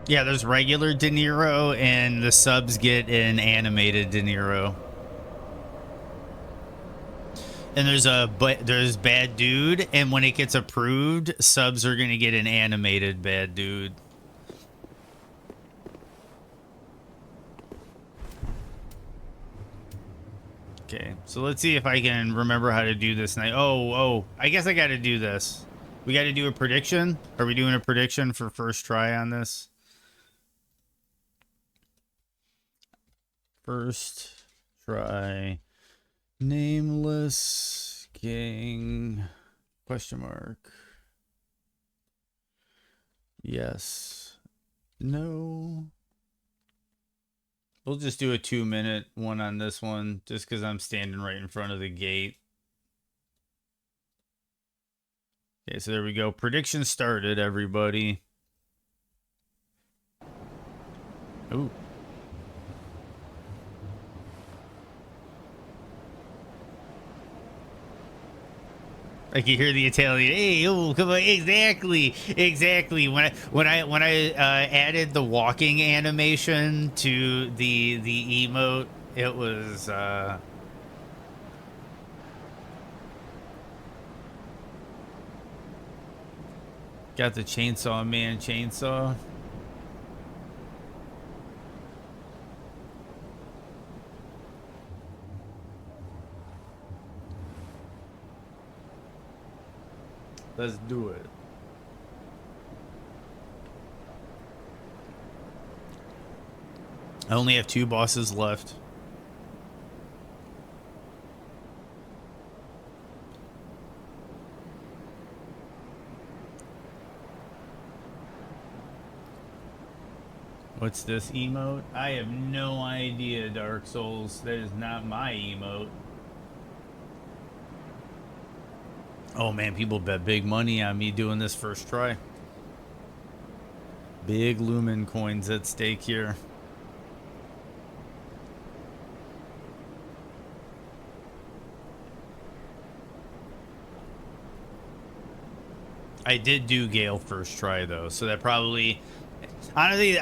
Yeah, there's regular De Niro, and the subs get an animated De Niro. And there's Bad Dude, and when it gets approved, subs are gonna get an animated Bad Dude. Okay, so let's see if I can remember how to do this night. Oh, I guess I got to do this. We got to do a prediction. Are we doing a prediction for first try on this? First try. Nameless gang question mark. Yes. No. We'll just do a 2-minute one on this one just because I'm standing right in front of the gate. Okay, so there we go. Prediction started, everybody. Ooh. I can hear the Italian. Hey, oh, come on! Exactly. When I added the walking animation to the emote, it was got the chainsaw man chainsaw. Let's do it. I only have 2 bosses left. What's this emote? I have no idea, Dark Souls. That is not my emote. Oh man, people bet big money on me doing this first try. Big Lumen coins at stake here. I did do Gale first try though, so that probably honestly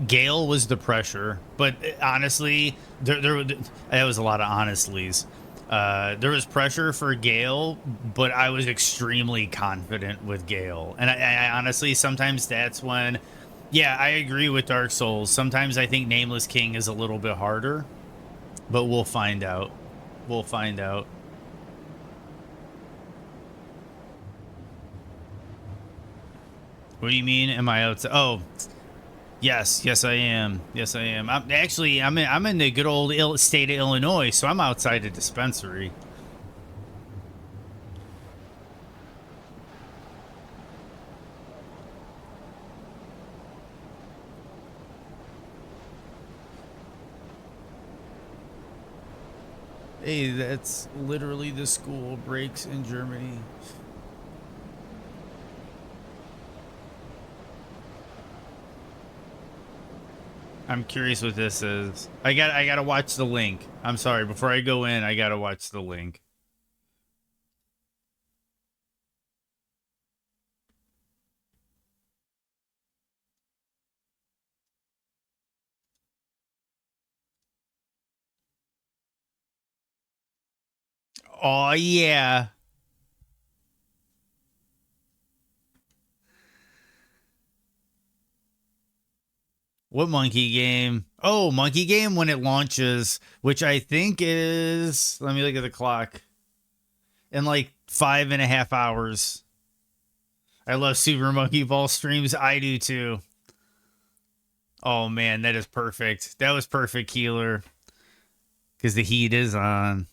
Gale was the pressure, but honestly that was a lot of honestlies. There was pressure for Gale, but I was extremely confident with Gale, and I honestly sometimes that's when, yeah, I agree with Dark Souls. Sometimes I think Nameless King is a little bit harder, but we'll find out. We'll find out. What do you mean? Am I outside? Oh, yes, yes, I am. Yes, I am. I'm in the good old state of Illinois, so I'm outside a dispensary. Hey, that's literally the school breaks in Germany. I'm curious what this is. I gotta watch the link. I'm sorry. Before I go in, I gotta watch the link. Oh yeah. What monkey game? Oh, monkey game when it launches, which I think is, let me look at the clock. In like 5.5 hours. I love Super Monkey Ball streams. I do too. Oh man, that is perfect. That was perfect, Keeler. Because the heat is on.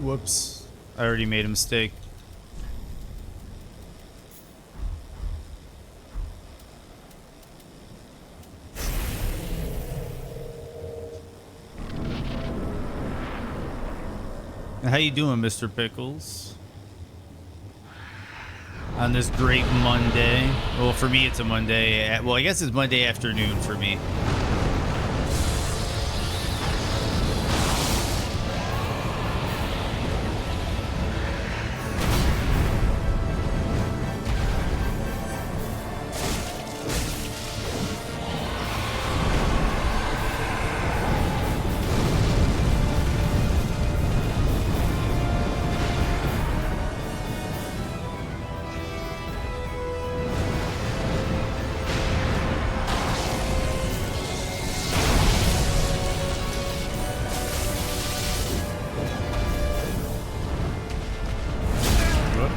Whoops. I already made a mistake. How you doing, Mr. Pickles? On this great Monday. Well, for me, it's a Monday. Well, I guess it's Monday afternoon for me.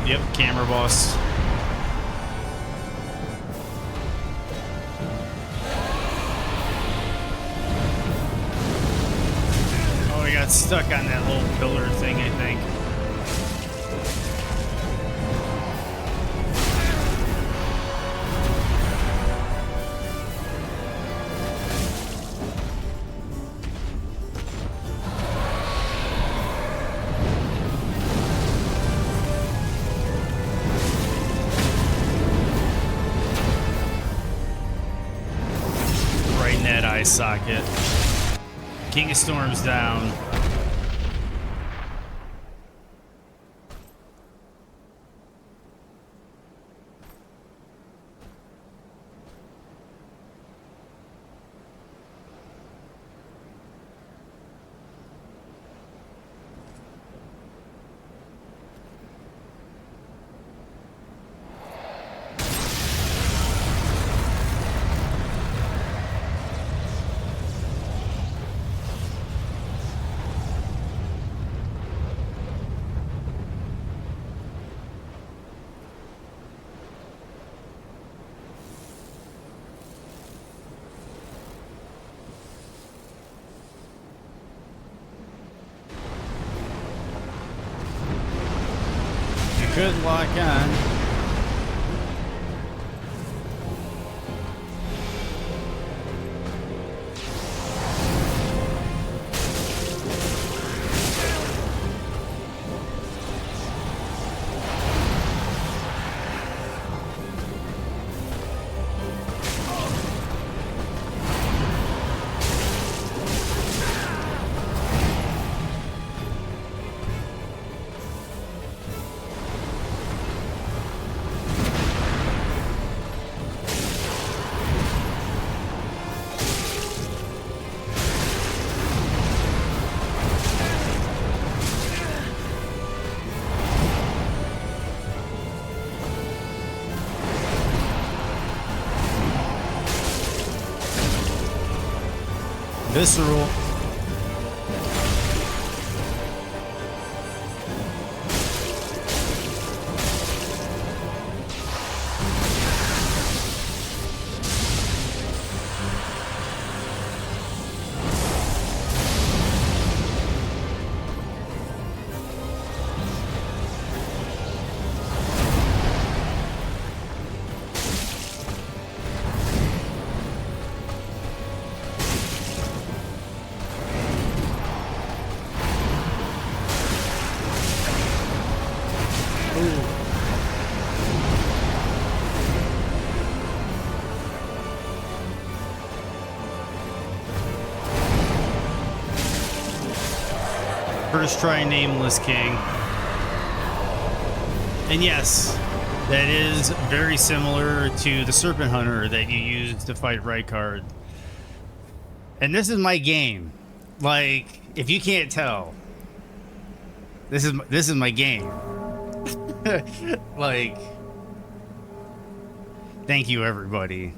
Yep, camera boss. Oh, we got stuck on that little pillar thing, I think. Eye socket. King of Storms down. Could lock on. Visceral. First try Nameless King. And yes, that is very similar to the Serpent Hunter that you use to fight Rykard. And this is my game. Like, if you can't tell, this is my game. Like, thank you everybody.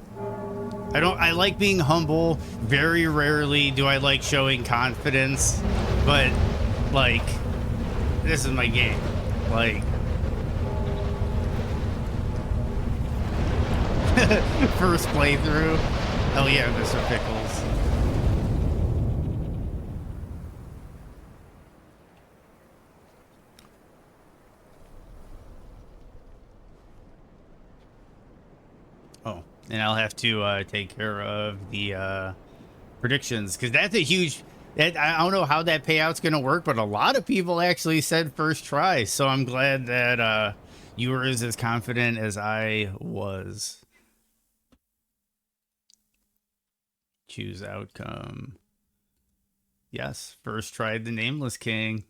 I like being humble. Very rarely do I like showing confidence, but like, this is my game. Like, first playthrough. Hell yeah, Mr. Pickles. Oh, and I'll have to take care of the predictions, because that's a huge... I don't know how that payout's going to work, but a lot of people actually said first try, so I'm glad that you were as confident as I was. Choose outcome. Yes, first tried the Nameless King.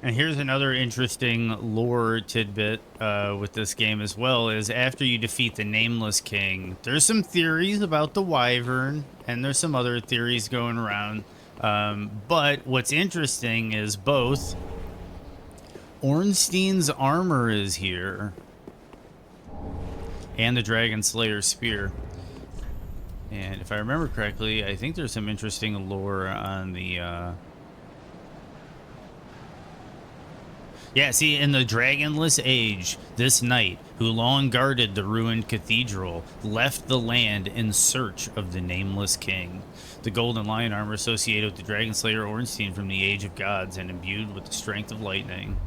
And here's another interesting lore tidbit with this game as well, is after you defeat the Nameless King, there's some theories about the Wyvern, and there's some other theories going around. But what's interesting is both Ornstein's armor is here, and the Dragon Slayer spear. And if I remember correctly, I think there's some interesting lore on the... Yeah, see, in the Dragonless Age, this knight, who long guarded the ruined cathedral, left the land in search of the Nameless King. The golden lion armor associated with the Dragon Slayer Ornstein from the Age of Gods and imbued with the strength of lightning.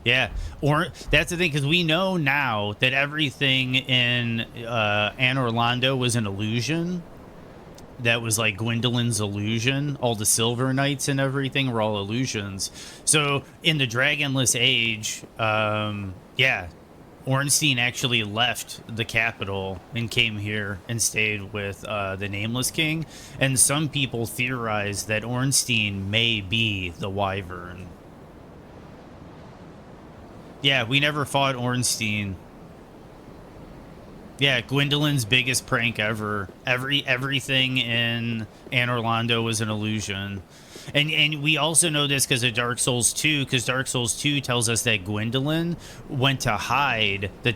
Yeah, or that's the thing, because we know now that everything in Anor Londo was an illusion. That was like Gwendolyn's illusion. All the Silver Knights and everything were all illusions. So in the Dragonless Age, yeah, Ornstein actually left the capital and came here and stayed with the Nameless King. And some people theorize that Ornstein may be the Wyvern. Yeah, we never fought Ornstein. Yeah, Gwendolyn's biggest prank ever. Everything in Anor Londo was an illusion. And we also know this because of Dark Souls 2, because Dark Souls 2 tells us that Gwendolyn went to hide the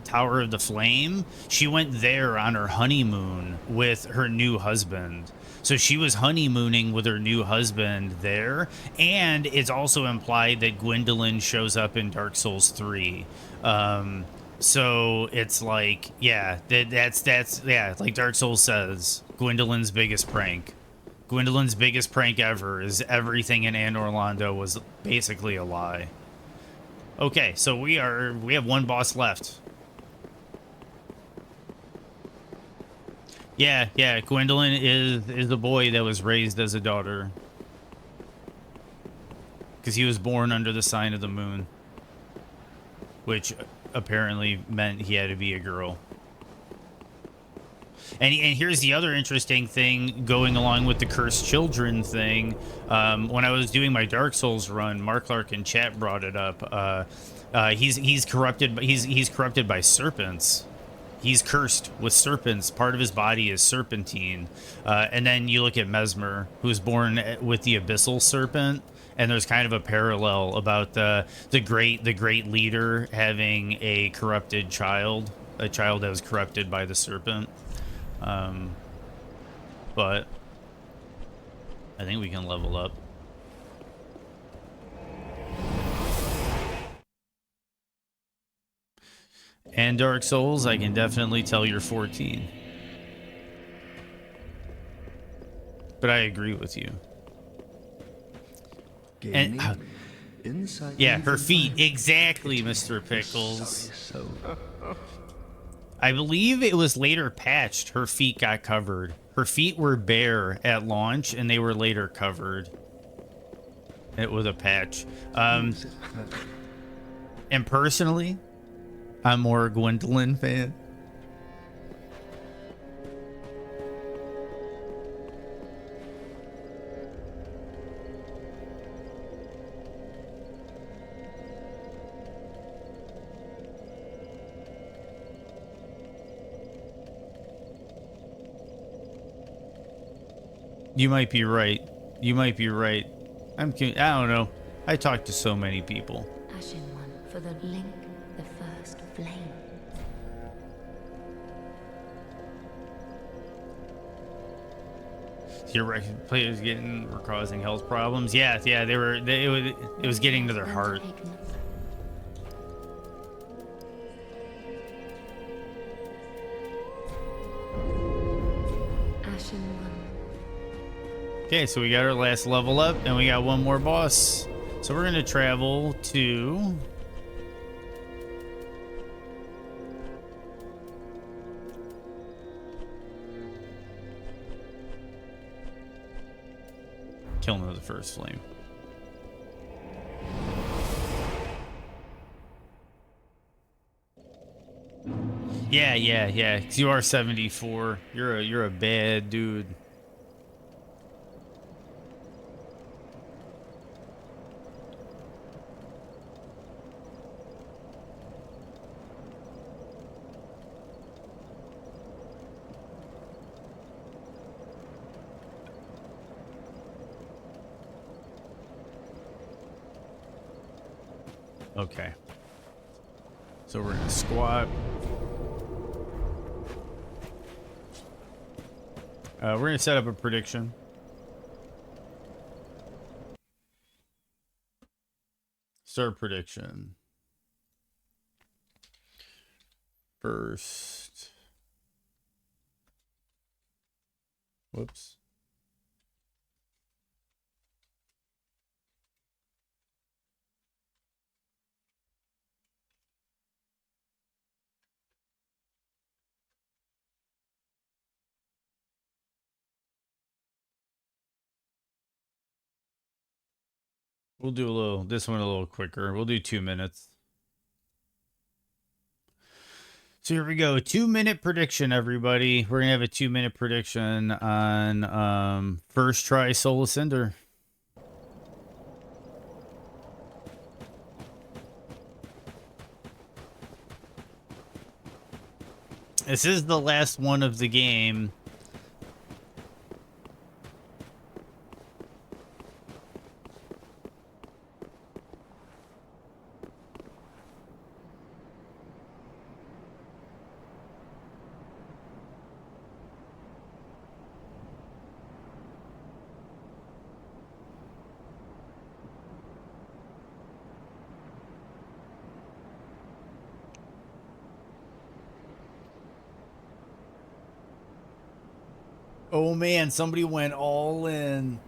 Tower of the Flame. She went there on her honeymoon with her new husband. So she was honeymooning with her new husband there. And it's also implied that Gwendolyn shows up in Dark Souls 3. So it's like, yeah, that's yeah, like Dark Souls says, Gwendolyn's biggest prank. Gwendolyn's biggest prank ever is everything in Anor Londo was basically a lie. Okay, so we have one boss left. Yeah, Gwendolyn is the boy that was raised as a daughter. Because he was born under the sign of the moon. Which apparently meant he had to be a girl. And here's the other interesting thing going along with the cursed children thing. When I was doing my Dark Souls run, Mark Clark in chat brought it up. He's corrupted. He's corrupted by serpents. He's cursed with serpents. Part of his body is serpentine. And then you look at Mesmer, who's born with the abyssal serpent. And there's kind of a parallel about the great leader having a corrupted child, a child that was corrupted by the serpent. But I think we can level up. And Dark Souls, I can definitely tell you're 14. But I agree with you. And yeah, her feet, exactly, Mr. Pickles. I believe it was later patched. Her feet got covered. Her feet were bare at launch, and they were later covered. It was a patch. And personally, I'm more a Gwendolyn fan. You might be right. You might be right. I don't know. I talk to so many people. Ashen One, for the link, the first flame. Your players were causing health problems. Yeah, it was getting to their heart. Ashen One. Okay, so we got our last level up, and we got one more boss. So we're gonna travel to Killing of the First Flame. Yeah. Cause you are 74. You're a bad dude. Okay. So we're gonna squat. We're gonna set up a prediction. Start prediction. First. Whoops. We'll do this one a little quicker. We'll do 2 minutes. So here we go. 2-minute prediction, everybody. We're going to have a 2-minute prediction on first try Soul Ascender. This is the last one of the game. Oh man, somebody went all in.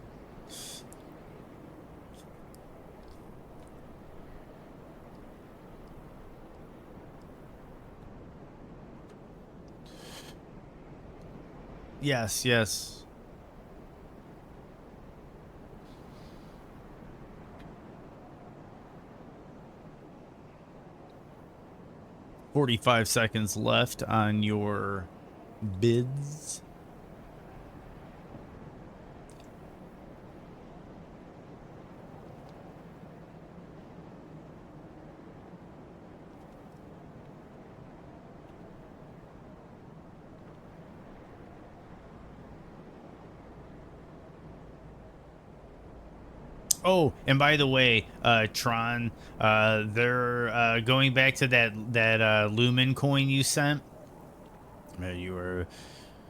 Yes. 45 seconds left on your bids. Oh, and by the way, Tron, they're going back to that Lumen coin you sent. You were,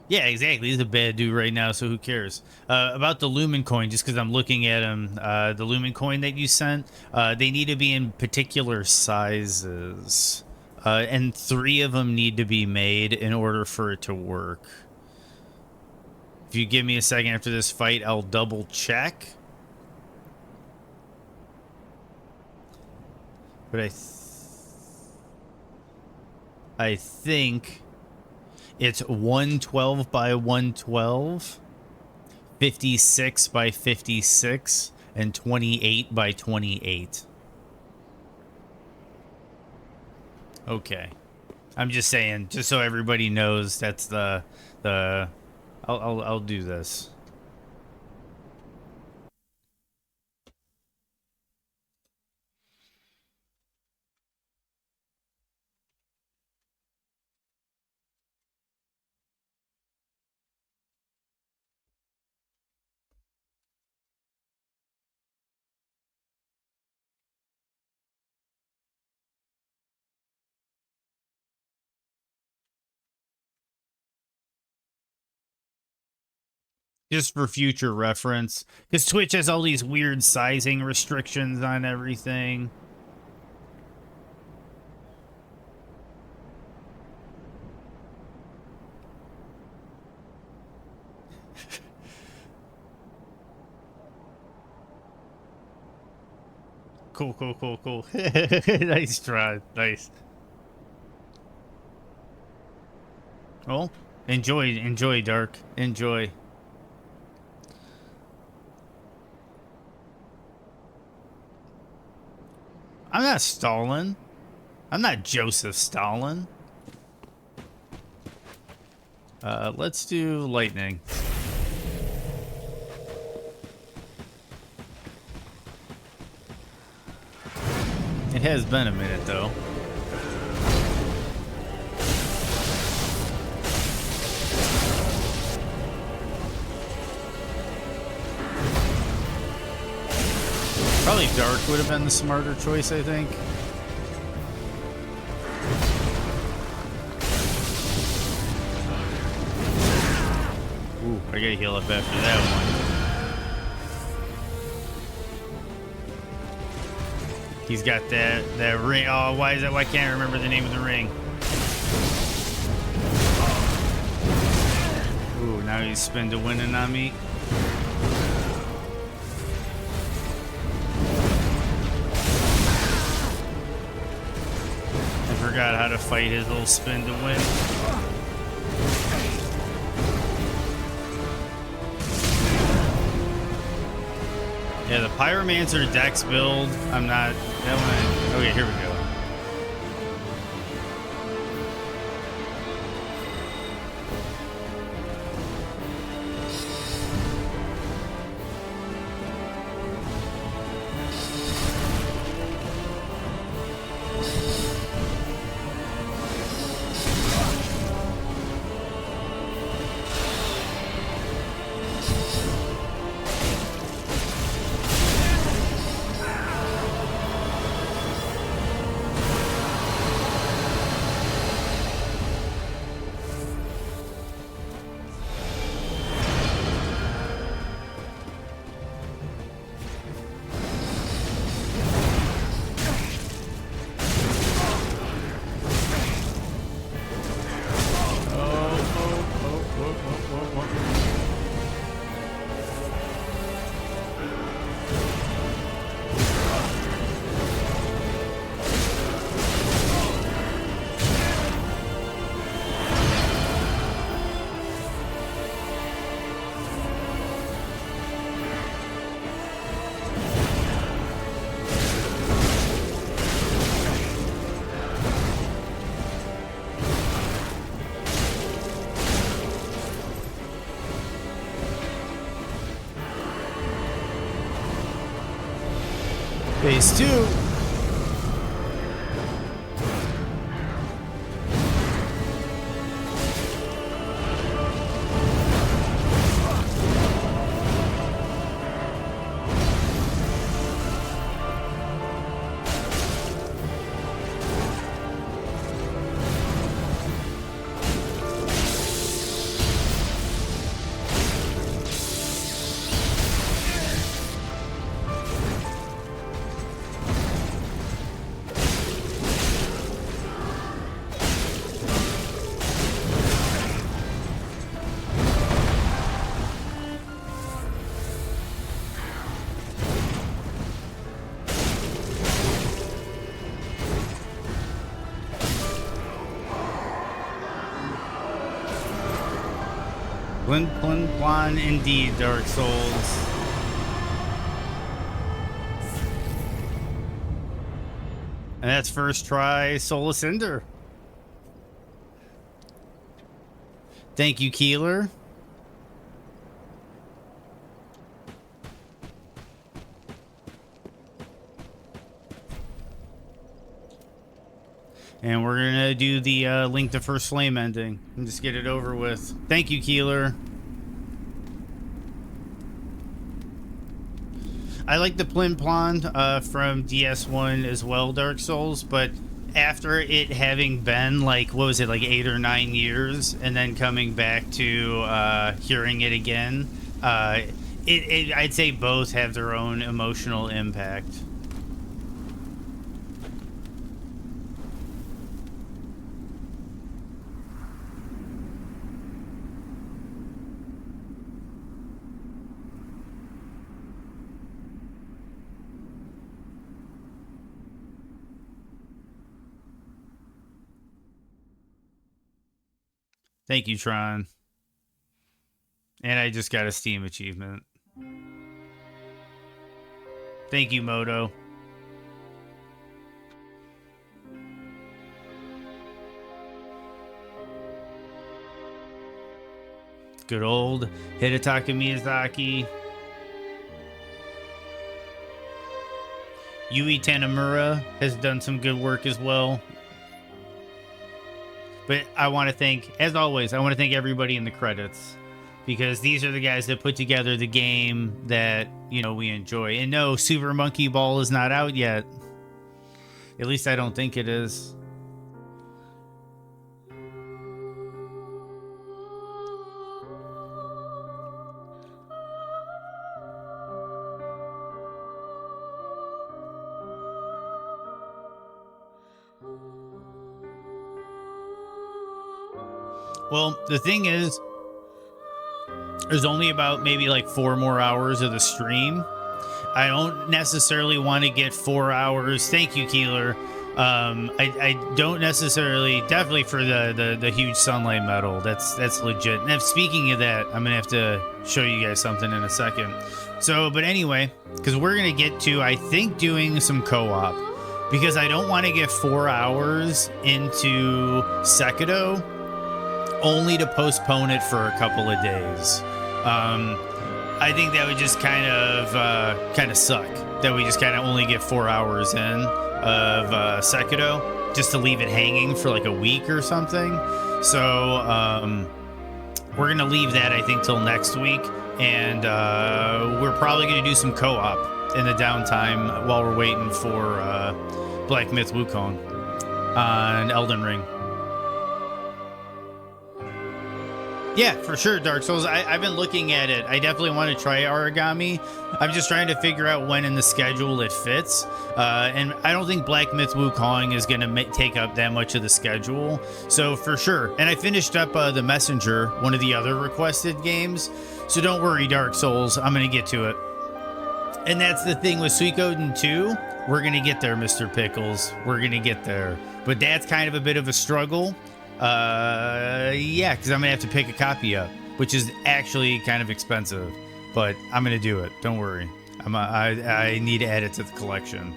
yeah, exactly. He's a bad dude right now, so who cares about the Lumen coin? Just because I'm looking at him, the Lumen coin that you sent, they need to be in particular sizes, and 3 of them need to be made in order for it to work. If you give me a second after this fight, I'll double check. But I think it's 112 by 112, 56 by 56, and 28 by 28. Okay. I'm just saying, just so everybody knows, that's the I'll do this. Just for future reference, because Twitch has all these weird sizing restrictions on everything. Cool. Nice try. Nice. Well, enjoy, Dark. Enjoy. I'm not Stalin. I'm not Joseph Stalin. Let's do lightning. It has been a minute, though. Probably Dark would have been the smarter choice, I think. Ooh, I gotta heal up after that one. He's got that ring. Oh, why is that? Why can't I remember the name of the ring? Ooh, now he's spin to winning on me. I forgot how to fight his little spin to win. Yeah, the Pyromancer Dex build, I'm not, that one, okay, here we go. Phase 2. Blin, blin, blon, indeed, Dark Souls. And that's first try, Soul Cinder. Thank you, Keeler. And we're gonna do the Link to First Flame ending and just get it over with. Thank you, Keeler. I like the Plin Plon from DS1 as well, Dark Souls, but after it having been like, what was it, like 8 or 9 years, and then coming back to hearing it again, I'd say both have their own emotional impact. Thank you, Tron. And I just got a Steam achievement. Thank you, Moto. Good old Hidetaka Miyazaki. Yui Tanimura has done some good work as well. But I want to thank, as always, I want to thank everybody in the credits, because these are the guys that put together the game that, you know, we enjoy. And no, Super Monkey Ball is not out yet. At least I don't think it is. Well, the thing is, there's only about maybe like 4 more hours of the stream. I don't necessarily want to get 4 hours. Thank you, Keeler. I don't necessarily, definitely for the huge sunlight medal. That's legit. And if, speaking of that, I'm gonna have to show you guys something in a second. So, but anyway, because we're gonna get to, I think, doing some co-op, because I don't want to get 4 hours into Sekiro only to postpone it for a couple of days. I think that would just kind of suck. That we just kind of only get 4 hours in of Sekiro, just to leave it hanging for like a week or something. So we're gonna leave that, I think, till next week, and we're probably gonna do some co-op in the downtime while we're waiting for Black Myth Wukong on Elden Ring. Yeah, for sure, Dark Souls. I've been looking at it. I definitely want to try Origami. I'm just trying to figure out when in the schedule it fits. And I don't think Black Myth Wukong is going to take up that much of the schedule. So for sure. And I finished up The Messenger, one of the other requested games. So don't worry, Dark Souls. I'm going to get to it. And that's the thing with Suikoden 2. We're going to get there, Mr. Pickles. We're going to get there. But that's kind of a bit of a struggle. Yeah, because I'm gonna have to pick a copy up, which is actually kind of expensive, but I'm gonna do it. Don't worry. I need to add it to the collection.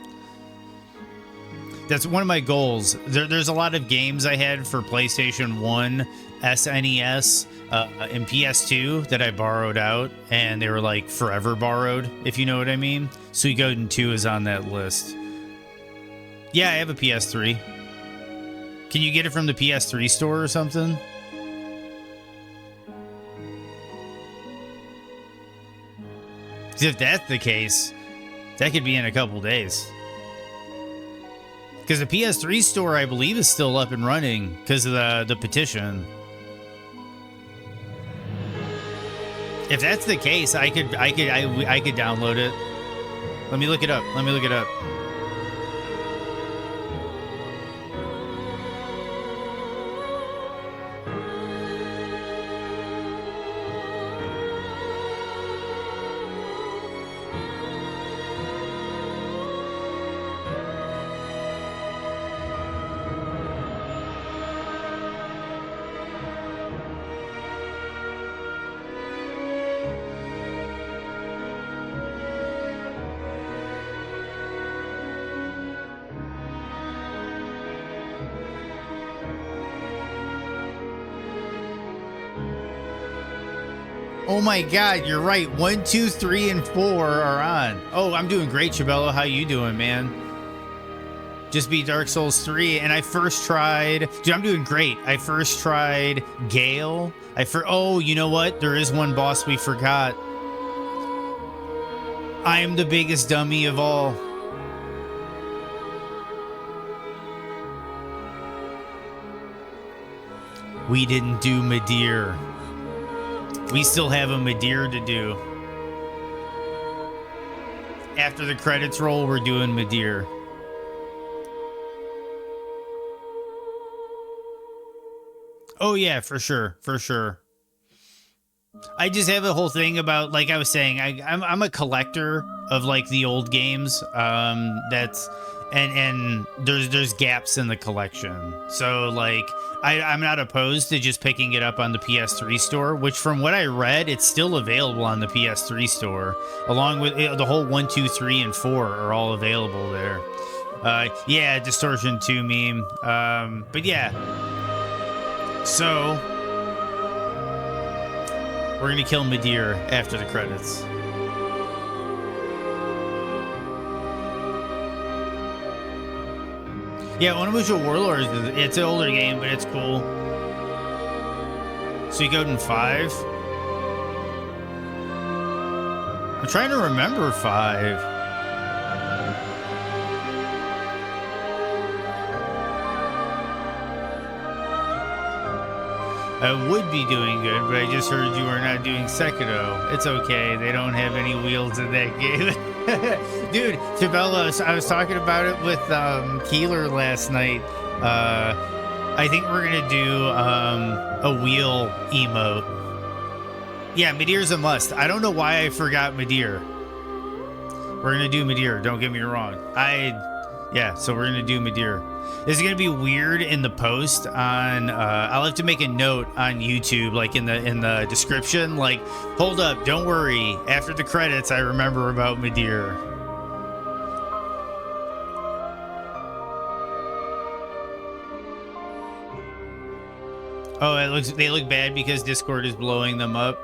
That's one of my goals. There's a lot of games I had for PlayStation 1, SNES, and PS2 that I borrowed out, and they were like forever borrowed, if you know what I mean. Suikoden 2 is on that list. Yeah, I have a PS3. Can you get it from the PS3 store or something? If that's the case, that could be in a couple days. Because the PS3 store, I believe, is still up and running because of the petition. If that's the case, I could download it. Let me look it up. Let me look it up. Oh my God, you're right. 1, 2, 3, and 4 are on. Oh, I'm doing great, Chabello. How you doing, man? Just beat Dark Souls 3, and I first tried... Dude, I'm doing great. I first tried Gale. Oh, you know what? There is one boss we forgot. I am the biggest dummy of all. We didn't do Midir. We still have a Midir to do. After the credits roll, we're doing Midir. Oh yeah, for sure, for sure. I just have a whole thing about, like I was saying, I'm a collector of like the old games. And there's gaps in the collection. So like I'm not opposed to just picking it up on the PS3 store, which from what I read, it's still available on the PS3 store, along with the whole 1, 2, 3, and 4 are all available there. Yeah, Distortion 2 meme. But yeah. So we're gonna kill Midir after the credits. Yeah, Onimusha Warlords, it's an older game, but it's cool. Suikoden 5? I'm trying to remember 5. I would be doing good, but I just heard you are not doing Sekiro. It's okay, they don't have any wheels in that game. Dude, Chabella, I was talking about it with Keeler last night. I think we're gonna do a wheel emote. Yeah, Midir's a must. I don't know why I forgot Midir. We're gonna do Midir, don't get me wrong. Yeah, so we're gonna do Midir. This is gonna be weird in the post on I'll have to make a note on YouTube, like in the description, like, hold up, don't worry, after the credits I remember about Midir. Oh, they look bad because Discord is blowing them up.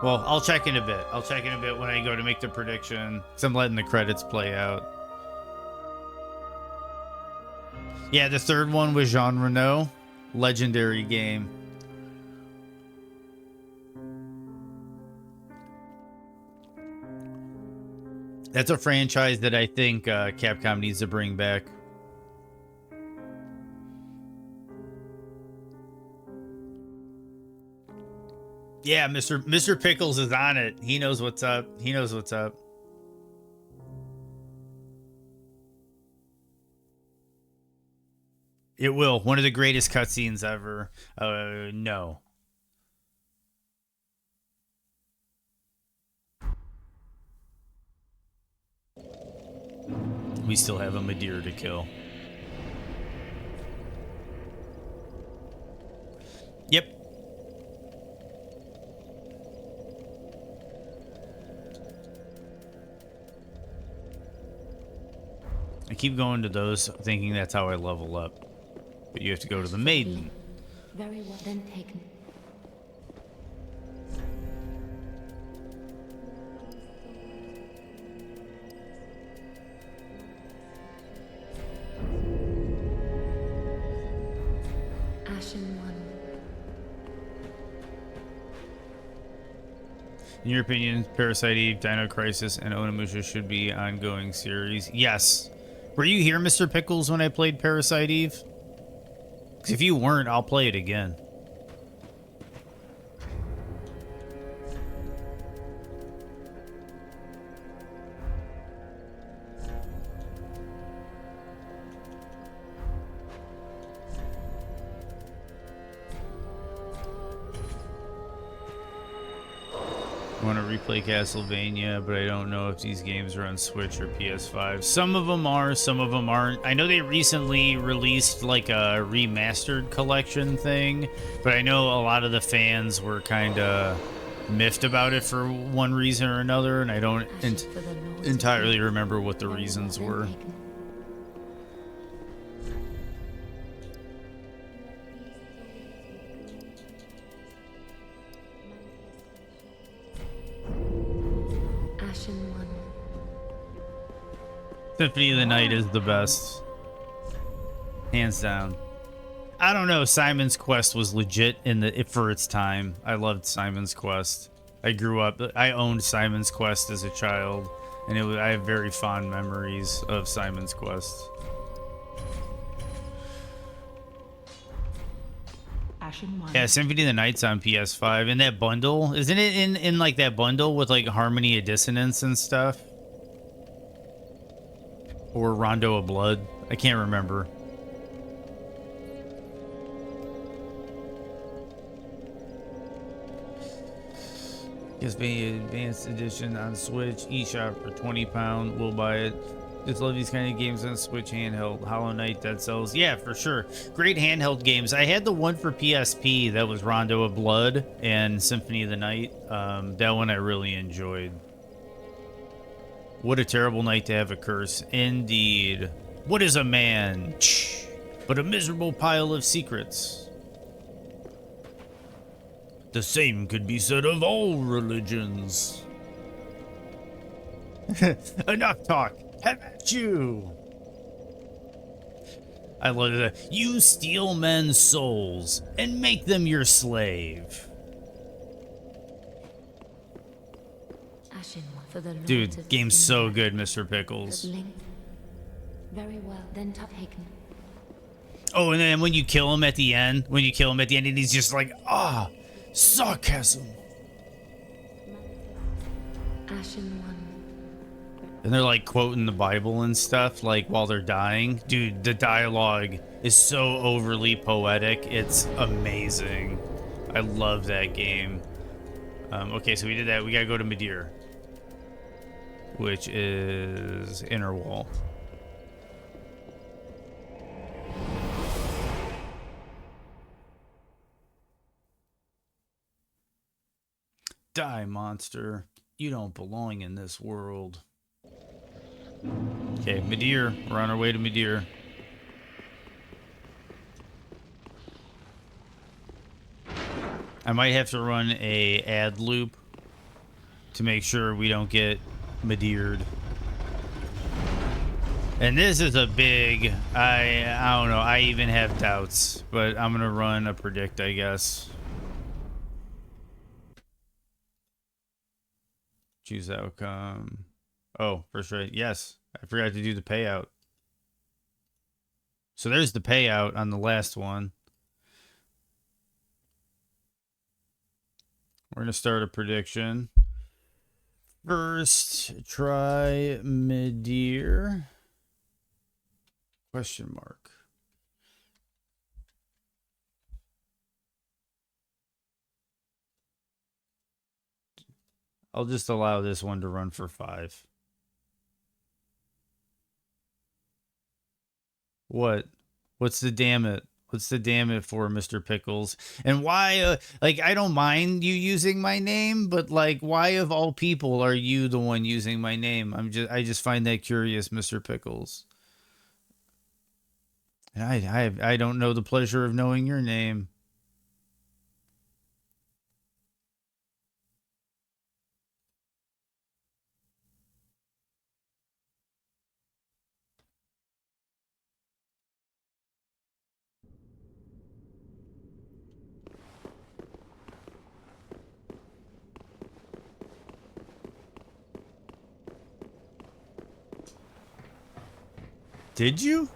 Well, I'll check in a bit. I'll check in a bit when I go to make the prediction, because I'm letting the credits play out. Yeah, the third one was Jean Reno. Legendary game. That's a franchise that I think Capcom needs to bring back. Yeah, Mr. Pickles is on it. He knows what's up. He knows what's up. It will. One of the greatest cutscenes ever. No. We still have a Midir to kill. Yep. I keep going to those thinking that's how I level up. But you have to go to the maiden. Very well, then taken. Ashen one. In your opinion, Parasite Eve, Dino Crisis, and Onimusha should be ongoing series? Yes. Were you here, Mr. Pickles, when I played Parasite Eve? 'Cause if you weren't, I'll play it again. I want to replay Castlevania, but I don't know if these games are on Switch or PS5. Some of them are, some of them aren't. I know they recently released like a remastered collection thing, but I know a lot of the fans were kind of miffed about it for one reason or another, and I don't entirely remember what the reasons were. Symphony of the Night is the best. Hands down. I don't know, Simon's Quest was legit for its time. I loved Simon's Quest. I owned Simon's Quest as a child, and I have very fond memories of Simon's Quest. Yeah, Symphony of the Night's on PS5. In that bundle, isn't it in like that bundle with like Harmony of Dissonance and stuff? Or Rondo of Blood? I can't remember. Just being advanced edition on Switch, eShop for £20. We'll buy it. Just love these kind of games on Switch handheld. Hollow Knight, Dead Cells. Yeah, for sure. Great handheld games. I had the one for PSP that was Rondo of Blood and Symphony of the Night. That one I really enjoyed. What a terrible night to have a curse. Indeed. What is a man? But a miserable pile of secrets. The same could be said of all religions. Enough talk. Have at you. I love that. You steal men's souls and make them your slave. Dude, game's so good, Mr. Pickles. Very well, then taken. Oh, and then when you kill him at the end, and he's just like, sarcasm. Ashen one. And they're like quoting the Bible and stuff, like while they're dying. Dude, the dialogue is so overly poetic. It's amazing. I love that game. Okay, so we did that. We gotta go to Midir, which is Inner Wall. Die, monster. You don't belong in this world. Okay, Midir. We're on our way to Midir. I might have to run a ad loop to make sure we don't get Midir'd. And this is a big, I don't know, I even have doubts, but I'm gonna run a predict, I guess. Choose outcome. Oh, first rate. Yes, I forgot to do the payout. So there's the payout on the last one. We're gonna start a prediction. First, try Midir. Question mark. I'll just allow this one to run for 5. What? What's the damn it? What's the damn it for, Mr. Pickles? And why, like, I don't mind you using my name, but, like, why of all people are you the one using my name? I just find that curious, Mr. Pickles. And I don't know the pleasure of knowing your name. Did you?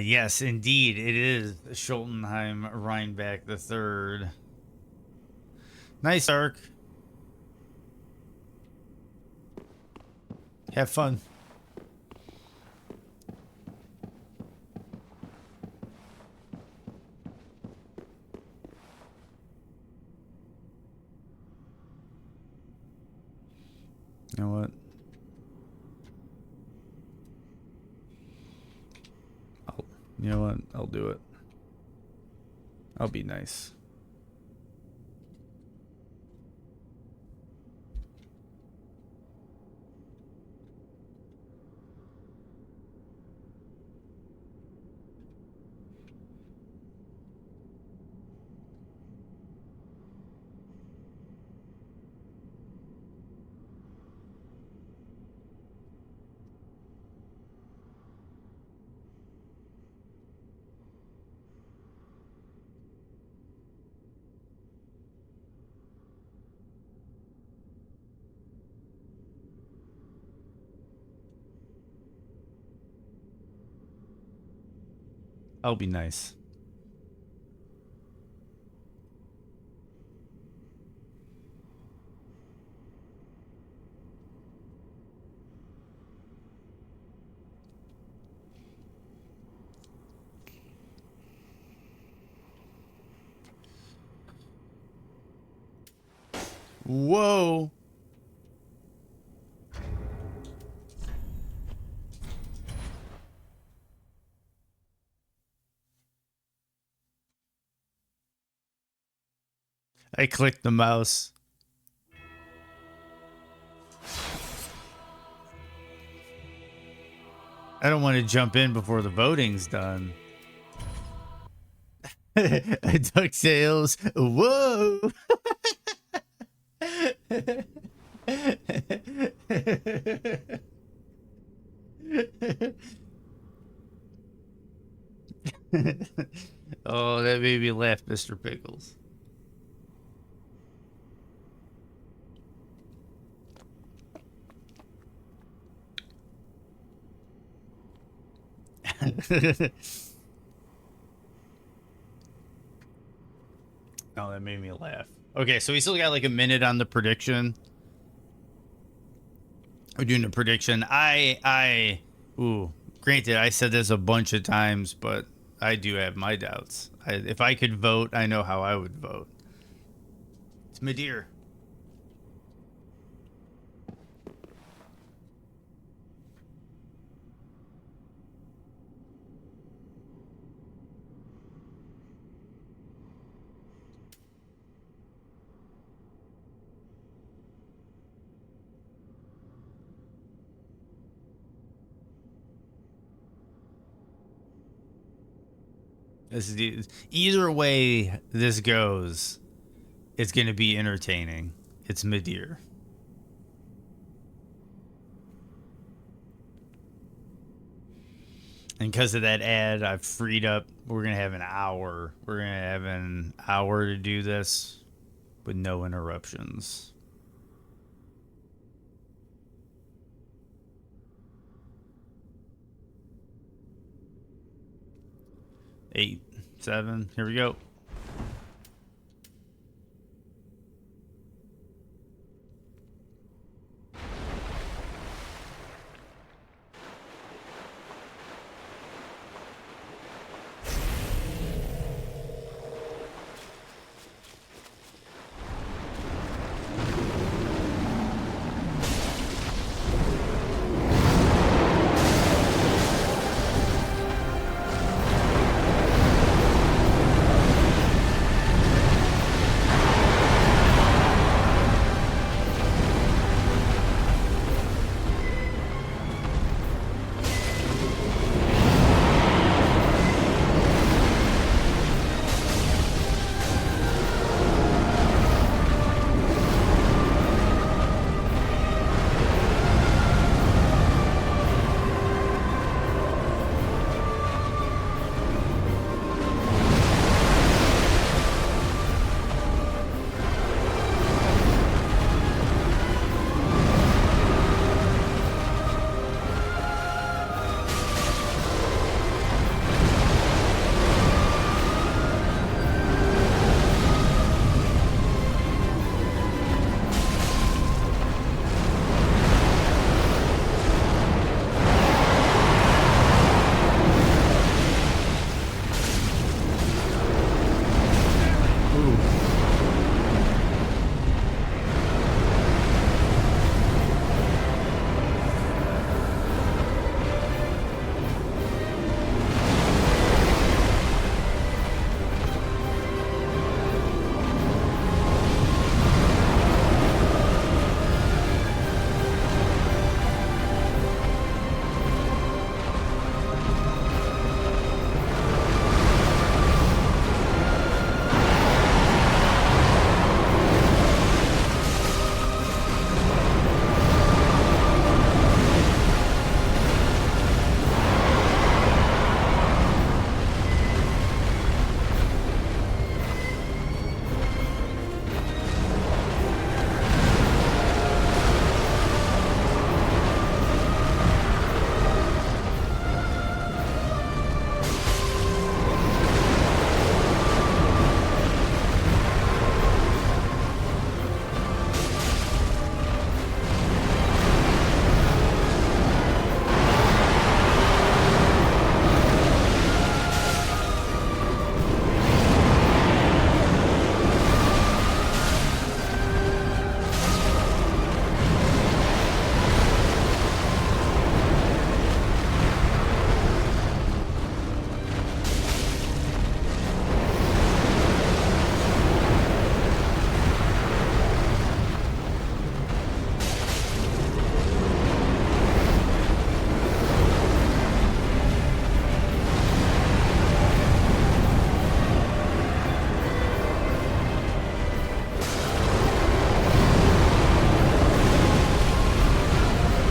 Yes, indeed. It is Schultenheim Rhinebeck the Third. Nice arc. Have fun. You know what? You know what? I'll do it. I'll be nice. I'll be nice. Whoa. I clicked the mouse. I don't want to jump in before the voting's done. DuckTales. Whoa. Oh, that made me laugh, Mr. Pickles. Oh, that made me laugh. Okay, so we still got like a minute on the prediction. We're doing a prediction. Granted, I said this a bunch of times, but I do have my doubts. If I could vote, I know how I would vote. It's Midir. Either way this goes, it's going to be entertaining. It's Midir. And because of that ad, I've freed up. We're going to have an hour. We're going to have an hour to do this with no interruptions. Eight, 7, here we go.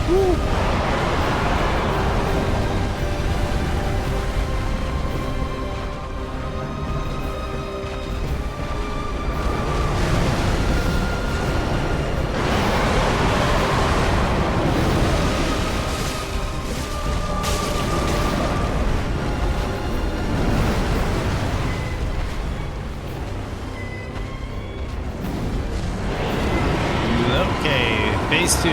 Okay, phase 2.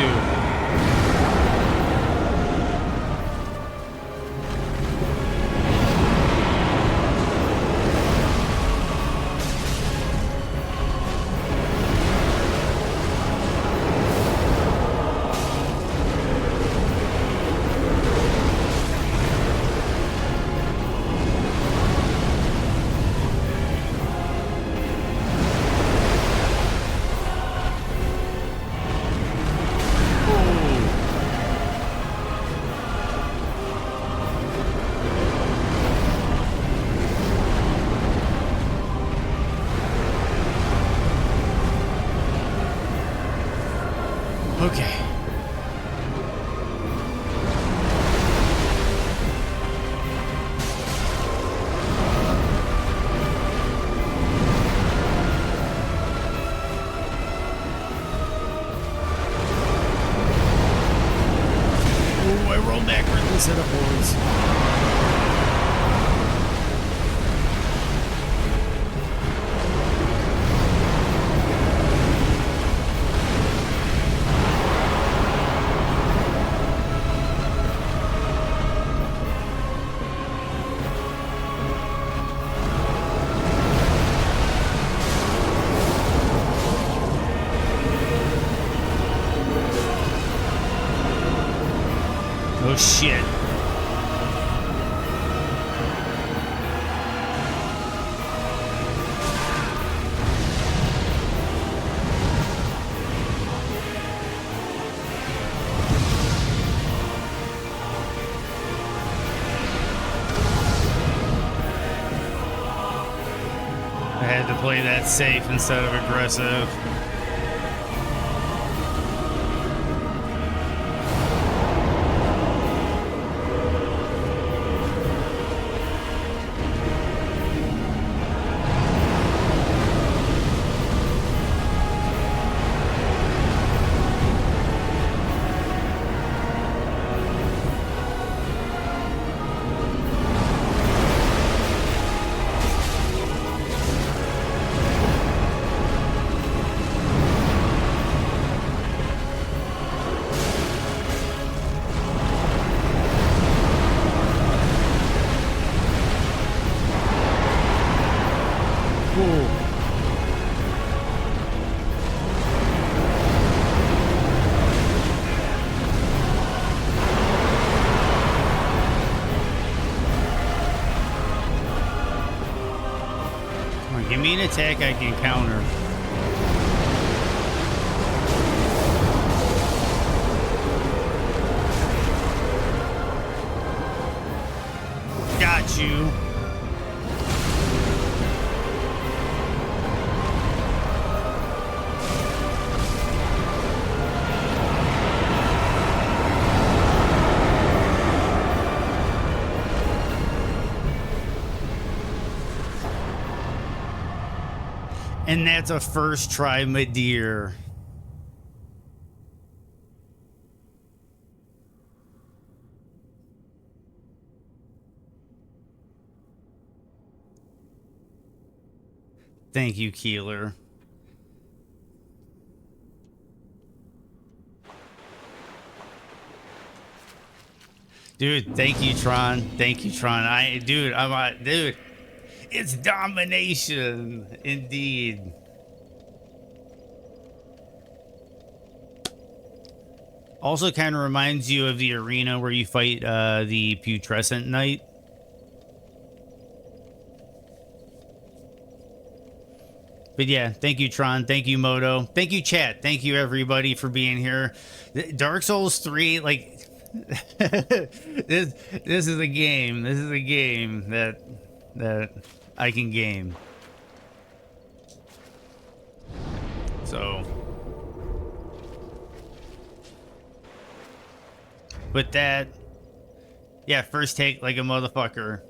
Okay. Ooh, I rolled backwards instead of forwards. Oh shit. I had to play that safe instead of aggressive. Come on, give me an attack I can counter. Got you. And that's a first try Midir. Thank you, Keeler. Dude, thank you, Tron. Thank you, Tron. Dude, it's domination, indeed. Also kind of reminds you of the arena where you fight the Putrescent Knight. But yeah, thank you, Tron. Thank you, Moto. Thank you, chat. Thank you, everybody, for being here. Dark Souls 3, like... this is a game. This is a game that I can game. So But that, yeah, first take like a motherfucker.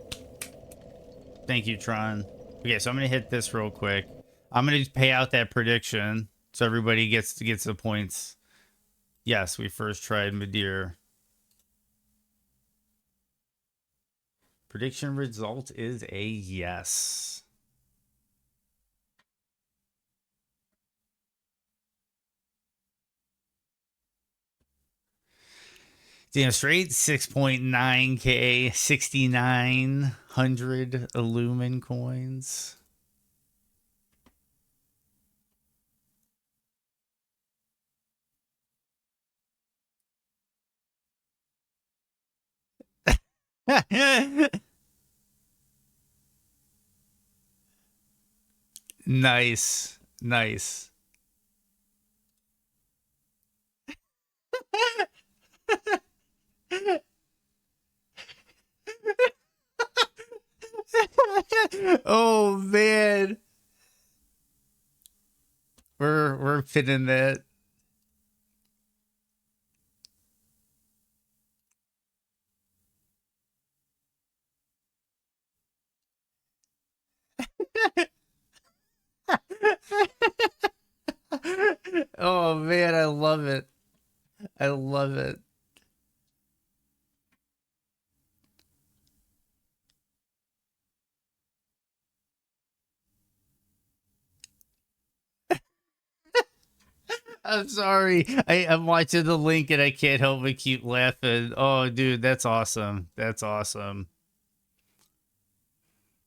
Thank you, Tron. Okay, so I'm gonna hit this real quick. I'm gonna pay out that prediction so everybody gets the points. Yes, we first tried Midir. Prediction result is a yes. Damn straight, 6.9k, 6,900 Illumin coins. Nice. Nice. Oh man. We're fitting that. Oh man, I love it. I love it. I'm sorry. I'm watching the link and I can't help but keep laughing. Oh, dude, that's awesome. That's awesome.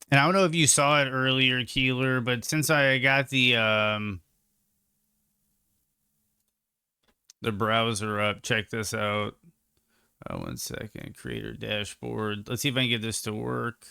And I don't know if you saw it earlier, Keeler, but since I got the browser up, check this out. 1 second. Creator dashboard. Let's see if I can get this to work.